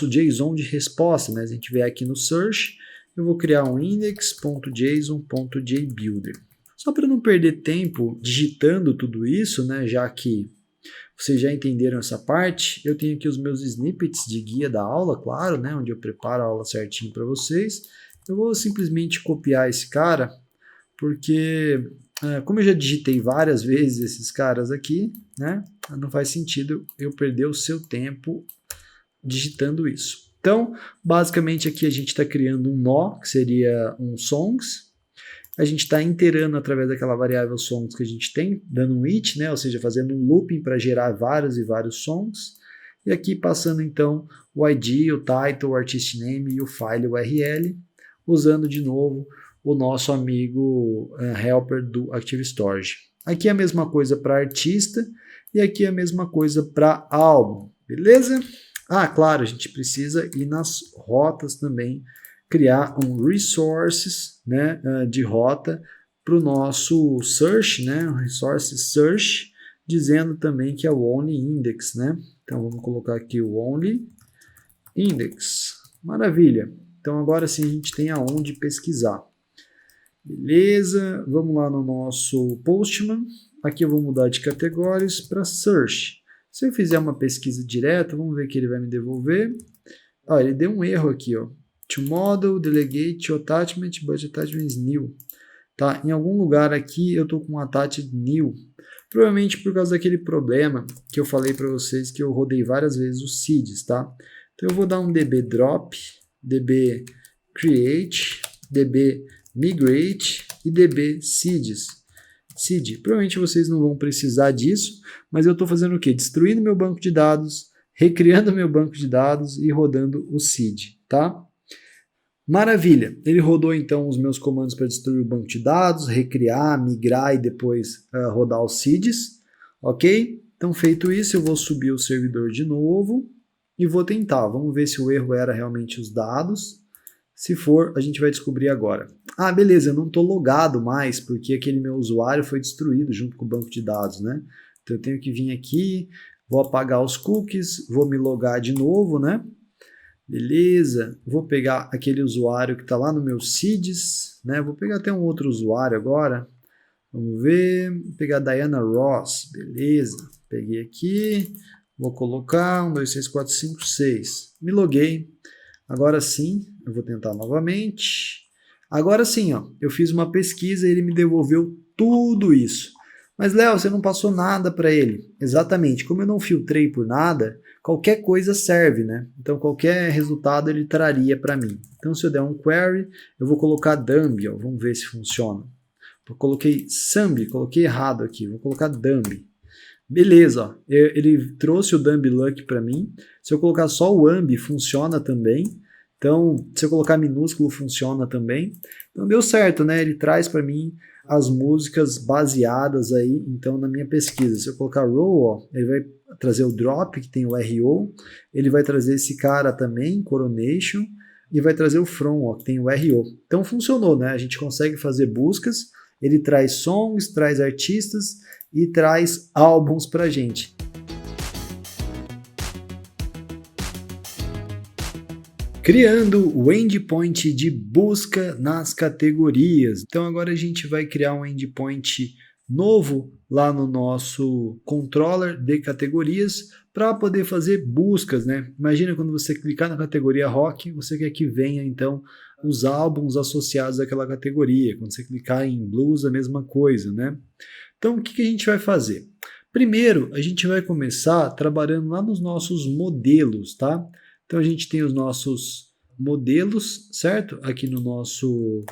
JSON de resposta, né? A gente vem aqui no search, eu vou criar um index.json.jbuilder. Só para não perder tempo digitando tudo isso, né? Já que vocês já entenderam essa parte, eu tenho aqui os meus snippets de guia da aula, claro, né? Onde eu preparo a aula certinho para vocês. Eu vou simplesmente copiar esse cara, porque como eu já digitei várias vezes esses caras aqui, né, não faz sentido eu perder o seu tempo digitando isso. Então, basicamente aqui a gente está criando um nó, que seria um songs, A gente está iterando através daquela variável sons que a gente tem, dando um it, né? Ou seja, fazendo um looping para gerar vários e vários sons. E aqui passando então o ID, o title, o artist name e o file URL, usando de novo o nosso amigo helper do Active Storage. Aqui é a mesma coisa para artista e aqui é a mesma coisa para álbum, beleza? Ah, claro, a gente precisa ir nas rotas também, criar um resources, né, de rota para o nosso search, né, resource search, dizendo também que é o only index, né? Então vamos colocar aqui o only index. Maravilha. Então agora sim a gente tem aonde pesquisar. Beleza, vamos lá no nosso Postman. Aqui eu vou mudar de categorias para Search. Se eu fizer uma pesquisa direta, vamos ver o que ele vai me devolver. Ah, ele deu um erro aqui, ó. To model, delegate, to attachment, but attachment is new. Tá? Em algum lugar aqui eu estou com um attached new. Provavelmente por causa daquele problema que eu falei para vocês que eu rodei várias vezes os seeds, tá? Então eu vou dar um db drop, db create, db migrate e db seeds. Seed. Provavelmente vocês não vão precisar disso, mas eu estou fazendo o quê? Destruindo meu banco de dados, recriando meu banco de dados e rodando o seed, tá? Maravilha, ele rodou então os meus comandos para destruir o banco de dados, recriar, migrar e depois rodar os seeds, ok? Então feito isso, eu vou subir o servidor de novo e vou tentar, vamos ver se o erro era realmente os dados. Se for, a gente vai descobrir agora. Ah, beleza, eu não estou logado mais, porque aquele meu usuário foi destruído junto com o banco de dados, né? Então eu tenho que vir aqui, vou apagar os cookies, vou me logar de novo, né? Beleza, vou pegar aquele usuário que está lá no meu seeds, né? Vou pegar até um outro usuário agora. Vamos ver, vou pegar a Diana Ross, beleza. Peguei aqui, vou colocar 1, 2, 3, 4, 5, 6. Me loguei. Agora sim, eu vou tentar novamente. Agora sim, ó, eu fiz uma pesquisa e ele me devolveu tudo isso. Mas, Léo, você não passou nada para ele. Exatamente, como eu não filtrei por nada, qualquer coisa serve, né? Então, qualquer resultado ele traria para mim. Então, se eu der um query, eu vou colocar dumb, ó, vamos ver se funciona. Eu coloquei Sambi, coloquei errado aqui, vou colocar dumb. Beleza, ó, ele trouxe o dumb luck para mim. Se eu colocar só o ambi, funciona também. Então, se eu colocar minúsculo, funciona também. Então, deu certo, né? Ele traz para mim as músicas baseadas aí, então, na minha pesquisa. Se eu colocar row, ó, ele vai trazer o drop, que tem o RO. Ele vai trazer esse cara também, Coronation. E vai trazer o from, ó, que tem o RO. Então, funcionou, né? A gente consegue fazer buscas. Ele traz songs, traz artistas e traz álbuns pra gente. Criando o endpoint de busca nas categorias. Então agora a gente vai criar um endpoint novo lá no nosso controller de categorias para poder fazer buscas, né? Imagina quando você clicar na categoria rock, você quer que venha então os álbuns associados àquela categoria. Quando você clicar em blues, a mesma coisa, né? Então o que a gente vai fazer? Primeiro, a gente vai começar trabalhando lá nos nossos modelos, tá? Então a gente tem os nossos modelos, certo? Aqui no nosso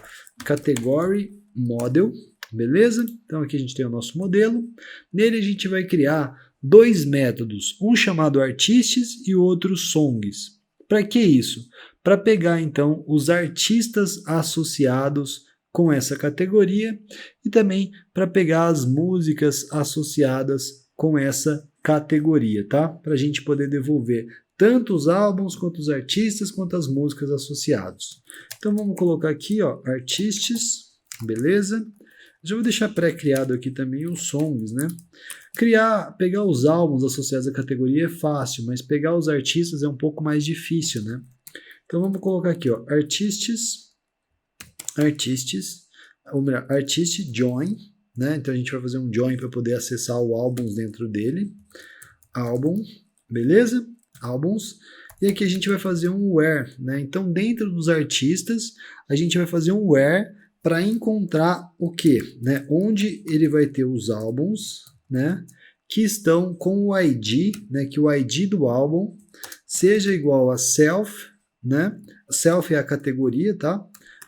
category model, beleza? Então aqui a gente tem o nosso modelo. Nele a gente vai criar dois métodos, um chamado artists e outro songs. Para que isso? Para pegar então os artistas associados com essa categoria e também para pegar as músicas associadas com essa categoria, tá? Para a gente poder devolver tanto os álbuns, quanto os artistas, quanto as músicas associados. Então vamos colocar aqui, ó, artists, beleza? Já vou deixar pré-criado aqui também os songs, né? Pegar os álbuns associados à categoria é fácil, mas pegar os artistas é um pouco mais difícil, né? Então vamos colocar aqui, ó, artists, ou melhor, artist join, né? Então a gente vai fazer um join para poder acessar o álbuns dentro dele. Álbum, beleza? Álbuns, e aqui a gente vai fazer um where, né? Então dentro dos artistas a gente vai fazer um where para encontrar o que, né? Onde ele vai ter os álbuns, né? Que estão com o ID, né? Que o ID do álbum seja igual a self, né? Self é a categoria, tá?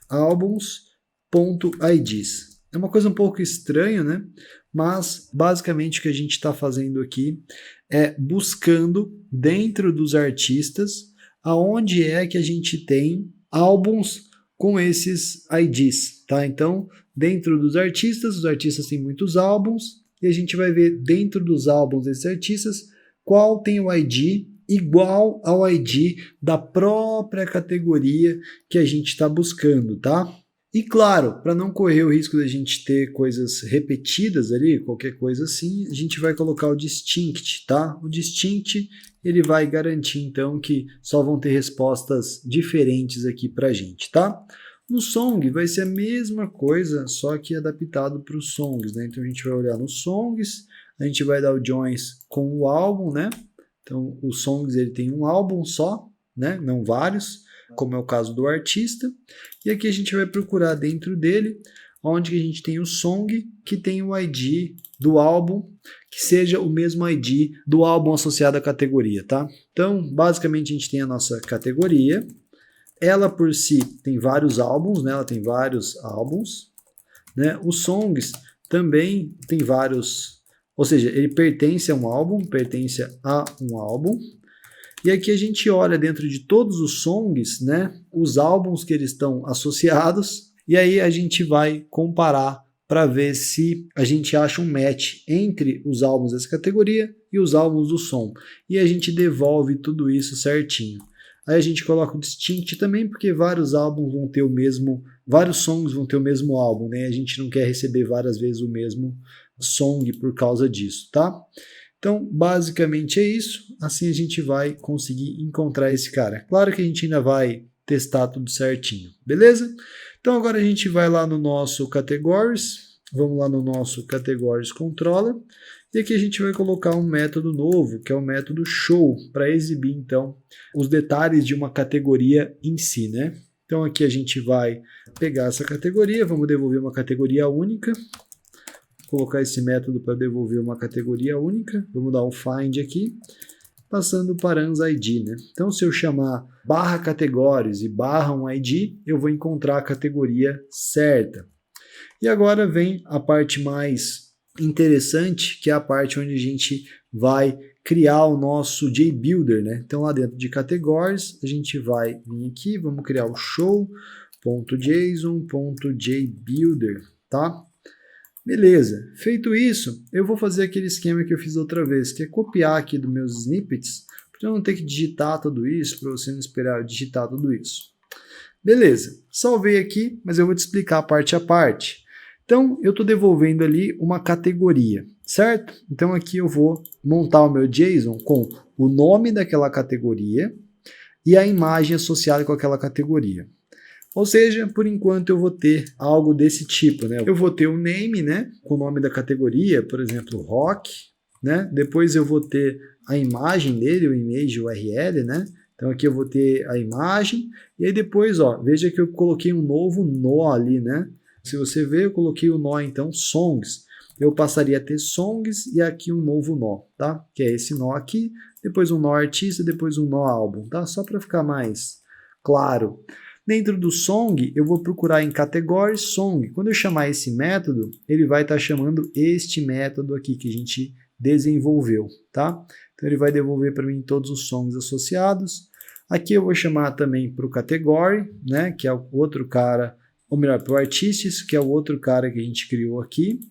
Álbuns .ids. É uma coisa um pouco estranha, né? Mas basicamente o que a gente está fazendo aqui é buscando dentro dos artistas aonde é que a gente tem álbuns com esses IDs, tá? Então, dentro dos artistas, os artistas têm muitos álbuns e a gente vai ver dentro dos álbuns desses artistas qual tem o ID igual ao ID da própria categoria que a gente está buscando, tá? E claro, para não correr o risco da gente ter coisas repetidas ali, qualquer coisa assim, a gente vai colocar o distinct, tá? O distinct, ele vai garantir então que só vão ter respostas diferentes aqui para a gente, tá? No song vai ser a mesma coisa, só que adaptado para os songs, né? Então a gente vai olhar nos songs, a gente vai dar o joins com o álbum, né? Então os songs ele tem um álbum só, né? Não vários, como é o caso do artista. E aqui a gente vai procurar dentro dele, onde a gente tem o song, que tem o ID do álbum, que seja o mesmo ID do álbum associado à categoria, tá? Então, basicamente a gente tem a nossa categoria. Ela por si tem vários álbuns, né? Ela tem vários álbuns, né? Os songs também tem vários, ou seja, ele pertence a um álbum, E aqui a gente olha dentro de todos os songs, né, os álbuns que eles estão associados, e aí a gente vai comparar para ver se a gente acha um match entre os álbuns dessa categoria e os álbuns do som. E a gente devolve tudo isso certinho. Aí a gente coloca o distinct também, porque vários álbuns vão ter o mesmo, vários songs vão ter o mesmo álbum, né? A gente não quer receber várias vezes o mesmo song por causa disso, tá? Então, basicamente é isso. Assim a gente vai conseguir encontrar esse cara. Claro que a gente ainda vai testar tudo certinho, beleza? Então, agora a gente vai lá no nosso Categories. Vamos lá no nosso Categories Controller. E aqui a gente vai colocar um método novo, que é o método Show, para exibir, então, os detalhes de uma categoria em si, né? Então, aqui a gente vai pegar essa categoria, vamos devolver uma categoria única. Colocar esse método para devolver uma categoria única. Vamos dar um find aqui, passando para ans_id, né? Então, se eu chamar /categories e /um ID, eu vou encontrar a categoria certa. E agora vem a parte mais interessante, que é a parte onde a gente vai criar o nosso JBuilder, né? Então, lá dentro de categories, a gente vai vir aqui, vamos criar o show.json.jbuilder, tá? Beleza, feito isso, eu vou fazer aquele esquema que eu fiz outra vez, que é copiar aqui dos meus snippets, para eu não ter que digitar tudo isso, para você não esperar eu digitar tudo isso. Beleza, salvei aqui, mas eu vou te explicar parte a parte. Então, eu estou devolvendo ali uma categoria, certo? Então, aqui eu vou montar o meu JSON com o nome daquela categoria e a imagem associada com aquela categoria. Ou seja, por enquanto eu vou ter algo desse tipo, né? Eu vou ter o name, né, com o nome da categoria, por exemplo, rock, né? Depois eu vou ter a imagem dele, o image URL, né? Então aqui eu vou ter a imagem, e aí depois, ó, veja que eu coloquei um novo nó ali, né? Se você ver, eu coloquei o nó, então, songs. Eu passaria a ter songs e aqui um novo nó, tá? Que é esse nó aqui, depois um nó artista, depois um nó álbum, tá? Só para ficar mais claro. Dentro do song, eu vou procurar em category song. Quando eu chamar esse método, ele vai estar chamando este método aqui que a gente desenvolveu, tá? Então ele vai devolver para mim todos os songs associados. Aqui eu vou chamar também para o category, né, que é o outro cara, ou melhor, para o artists, que é o outro cara que a gente criou aqui.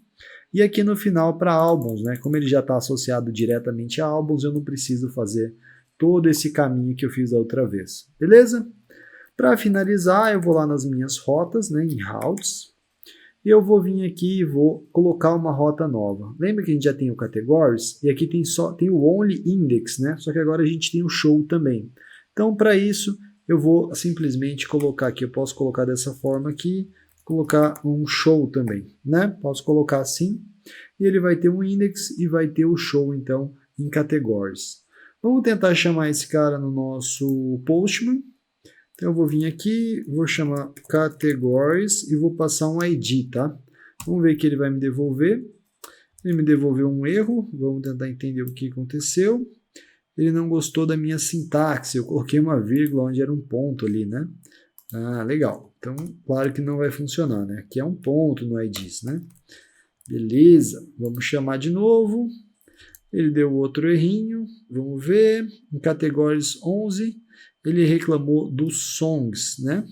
E aqui no final para álbuns, né? Como ele já está associado diretamente a álbuns, eu não preciso fazer todo esse caminho que eu fiz da outra vez, beleza? Para finalizar, eu vou lá nas minhas rotas, né, em routes, e eu vou vir aqui e vou colocar uma rota nova. Lembra que a gente já tem o categories e aqui tem o only index, né? Só que agora a gente tem o show também. Então, para isso, eu vou simplesmente colocar aqui, eu posso colocar dessa forma aqui, colocar um show também, né? Posso colocar assim, e ele vai ter um index e vai ter o show, então, em categories. Vamos tentar chamar esse cara no nosso Postman. Então eu vou vir aqui, vou chamar categories e vou passar um ID, tá? Vamos ver que ele vai me devolver. Ele me devolveu um erro, vamos tentar entender o que aconteceu. Ele não gostou da minha sintaxe, eu coloquei uma vírgula onde era um ponto ali, né? Ah, legal. Então, claro que não vai funcionar, né? Aqui é um ponto no IDs, né? Beleza, vamos chamar de novo. Ele deu outro errinho, vamos ver. Em categories 11, ele reclamou dos songs, né?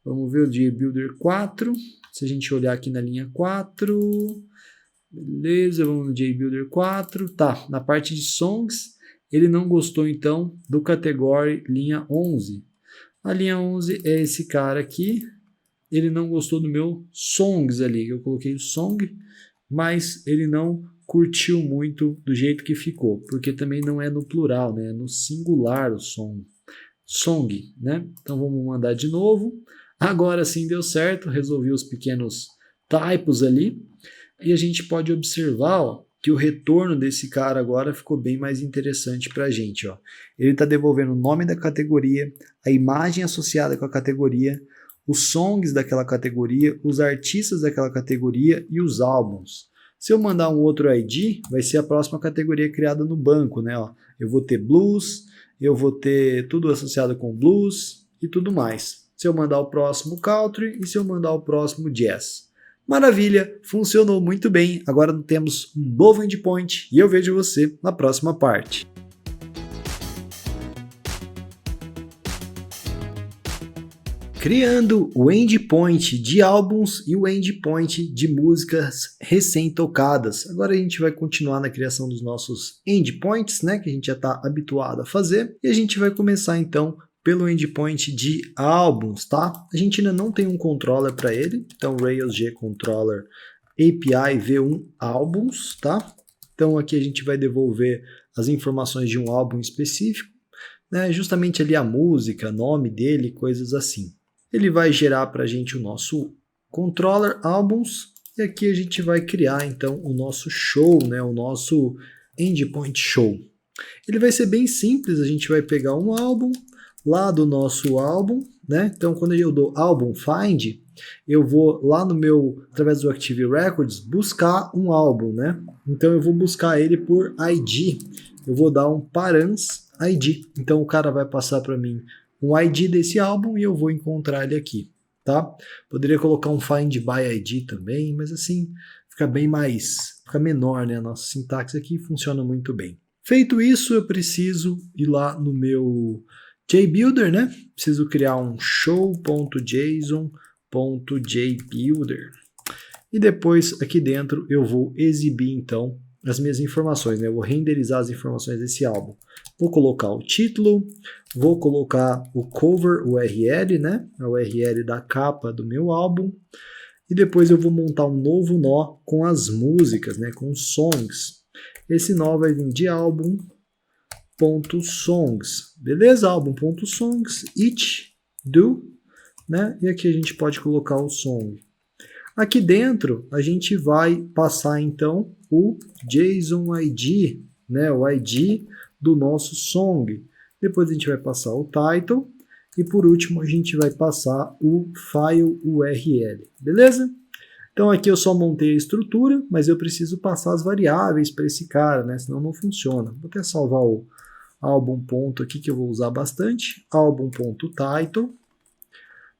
Vamos ver o JBuilder 4. Se a gente olhar aqui na linha 4, beleza, vamos no JBuilder 4. Tá, na parte de songs, ele não gostou então do category linha 11. A linha 11 é esse cara aqui. Ele não gostou do meu songs ali. Eu coloquei o song, mas ele não curtiu muito do jeito que ficou, porque também não é no plural, né? É no singular o song, né? Então vamos mandar de novo. Agora sim deu certo, resolvi os pequenos typos ali. E a gente pode observar, ó, que o retorno desse cara agora ficou bem mais interessante para a gente. Ó. Ele está devolvendo o nome da categoria, a imagem associada com a categoria, os songs daquela categoria, os artistas daquela categoria e os álbuns. Se eu mandar um outro ID, vai ser a próxima categoria criada no banco, né? Ó, eu vou ter blues, eu vou ter tudo associado com blues e tudo mais. Se eu mandar o próximo country e se eu mandar o próximo jazz. Maravilha, funcionou muito bem. Agora temos um novo endpoint e eu vejo você na próxima parte. Criando o endpoint de álbuns e o endpoint de músicas recém-tocadas. Agora a gente vai continuar na criação dos nossos endpoints, né, que a gente já está habituado a fazer. E a gente vai começar então pelo endpoint de álbuns, tá? A gente ainda não tem um controller para ele, então Rails G Controller API V1 álbuns, tá? Então aqui a gente vai devolver as informações de um álbum específico, né? Justamente ali a música, nome dele, coisas assim. Ele vai gerar para a gente o nosso controller álbuns e aqui a gente vai criar então o nosso show, né? O nosso endpoint show. Ele vai ser bem simples, a gente vai pegar um álbum lá do nosso álbum, né? Então, quando eu dou álbum find, eu vou lá no meu, através do Active Records, buscar um álbum, né? Então, eu vou buscar ele por ID. Eu vou dar um params ID. Então, o cara vai passar para mim um ID desse álbum e eu vou encontrar ele aqui, tá? Poderia colocar um find by ID também, mas assim, fica menor, né? A nossa sintaxe aqui funciona muito bem. Feito isso, eu preciso ir lá no meu JBuilder, né? Preciso criar um show.json.jbuilder. E depois, aqui dentro, eu vou exibir, então, as minhas informações, né? Eu vou renderizar as informações desse álbum. Vou colocar o título, vou colocar o cover URL, né? A URL da capa do meu álbum. E depois eu vou montar um novo nó com as músicas, né? Com os songs. Esse nó vai vir de álbum .songs, beleza? Álbum.songs, it, do, né? E aqui a gente pode colocar o song. Aqui dentro a gente vai passar então o JSON ID, né? O ID do nosso song. Depois a gente vai passar o title e por último a gente vai passar o file URL, beleza? Então aqui eu só montei a estrutura, mas eu preciso passar as variáveis para esse cara, né? Senão não funciona. Vou até salvar o álbum ponto aqui que eu vou usar bastante, álbum.title.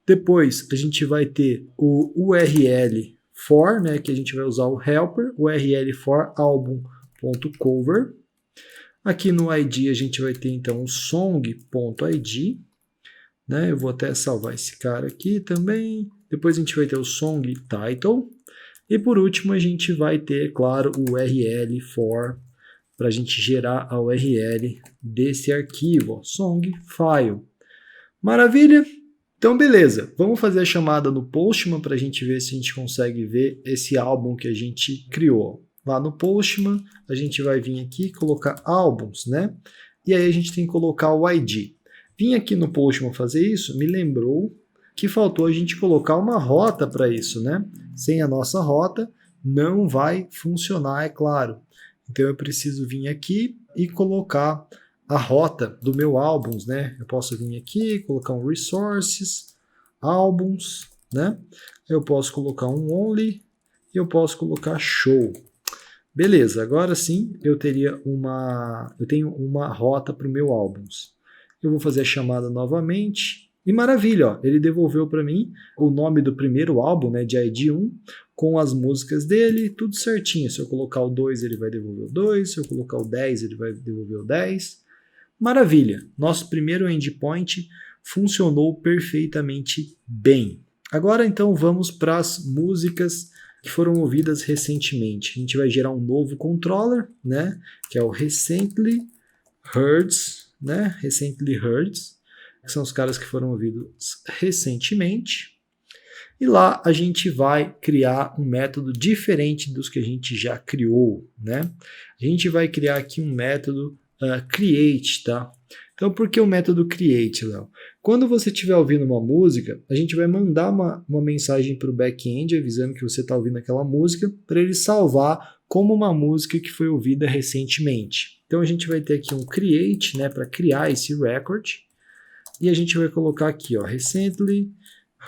Depois a gente vai ter o URL for, né, que a gente vai usar o helper, URL for álbum.cover. Aqui no ID a gente vai ter então o song.id, né? Eu vou até salvar esse cara aqui também. Depois a gente vai ter o song title. E por último a gente vai ter, claro, o URL for para a gente gerar a URL desse arquivo, ó, song file. Maravilha? Então, beleza. Vamos fazer a chamada no Postman para a gente ver se a gente consegue ver esse álbum que a gente criou. Lá no Postman, a gente vai vir aqui e colocar álbuns, né? E aí a gente tem que colocar o ID. Vim aqui no Postman fazer isso, me lembrou que faltou a gente colocar uma rota para isso, né? Sem a nossa rota, não vai funcionar, é claro. Então eu preciso vir aqui e colocar a rota do meu álbuns, né? Eu posso vir aqui, colocar um resources, álbuns, né? Eu posso colocar um only e eu posso colocar show. Beleza, agora sim eu tenho uma rota para o meu álbuns. Eu vou fazer a chamada novamente E maravilha, ó, ele devolveu para mim o nome do primeiro álbum, né, de ID 1, com as músicas dele, tudo certinho. Se eu colocar o 2, ele vai devolver o 2, se eu colocar o 10, ele vai devolver o 10. Maravilha, nosso primeiro endpoint funcionou perfeitamente bem. Agora então vamos para as músicas que foram ouvidas recentemente. A gente vai gerar um novo controller, né, que é o Recently Heard, né, Recently Heard, que são os caras que foram ouvidos recentemente. E lá a gente vai criar um método diferente dos que a gente já criou, né? A gente vai criar aqui um método create, tá? Então, por que o método create, Léo? Quando você estiver ouvindo uma música, a gente vai mandar uma mensagem para o back-end avisando que você está ouvindo aquela música, para ele salvar como uma música que foi ouvida recentemente. Então, a gente vai ter aqui um create, né, para criar esse record, e a gente vai colocar aqui, ó, recently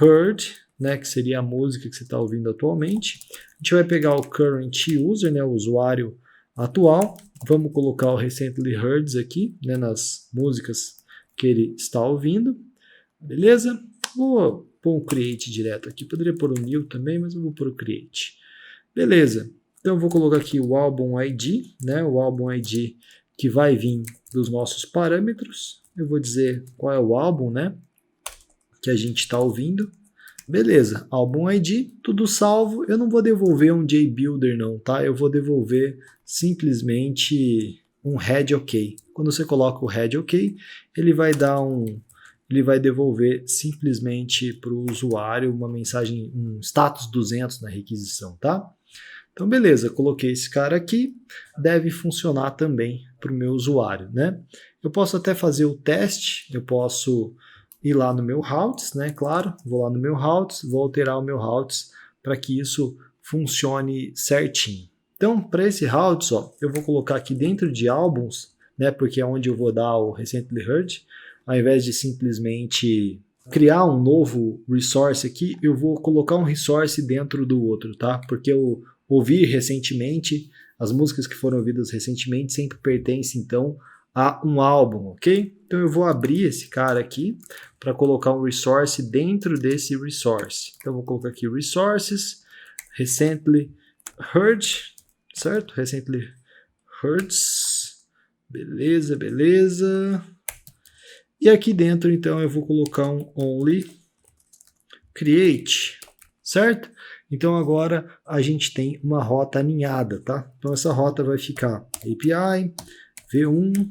heard, né, que seria a música que você está ouvindo atualmente. A gente vai pegar o current user, né, o usuário atual. Vamos colocar o recently heard aqui, né, nas músicas que ele está ouvindo. Beleza? Vou pôr um create direto aqui. Poderia pôr o new também, mas eu vou pôr o create. Beleza. Então eu vou colocar aqui o álbum ID, né, o álbum ID que vai vir dos nossos parâmetros. Eu vou dizer qual é o álbum, né, que a gente está ouvindo. Beleza, álbum ID, tudo salvo. Eu não vou devolver um JBuilder não, tá? Eu vou devolver simplesmente um head OK. Quando você coloca o head OK, ele vai devolver simplesmente para o usuário uma mensagem, um status 200 na requisição, tá? Então beleza, coloquei esse cara aqui, deve funcionar também para o meu usuário, né? Eu posso até fazer o teste, eu posso ir lá no meu routes, né? Claro, vou lá no meu routes, vou alterar o meu routes para que isso funcione certinho. Então, para esse routes, ó, eu vou colocar aqui dentro de álbuns, né? Porque é onde eu vou dar o recently heard, ao invés de simplesmente criar um novo resource aqui, eu vou colocar um resource dentro do outro, tá? Porque eu ouvi recentemente, as músicas que foram ouvidas recentemente sempre pertencem, então, a um álbum, ok? Então eu vou abrir esse cara aqui para colocar um resource dentro desse resource. Então eu vou colocar aqui resources, recently heard, certo? Recently heard, beleza, beleza. E aqui dentro então eu vou colocar um only create, certo? Então agora a gente tem uma rota aninhada, tá? Então essa rota vai ficar API, V1,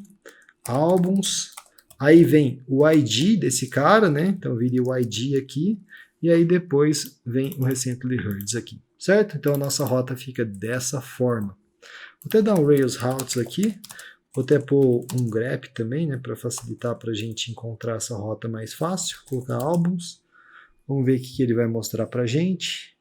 álbuns, aí vem o ID desse cara, né? Então vire o ID aqui, e aí depois vem o recently heard aqui, certo? Então a nossa rota fica dessa forma. Vou até dar um Rails routes aqui, vou até pôr um grep também, né? Para facilitar para a gente encontrar essa rota mais fácil. Vou colocar álbuns, vamos ver o que ele vai mostrar para a gente.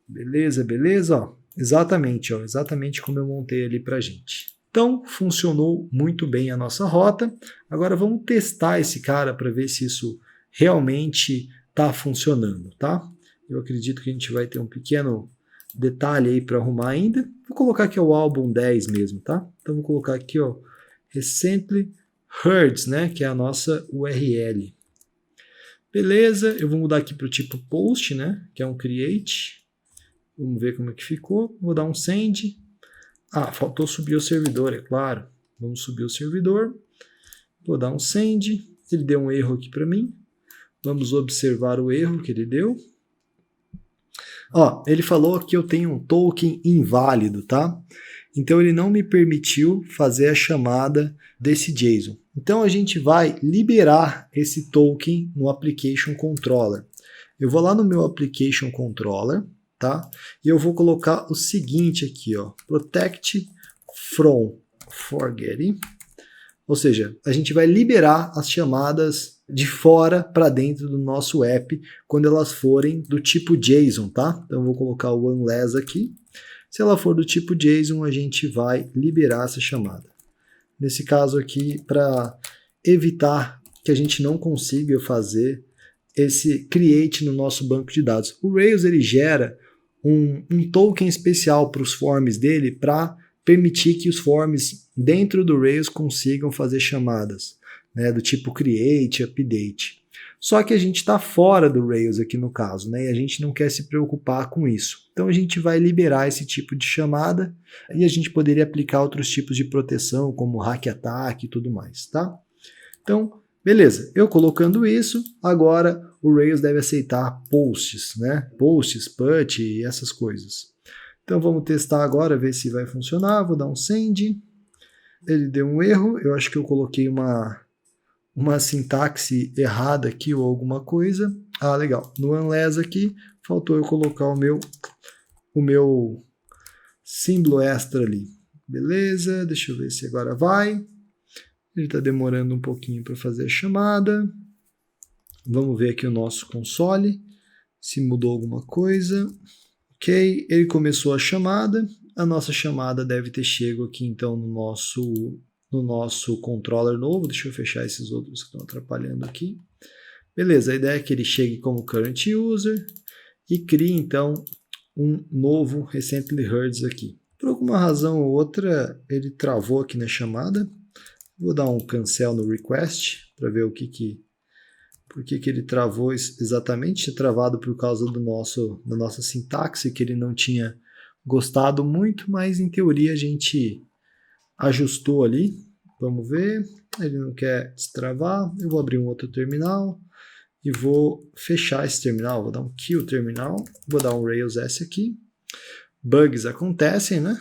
Beleza, beleza, ó. Exatamente, ó, exatamente como eu montei ali para a gente. Então, funcionou muito bem a nossa rota. Agora vamos testar esse cara para ver se isso realmente está funcionando, tá? Eu acredito que a gente vai ter um pequeno detalhe aí para arrumar ainda. Vou colocar aqui o álbum 10 mesmo, tá? Então vou colocar aqui, ó, recently heard, né, que é a nossa URL. Beleza, eu vou mudar aqui para o tipo post, né, que é um create. Vamos ver como é que ficou. Vou dar um send. Ah, faltou subir o servidor, é claro. Vamos subir o servidor. Vou dar um send. Ele deu um erro aqui para mim. Vamos observar o erro que ele deu. Ó, ele falou que eu tenho um token inválido, tá? Então ele não me permitiu fazer a chamada desse JSON. Então a gente vai liberar esse token no Application Controller. Eu vou lá no meu Application Controller, tá? E eu vou colocar o seguinte aqui, ó, protect from forgetting. Ou seja, a gente vai liberar as chamadas de fora para dentro do nosso app quando elas forem do tipo JSON, tá? Então eu vou colocar o unless aqui. Se ela for do tipo JSON, a gente vai liberar essa chamada. Nesse caso aqui, para evitar que a gente não consiga fazer esse create no nosso banco de dados. O Rails ele gera um token especial para os forms dele para permitir que os forms dentro do Rails consigam fazer chamadas, né, do tipo create, update. Só que a gente está fora do Rails aqui no caso, né? E a gente não quer se preocupar com isso. Então a gente vai liberar esse tipo de chamada e a gente poderia aplicar outros tipos de proteção, como hack attack e tudo mais, tá? Então, beleza. Eu colocando isso, agora o Rails deve aceitar posts, né? Posts, put e essas coisas. Então vamos testar agora, ver se vai funcionar. Vou dar um send. Ele deu um erro. Eu acho que eu coloquei uma sintaxe errada aqui ou alguma coisa. Ah, legal. No unless aqui, faltou eu colocar o meu símbolo extra ali. Beleza, deixa eu ver se agora vai. Ele está demorando um pouquinho para fazer a chamada. Vamos ver aqui o nosso console, se mudou alguma coisa. Ok, ele começou a chamada. A nossa chamada deve ter chego aqui então no nosso controller novo. Deixa eu fechar esses outros que estão atrapalhando aqui. Beleza, a ideia é que ele chegue como current user e crie então um novo recently heard aqui. Por alguma razão ou outra ele travou aqui na chamada. Vou dar um cancel no request para ver por que ele travou exatamente. Tinha travado por causa da nossa sintaxe, que ele não tinha gostado muito, mas em teoria a gente ajustou ali. Vamos ver. Ele não quer destravar. Eu vou abrir um outro terminal e vou fechar esse terminal. Vou dar um kill terminal. Vou dar um Rails S aqui. Bugs acontecem, né?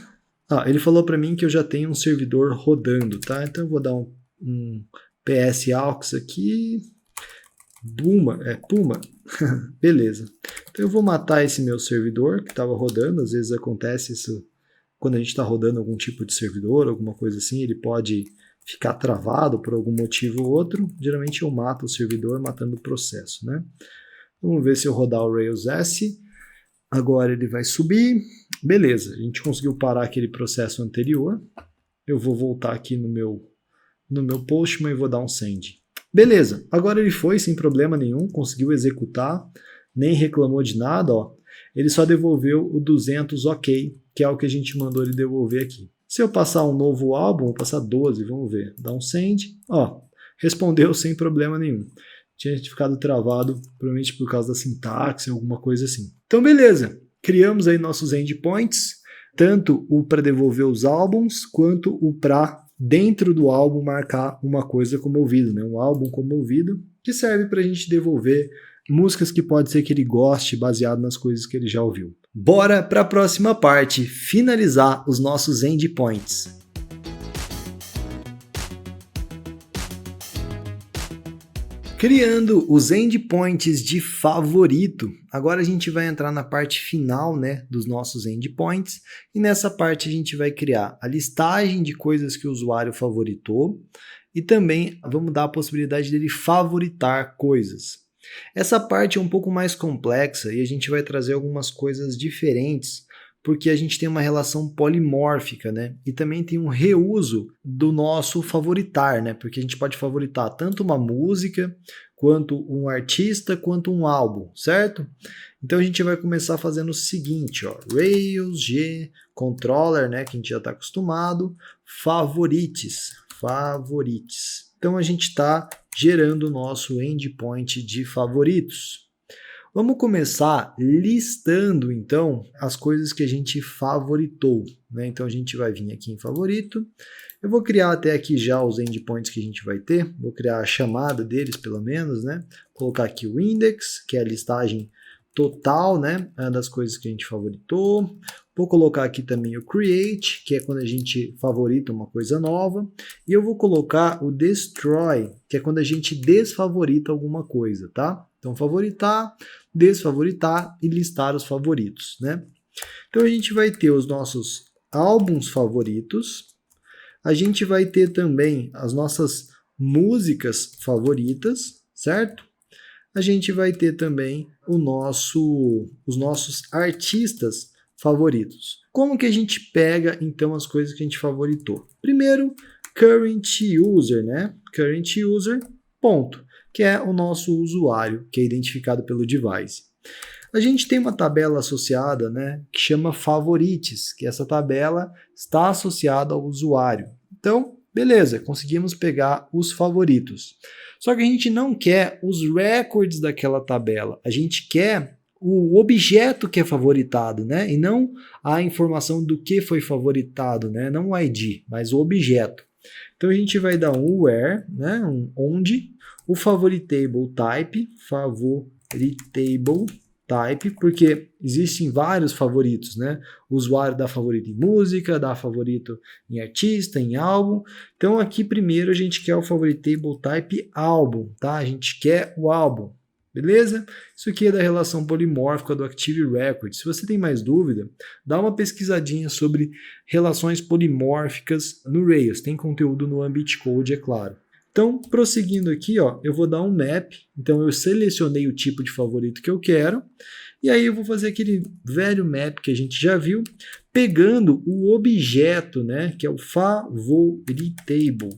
Ah, ele falou para mim que eu já tenho um servidor rodando, tá? Então eu vou dar um PS aux aqui. Puma. Beleza. Então eu vou matar esse meu servidor que estava rodando. Às vezes acontece isso quando a gente está rodando algum tipo de servidor, alguma coisa assim, ele pode ficar travado por algum motivo ou outro. Geralmente eu mato o servidor matando o processo, né? Vamos ver se eu rodar o Rails S. Agora ele vai subir. Beleza, a gente conseguiu parar aquele processo anterior. Eu vou voltar aqui no meu Postman e vou dar um send. Beleza, agora ele foi sem problema nenhum, conseguiu executar, nem reclamou de nada, ó. Ele só devolveu o 200 ok, que é o que a gente mandou ele devolver aqui. Se eu passar um novo álbum, vou passar 12, vamos ver. Dá um send, ó, respondeu sem problema nenhum. Tinha ficado travado, provavelmente por causa da sintaxe, alguma coisa assim. Então, beleza. Criamos aí nossos endpoints, tanto o para devolver os álbuns, quanto o para dentro do álbum marcar uma coisa como ouvido, né? Um álbum como ouvido, que serve para a gente devolver músicas que pode ser que ele goste, baseado nas coisas que ele já ouviu. Bora para a próxima parte, finalizar os nossos endpoints. Criando os endpoints de favorito. Agora a gente vai entrar na parte final, né, dos nossos endpoints, e nessa parte a gente vai criar a listagem de coisas que o usuário favoritou e também vamos dar a possibilidade dele favoritar coisas. Essa parte é um pouco mais complexa e a gente vai trazer algumas coisas diferentes, porque a gente tem uma relação polimórfica, né? E também tem um reuso do nosso favoritar, né? Porque a gente pode favoritar tanto uma música, quanto um artista, quanto um álbum, certo? Então a gente vai começar fazendo o seguinte, ó, Rails, G, controller, né? Que a gente já está acostumado, favorites. Então a gente está gerando o nosso endpoint de favoritos. Vamos começar listando, então, as coisas que a gente favoritou, né? Então, a gente vai vir aqui em favorito. Eu vou criar até aqui já os endpoints que a gente vai ter. Vou criar a chamada deles, pelo menos, né? Colocar aqui o index, que é a listagem total, né? Das coisas que a gente favoritou. Vou colocar aqui também o create, que é quando a gente favorita uma coisa nova. E eu vou colocar o destroy, que é quando a gente desfavorita alguma coisa, tá? Então, favoritar, desfavoritar e listar os favoritos, né? Então, a gente vai ter os nossos álbuns favoritos, a gente vai ter também as nossas músicas favoritas, certo? A gente vai ter também os nossos artistas favoritos. Como que a gente pega, então, as coisas que a gente favoritou? Primeiro, current user, né? Current user, ponto. Que é o nosso usuário, que é identificado pelo device. A gente tem uma tabela associada, né, que chama favorites, que essa tabela está associada ao usuário. Então, Beleza, conseguimos pegar os favoritos. Só que a gente não quer os records daquela tabela, a gente quer o objeto que é favoritado, né? E não a informação do que foi favoritado, né? Não o ID, mas o objeto. Então a gente vai dar um where, né? Onde o favoritable type, porque existem vários favoritos, né? O usuário dá favorito em música, dá favorito em artista, em álbum. Então aqui primeiro a gente quer o favoritable type álbum, tá? A gente quer o álbum, beleza? Isso aqui é da relação polimórfica do Active Record. Se você tem mais dúvida, dá uma pesquisadinha sobre relações polimórficas no Rails. Tem conteúdo no AmbitCode, é claro. Então, prosseguindo aqui, ó, eu vou dar um map. Então, eu selecionei o tipo de favorito que eu quero. E aí, eu vou fazer aquele velho map que a gente já viu, pegando o objeto, né, que é o favoritable.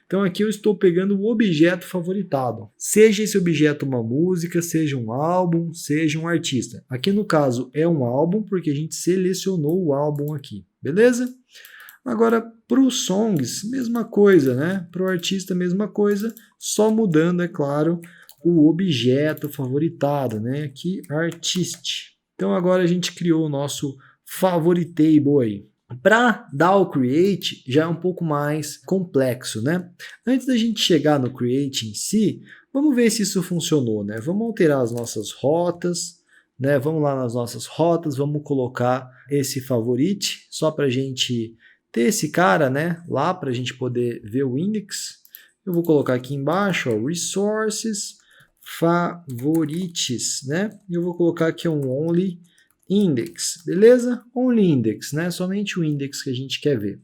Então, aqui eu estou pegando o objeto favoritado. Seja esse objeto uma música, seja um álbum, seja um artista. Aqui, no caso, é um álbum, porque a gente selecionou o álbum aqui. Beleza? Agora, para os songs, mesma coisa, né? Para o artista, mesma coisa, só mudando, é claro, o objeto favoritado, né? Aqui, artist. Então, agora a gente criou o nosso favoritable aí. Para dar o create, já é um pouco mais complexo, né? Antes da gente chegar no create em si, vamos ver se isso funcionou, né? Vamos alterar as nossas rotas, né? Vamos lá nas nossas rotas, vamos colocar esse favorite, só para a gente ter esse cara, né, lá para a gente poder ver o index. Eu vou colocar aqui embaixo, ó, resources, favorites, né? E eu vou colocar aqui um only index, beleza? Only index, né? Somente o index que a gente quer ver.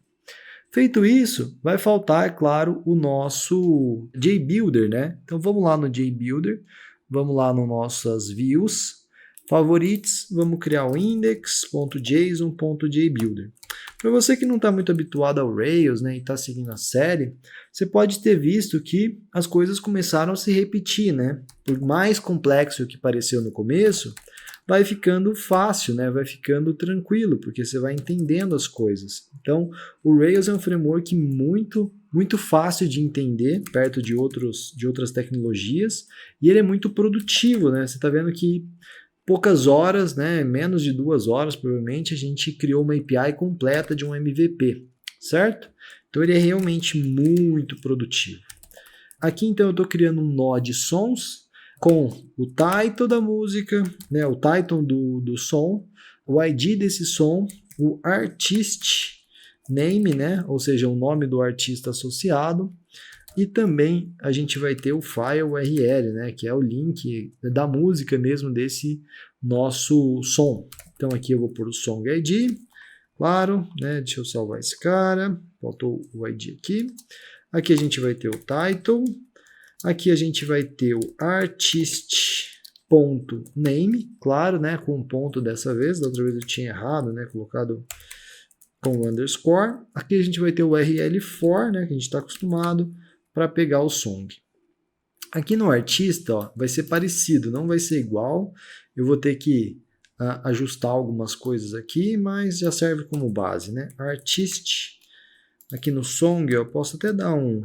Feito isso, vai faltar, é claro, o nosso JBuilder, né? Então vamos lá no JBuilder, vamos lá no nossas views, favorites, vamos criar o index.json.jbuilder. Para você que não está muito habituado ao Rails, né, e está seguindo a série, você pode ter visto que as coisas começaram a se repetir, né? Por mais complexo que pareceu no começo, vai ficando fácil, né? Vai ficando tranquilo, porque você vai entendendo as coisas. Então, o Rails é um framework muito fácil de entender, perto de outras tecnologias, e ele é muito produtivo, né? Você está vendo que poucas horas, né, menos de 2 horas, provavelmente, a gente criou uma API completa de um MVP, certo? Então ele é realmente muito produtivo. Aqui, então, eu estou criando um nó de sons com o title da música, né, o title do som, o ID desse som, o artist name, né, ou seja, o nome do artista associado, e também a gente vai ter o file URL, né, que é o link da música mesmo desse nosso som. Então aqui eu vou pôr o song ID, claro, né, deixa eu salvar esse cara, faltou o ID aqui. Aqui a gente vai ter o title, aqui a gente vai ter o artist.name, claro, né, com um ponto dessa vez, da outra vez eu tinha errado, né, colocado com underscore. Aqui a gente vai ter o URL for, né, que a gente está acostumado, para pegar o song. Aqui no artista, ó, vai ser parecido, não vai ser igual. Eu vou ter que ajustar algumas coisas aqui, mas já serve como base, né? Artist. Aqui no song, eu posso até dar um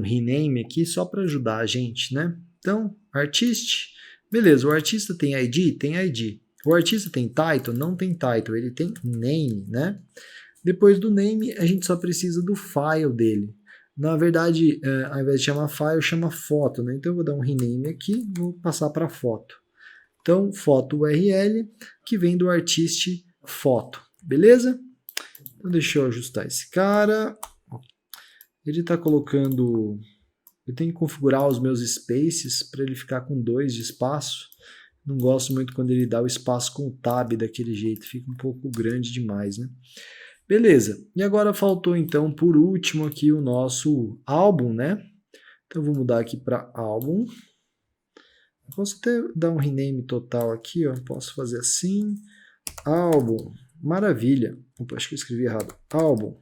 rename aqui só para ajudar a gente, né? Então, artist. Beleza, o artista tem ID? Tem ID. O artista tem title? Não tem title, ele tem name, né? Depois do name, a gente só precisa do file dele. Na verdade, ao invés de chamar file, chama foto, né? Então eu vou dar um rename aqui, vou passar para foto. Então, foto URL, que vem do artist foto, beleza? Então deixa eu ajustar esse cara. Ele está colocando... Eu tenho que configurar os meus spaces para ele ficar com 2 de espaço. Não gosto muito quando ele dá o espaço com o tab daquele jeito, fica um pouco grande demais, né? Beleza, e agora faltou então, por último aqui, o nosso álbum, né? Então eu vou mudar aqui para álbum. Posso até dar um rename total aqui, ó. Posso fazer assim, álbum, maravilha. Opa, acho que eu escrevi errado, álbum.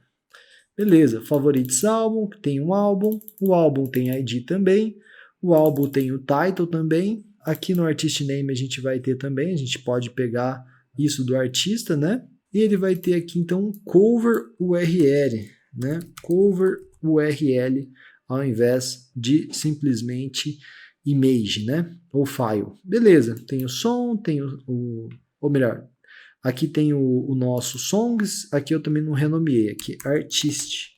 Beleza, favoritos álbum, tem um álbum, o álbum tem ID também, o álbum tem o title também. Aqui no artist name a gente vai ter também, a gente pode pegar isso do artista, né? E ele vai ter aqui, então, um cover URL. né? Cover URL ao invés de simplesmente image, né? Ou file. Beleza, tem o som, tem ou melhor, aqui tem o nosso songs, aqui eu também não renomeei, aqui artist,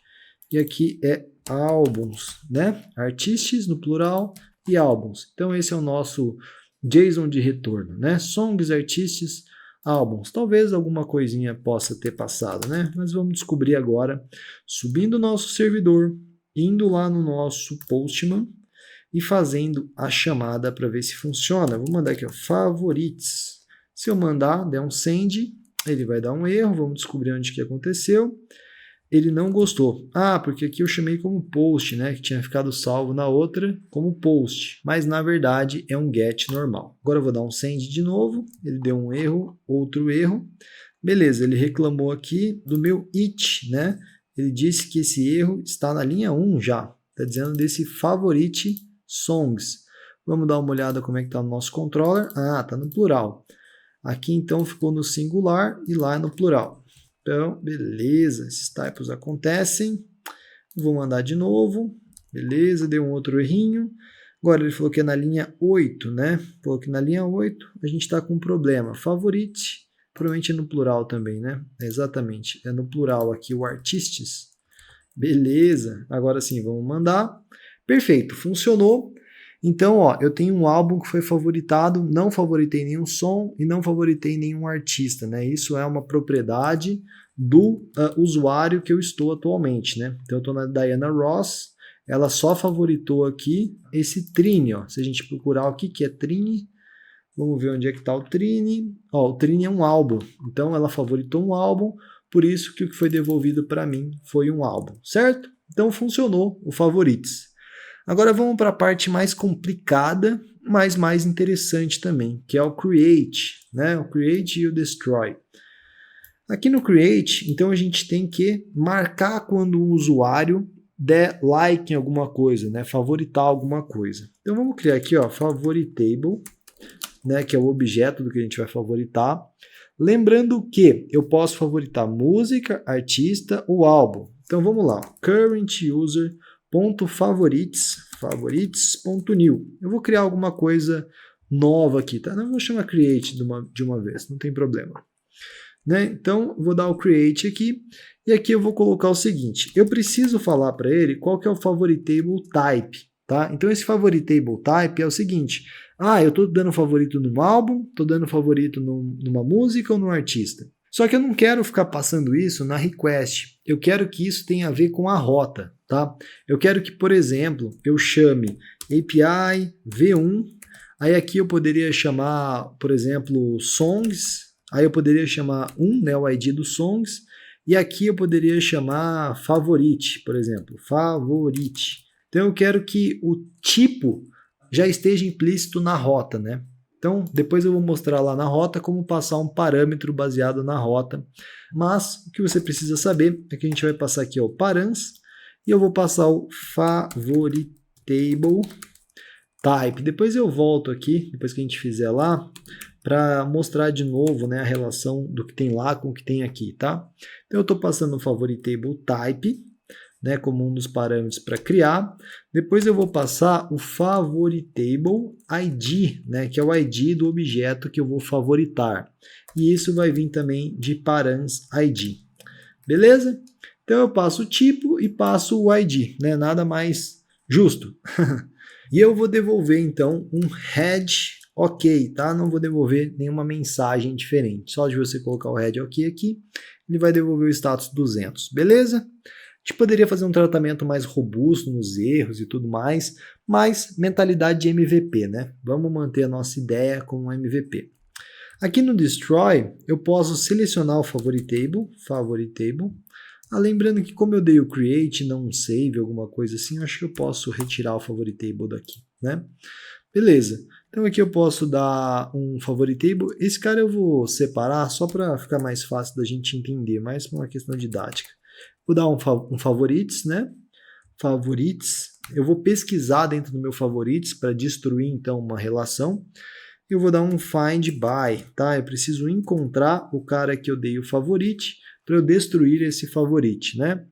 e aqui é álbuns, né? Artists no plural e álbuns. Então esse é o nosso JSON de retorno, né? Songs, artists, álbuns. Talvez alguma coisinha possa ter passado, né? Mas vamos descobrir agora, subindo o nosso servidor, indo lá no nosso Postman e fazendo a chamada para ver se funciona. Vou mandar aqui, ó, favorites. Se eu mandar, der um send, ele vai dar um erro, vamos descobrir onde que aconteceu. Ele não gostou. Ah, porque aqui eu chamei como post, né? Que tinha ficado salvo na outra como post. Mas na verdade é um get normal. Agora eu vou dar um send de novo. Ele deu um erro, outro erro. Beleza, ele reclamou aqui do meu it, né? Ele disse que esse erro está na linha 1 já. Está dizendo desse favorite songs. Vamos dar uma olhada como é que está no nosso controller. Ah, está no plural. Aqui então ficou no singular e lá no plural. Então, beleza, esses typos acontecem. Vou mandar de novo. Beleza, deu um outro errinho. Agora ele falou que é na linha 8, né? Falou que na linha 8 a gente está com um problema. Favorite, provavelmente é no plural também, né? Exatamente, é no plural aqui o artistes. Beleza, agora sim, vamos mandar. Perfeito, funcionou. Então, ó, eu tenho um álbum que foi favoritado, não favoritei nenhum som e não favoritei nenhum artista, né? Isso é uma propriedade do usuário que eu estou atualmente, né? Então, eu estou na Diana Ross, ela só favoritou aqui esse Trini, ó. Se a gente procurar o que é Trini, vamos ver onde é que está o Trini. Ó, o Trini é um álbum, então ela favoritou um álbum, por isso que o que foi devolvido para mim foi um álbum, certo? Então, funcionou o favorites. Agora vamos para a parte mais complicada, mas mais interessante também, que é o create, né? O create e o destroy. Aqui no create, então a gente tem que marcar quando o usuário der like em alguma coisa, né? Favoritar alguma coisa. Então vamos criar aqui, ó, favoritable, né? Que é o objeto do que a gente vai favoritar. Lembrando que eu posso favoritar música, artista ou álbum. Então vamos lá, current user .favorites.new. Eu vou criar alguma coisa nova aqui, tá? Não vou chamar create de uma vez, não tem problema. Né? Então, vou dar o create aqui, e aqui eu vou colocar o seguinte, eu preciso falar para ele qual que é o favoritable type, tá? Então, esse favoritable type é o seguinte, eu estou dando favorito num álbum, estou dando favorito numa música ou num artista. Só que eu não quero ficar passando isso na request, eu quero que isso tenha a ver com a rota, tá? Eu quero que, por exemplo, eu chame API V1, aí aqui eu poderia chamar, por exemplo, songs, aí eu poderia chamar né, o ID dos songs, e aqui eu poderia chamar favorite, por exemplo, favorite. Então eu quero que o tipo já esteja implícito na rota, né? Então, depois eu vou mostrar lá na rota como passar um parâmetro baseado na rota. Mas o que você precisa saber é que a gente vai passar aqui o params e eu vou passar o favoritable type. Depois eu volto aqui, depois que a gente fizer lá, para mostrar de novo, né, a relação do que tem lá com o que tem aqui, tá? Então eu estou passando o favoritable type, né, como um dos parâmetros para criar. Depois eu vou passar o favoritable ID, né, que é o ID do objeto que eu vou favoritar. E isso vai vir também de params ID. Beleza? Então eu passo o tipo e passo o ID, né, nada mais justo. E eu vou devolver então um head ok, tá? Não vou devolver nenhuma mensagem diferente. Só de você colocar o head ok aqui, ele vai devolver o status 200, beleza? A gente poderia fazer um tratamento mais robusto nos erros e tudo mais, mas mentalidade de MVP, né? Vamos manter a nossa ideia como um MVP. Aqui no Destroy, eu posso selecionar o favoritable, lembrando que como eu dei o create, não um save, alguma coisa assim, eu acho que eu posso retirar o favoritable daqui, né? Beleza, então aqui eu posso dar um favoritable, esse cara eu vou separar só para ficar mais fácil da gente entender, mais por uma questão didática. Vou dar um favorites, né? Favorites. Eu vou pesquisar dentro do meu favorites para destruir, então, uma relação. Eu vou dar um find by, tá? Eu preciso encontrar o cara que eu dei o favorite para eu destruir esse favorite, né?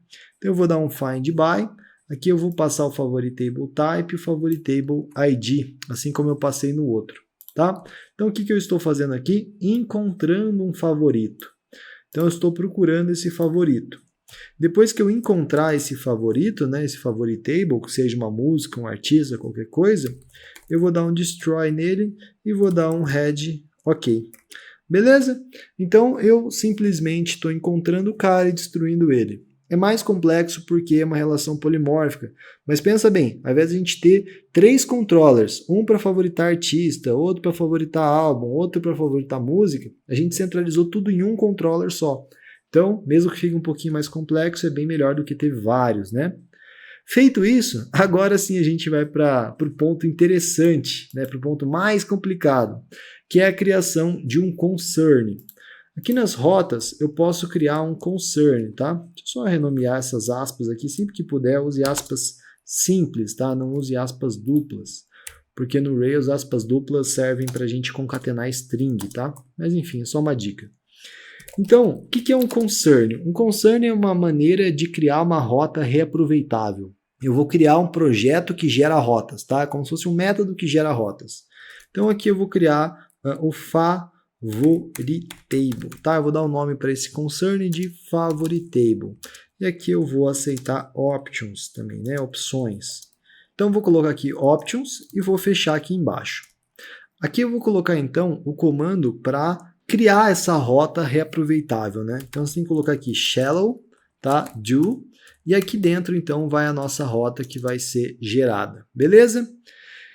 Então eu vou dar um find by, aqui eu vou passar o favoritable type e o favoritable ID, assim como eu passei no outro, tá? Então o que eu estou fazendo aqui? Encontrando um favorito. Então eu estou procurando esse favorito. Depois que eu encontrar esse favorito, né, esse favoritable, que seja uma música, um artista, qualquer coisa, eu vou dar um destroy nele e vou dar um head ok. Beleza? Então eu simplesmente estou encontrando o cara e destruindo ele. É mais complexo porque é uma relação polimórfica, mas pensa bem, ao invés de a gente ter 3 controllers, um para favoritar artista, outro para favoritar álbum, outro para favoritar música, a gente centralizou tudo em um controller só. Então, mesmo que fique um pouquinho mais complexo, é bem melhor do que ter vários, né? Feito isso, agora sim a gente vai para o ponto interessante, né? Para o ponto mais complicado, que é a criação de um concern. Aqui nas rotas, eu posso criar um concern, tá? Deixa eu só renomear essas aspas aqui, sempre que puder, use aspas simples, tá? Não use aspas duplas, porque no Rails aspas duplas servem para a gente concatenar string, tá? Mas enfim, é só uma dica. Então, o que é um concern? Um concern é uma maneira de criar uma rota reaproveitável. Eu vou criar um projeto que gera rotas, tá? É como se fosse um método que gera rotas. Então aqui eu vou criar o favoritable, tá? Eu vou dar um nome para esse concern de favoritable. E aqui eu vou aceitar options também, né? Opções. Então eu vou colocar aqui options e vou fechar aqui embaixo. Aqui eu vou colocar então o comando para criar essa rota reaproveitável, né? Então você tem que colocar aqui shallow, tá? Do, e aqui dentro então vai a nossa rota que vai ser gerada, beleza?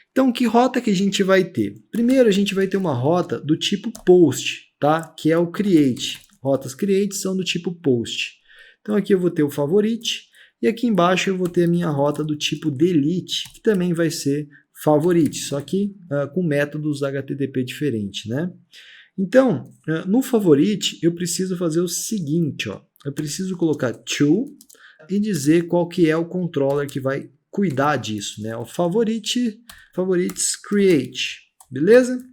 Então que rota que a gente vai ter? Primeiro a gente vai ter uma rota do tipo post, tá? Que é o create. Rotas create são do tipo post. Então aqui eu vou ter o favorite e aqui embaixo eu vou ter a minha rota do tipo delete, que também vai ser favorite, só que com métodos HTTP diferentes, né? Então, no favorite, eu preciso fazer o seguinte, ó. Eu preciso colocar to e dizer qual que é o controller que vai cuidar disso, né? O favorites create, beleza?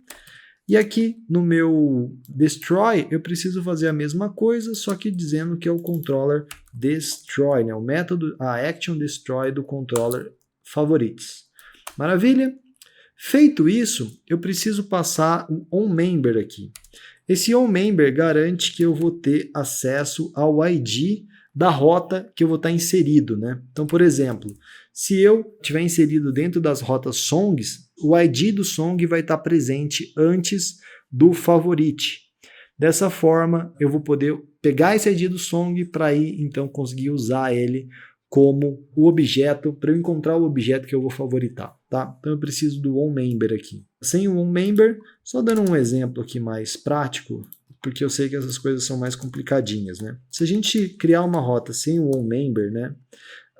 E aqui no meu destroy, eu preciso fazer a mesma coisa, só que dizendo que é o controller destroy, né? O método, a action destroy do controller favorites. Maravilha? Feito isso, eu preciso passar o onMember aqui. Esse onMember garante que eu vou ter acesso ao ID da rota que eu vou estar inserido, né? Então, por exemplo, se eu estiver inserido dentro das rotas songs, o ID do song vai estar presente antes do favorite. Dessa forma, eu vou poder pegar esse ID do song para ir, então, conseguir usar ele como o objeto, para eu encontrar o objeto que eu vou favoritar, tá? Então eu preciso do onMember aqui. Sem o onMember, só dando um exemplo aqui mais prático, porque eu sei que essas coisas são mais complicadinhas, né? Se a gente criar uma rota sem o onMember, né,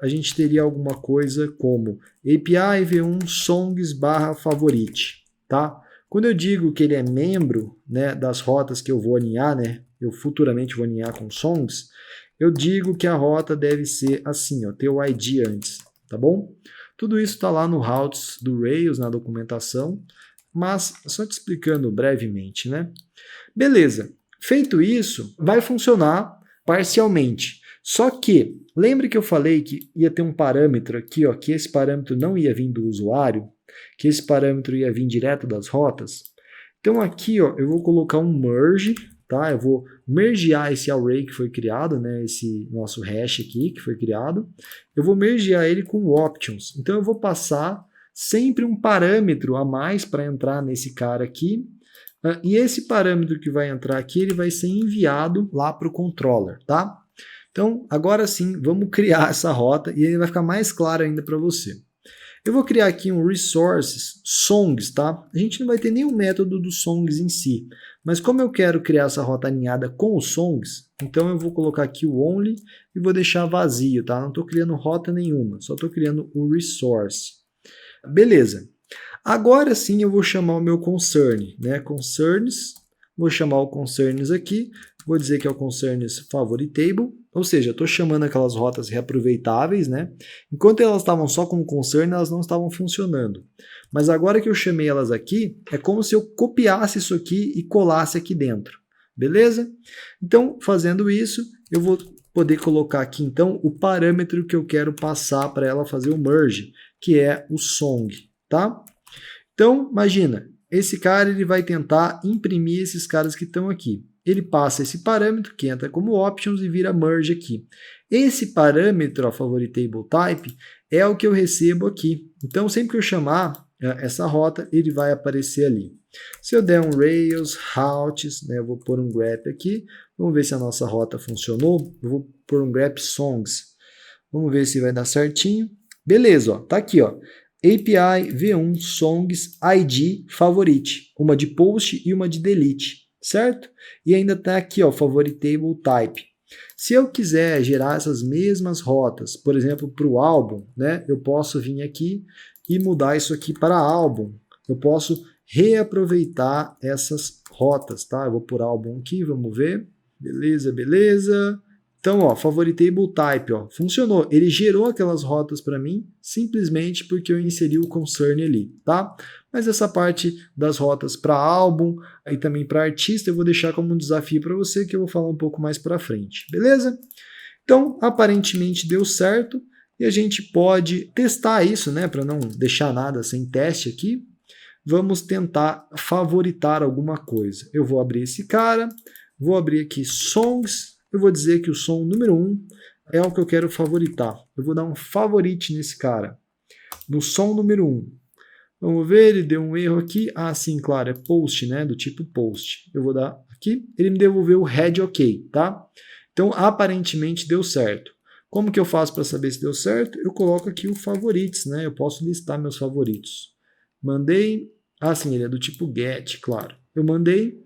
a gente teria alguma coisa como API v1 songs/favorite, tá? Quando eu digo que ele é membro, né, das rotas que eu vou aninhar, né, eu futuramente vou aninhar com songs, eu digo que a rota deve ser assim, ó, ter o ID antes, tá bom? Tudo isso está lá no routes do Rails, na documentação, mas só te explicando brevemente, né? Beleza, feito isso, vai funcionar parcialmente. Só que, lembre que eu falei que ia ter um parâmetro aqui, ó, que esse parâmetro não ia vir do usuário, que esse parâmetro ia vir direto das rotas? Então aqui, ó, eu vou colocar um merge, tá? Eu vou mergear esse array que foi criado, né? Esse nosso hash aqui que foi criado. Eu vou mergear ele com options. Então eu vou passar sempre um parâmetro a mais para entrar nesse cara aqui. E esse parâmetro que vai entrar aqui, ele vai ser enviado lá para o controller, tá? Então, agora sim, vamos criar essa rota e ele vai ficar mais claro ainda para você. Eu vou criar aqui um resources songs, tá? A gente não vai ter nenhum método dos songs em si, mas como eu quero criar essa rota alinhada com os songs, então eu vou colocar aqui o only e vou deixar vazio, tá? Não estou criando rota nenhuma, só estou criando o resource. Beleza. Agora sim eu vou chamar o meu concern, né? Concerns, vou chamar o concerns aqui, vou dizer que é o concerns favoritable, ou seja, estou chamando aquelas rotas reaproveitáveis, né? Enquanto elas estavam só como concern, elas não estavam funcionando. Mas agora que eu chamei elas aqui, é como se eu copiasse isso aqui e colasse aqui dentro, beleza? Então, fazendo isso, eu vou poder colocar aqui então o parâmetro que eu quero passar para ela fazer o merge, que é o song, tá? Então, imagina, esse cara ele vai tentar imprimir esses caras que estão aqui. Ele passa esse parâmetro que entra como options e vira merge aqui. Esse parâmetro, favoritable type, é o que eu recebo aqui. Então, sempre que eu chamar essa rota, ele vai aparecer ali. Se eu der um Rails, routes, né, eu vou pôr um grep aqui. Vamos ver se a nossa rota funcionou. Eu vou pôr um grep songs. Vamos ver se vai dar certinho. Beleza, ó, tá aqui, ó. API V1 songs ID favorite. Uma de post e uma de delete, certo? E ainda tá aqui, ó, favoritable type. Se eu quiser gerar essas mesmas rotas, por exemplo, para o álbum, né, eu posso vir aqui e mudar isso aqui para álbum. Eu posso reaproveitar essas rotas, tá? Eu vou por álbum aqui, vamos ver. Beleza, beleza. Então, ó, favoritable type, ó, funcionou. Ele gerou aquelas rotas para mim simplesmente porque eu inseri o concern ali, tá? Mas essa parte das rotas para álbum e também para artista eu vou deixar como um desafio para você que eu vou falar um pouco mais para frente, beleza? Então, aparentemente deu certo e a gente pode testar isso, né, para não deixar nada sem teste aqui. Vamos tentar favoritar alguma coisa. Eu vou abrir esse cara, vou abrir aqui songs, eu vou dizer que o som número 1 é o que eu quero favoritar. Eu vou dar um favorite nesse cara, no som número 1. Vamos ver, ele deu um erro aqui. Ah, sim, claro, é post, né, do tipo post. Eu vou dar aqui, ele me devolveu o head ok, tá? Então, aparentemente deu certo. Como que eu faço para saber se deu certo? Eu coloco aqui o favorites, né? Eu posso listar meus favoritos. Mandei. Ah, sim, ele é do tipo get, claro. Eu mandei.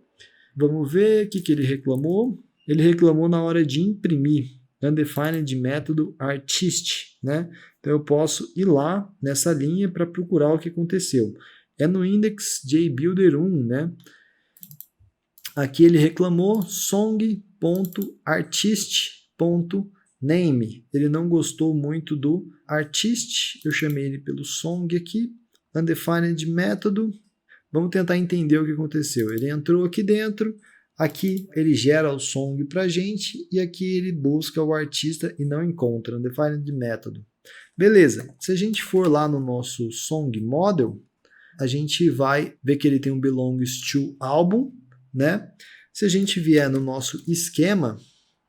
Vamos ver o que ele reclamou. Ele reclamou na hora de imprimir. Undefined método artist, né? Então eu posso ir lá nessa linha para procurar o que aconteceu. É no index JBuilder1, né? Aqui ele reclamou song.artist.name. Ele não gostou muito do artist. Eu chamei ele pelo song aqui. Undefined método. Vamos tentar entender o que aconteceu. Ele entrou aqui dentro. Aqui ele gera o song para a gente e aqui ele busca o artista e não encontra, undefined método. Beleza, se a gente for lá no nosso song model, a gente vai ver que ele tem um belongs to album, né? Se a gente vier no nosso esquema,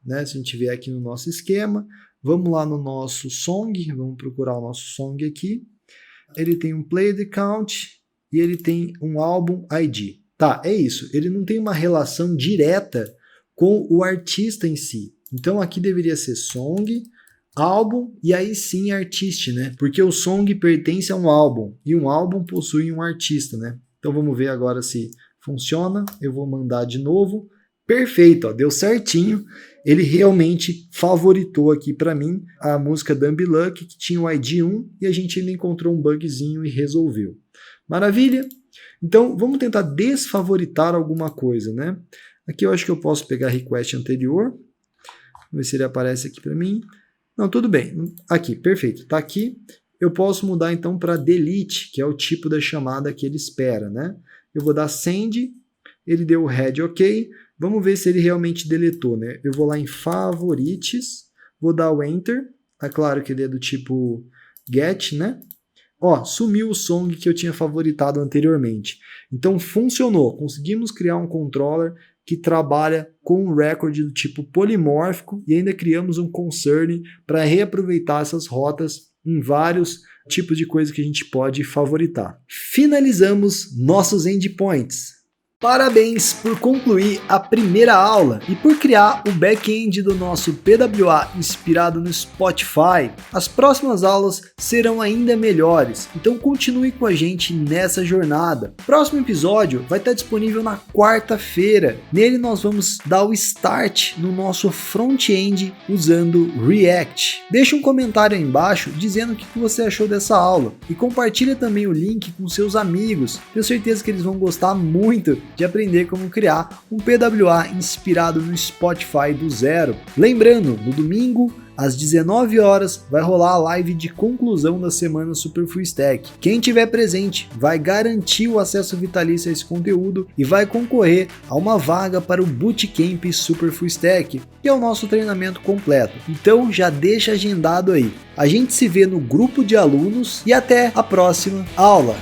né? Se a gente vier aqui no nosso esquema, vamos lá no nosso song, vamos procurar o nosso song aqui. Ele tem um played count e ele tem um album ID. Tá, é isso. Ele não tem uma relação direta com o artista em si. Então aqui deveria ser song, álbum e aí sim artist, né? Porque o song pertence a um álbum e um álbum possui um artista, né? Então vamos ver agora se funciona. Eu vou mandar de novo. Perfeito, ó, deu certinho. Ele realmente favoritou aqui para mim a música Dumb Luck, que tinha o ID 1 e a gente ainda encontrou um bugzinho e resolveu. Maravilha! Então, vamos tentar desfavoritar alguma coisa, né? Aqui eu acho que eu posso pegar a request anterior. Vamos ver se ele aparece aqui para mim. Não, tudo bem. Aqui, perfeito. Está aqui. Eu posso mudar então para delete, que é o tipo da chamada que ele espera, né? Eu vou dar send. Ele deu o head ok. Vamos ver se ele realmente deletou, né? Eu vou lá em favorites. Vou dar o enter. Tá claro que ele é do tipo get, né? Ó, sumiu o song que eu tinha favoritado anteriormente. Então funcionou, conseguimos criar um controller que trabalha com um record do tipo polimórfico e ainda criamos um concern para reaproveitar essas rotas em vários tipos de coisa que a gente pode favoritar. Finalizamos nossos endpoints. Parabéns por concluir a primeira aula e por criar o back-end do nosso PWA inspirado no Spotify. As próximas aulas serão ainda melhores, então continue com a gente nessa jornada. O próximo episódio vai estar disponível na quarta-feira. Nele nós vamos dar o start no nosso front-end usando React. Deixa um comentário aí embaixo dizendo o que você achou dessa aula e compartilha também o link com seus amigos. Tenho certeza que eles vão gostar muito de aprender como criar um PWA inspirado no Spotify do zero. Lembrando, no domingo, às 19 horas, vai rolar a live de conclusão da semana Super Full Stack. Quem tiver presente vai garantir o acesso vitalício a esse conteúdo e vai concorrer a uma vaga para o Bootcamp Super Full Stack, que é o nosso treinamento completo. Então já deixa agendado aí. A gente se vê no grupo de alunos e até a próxima aula!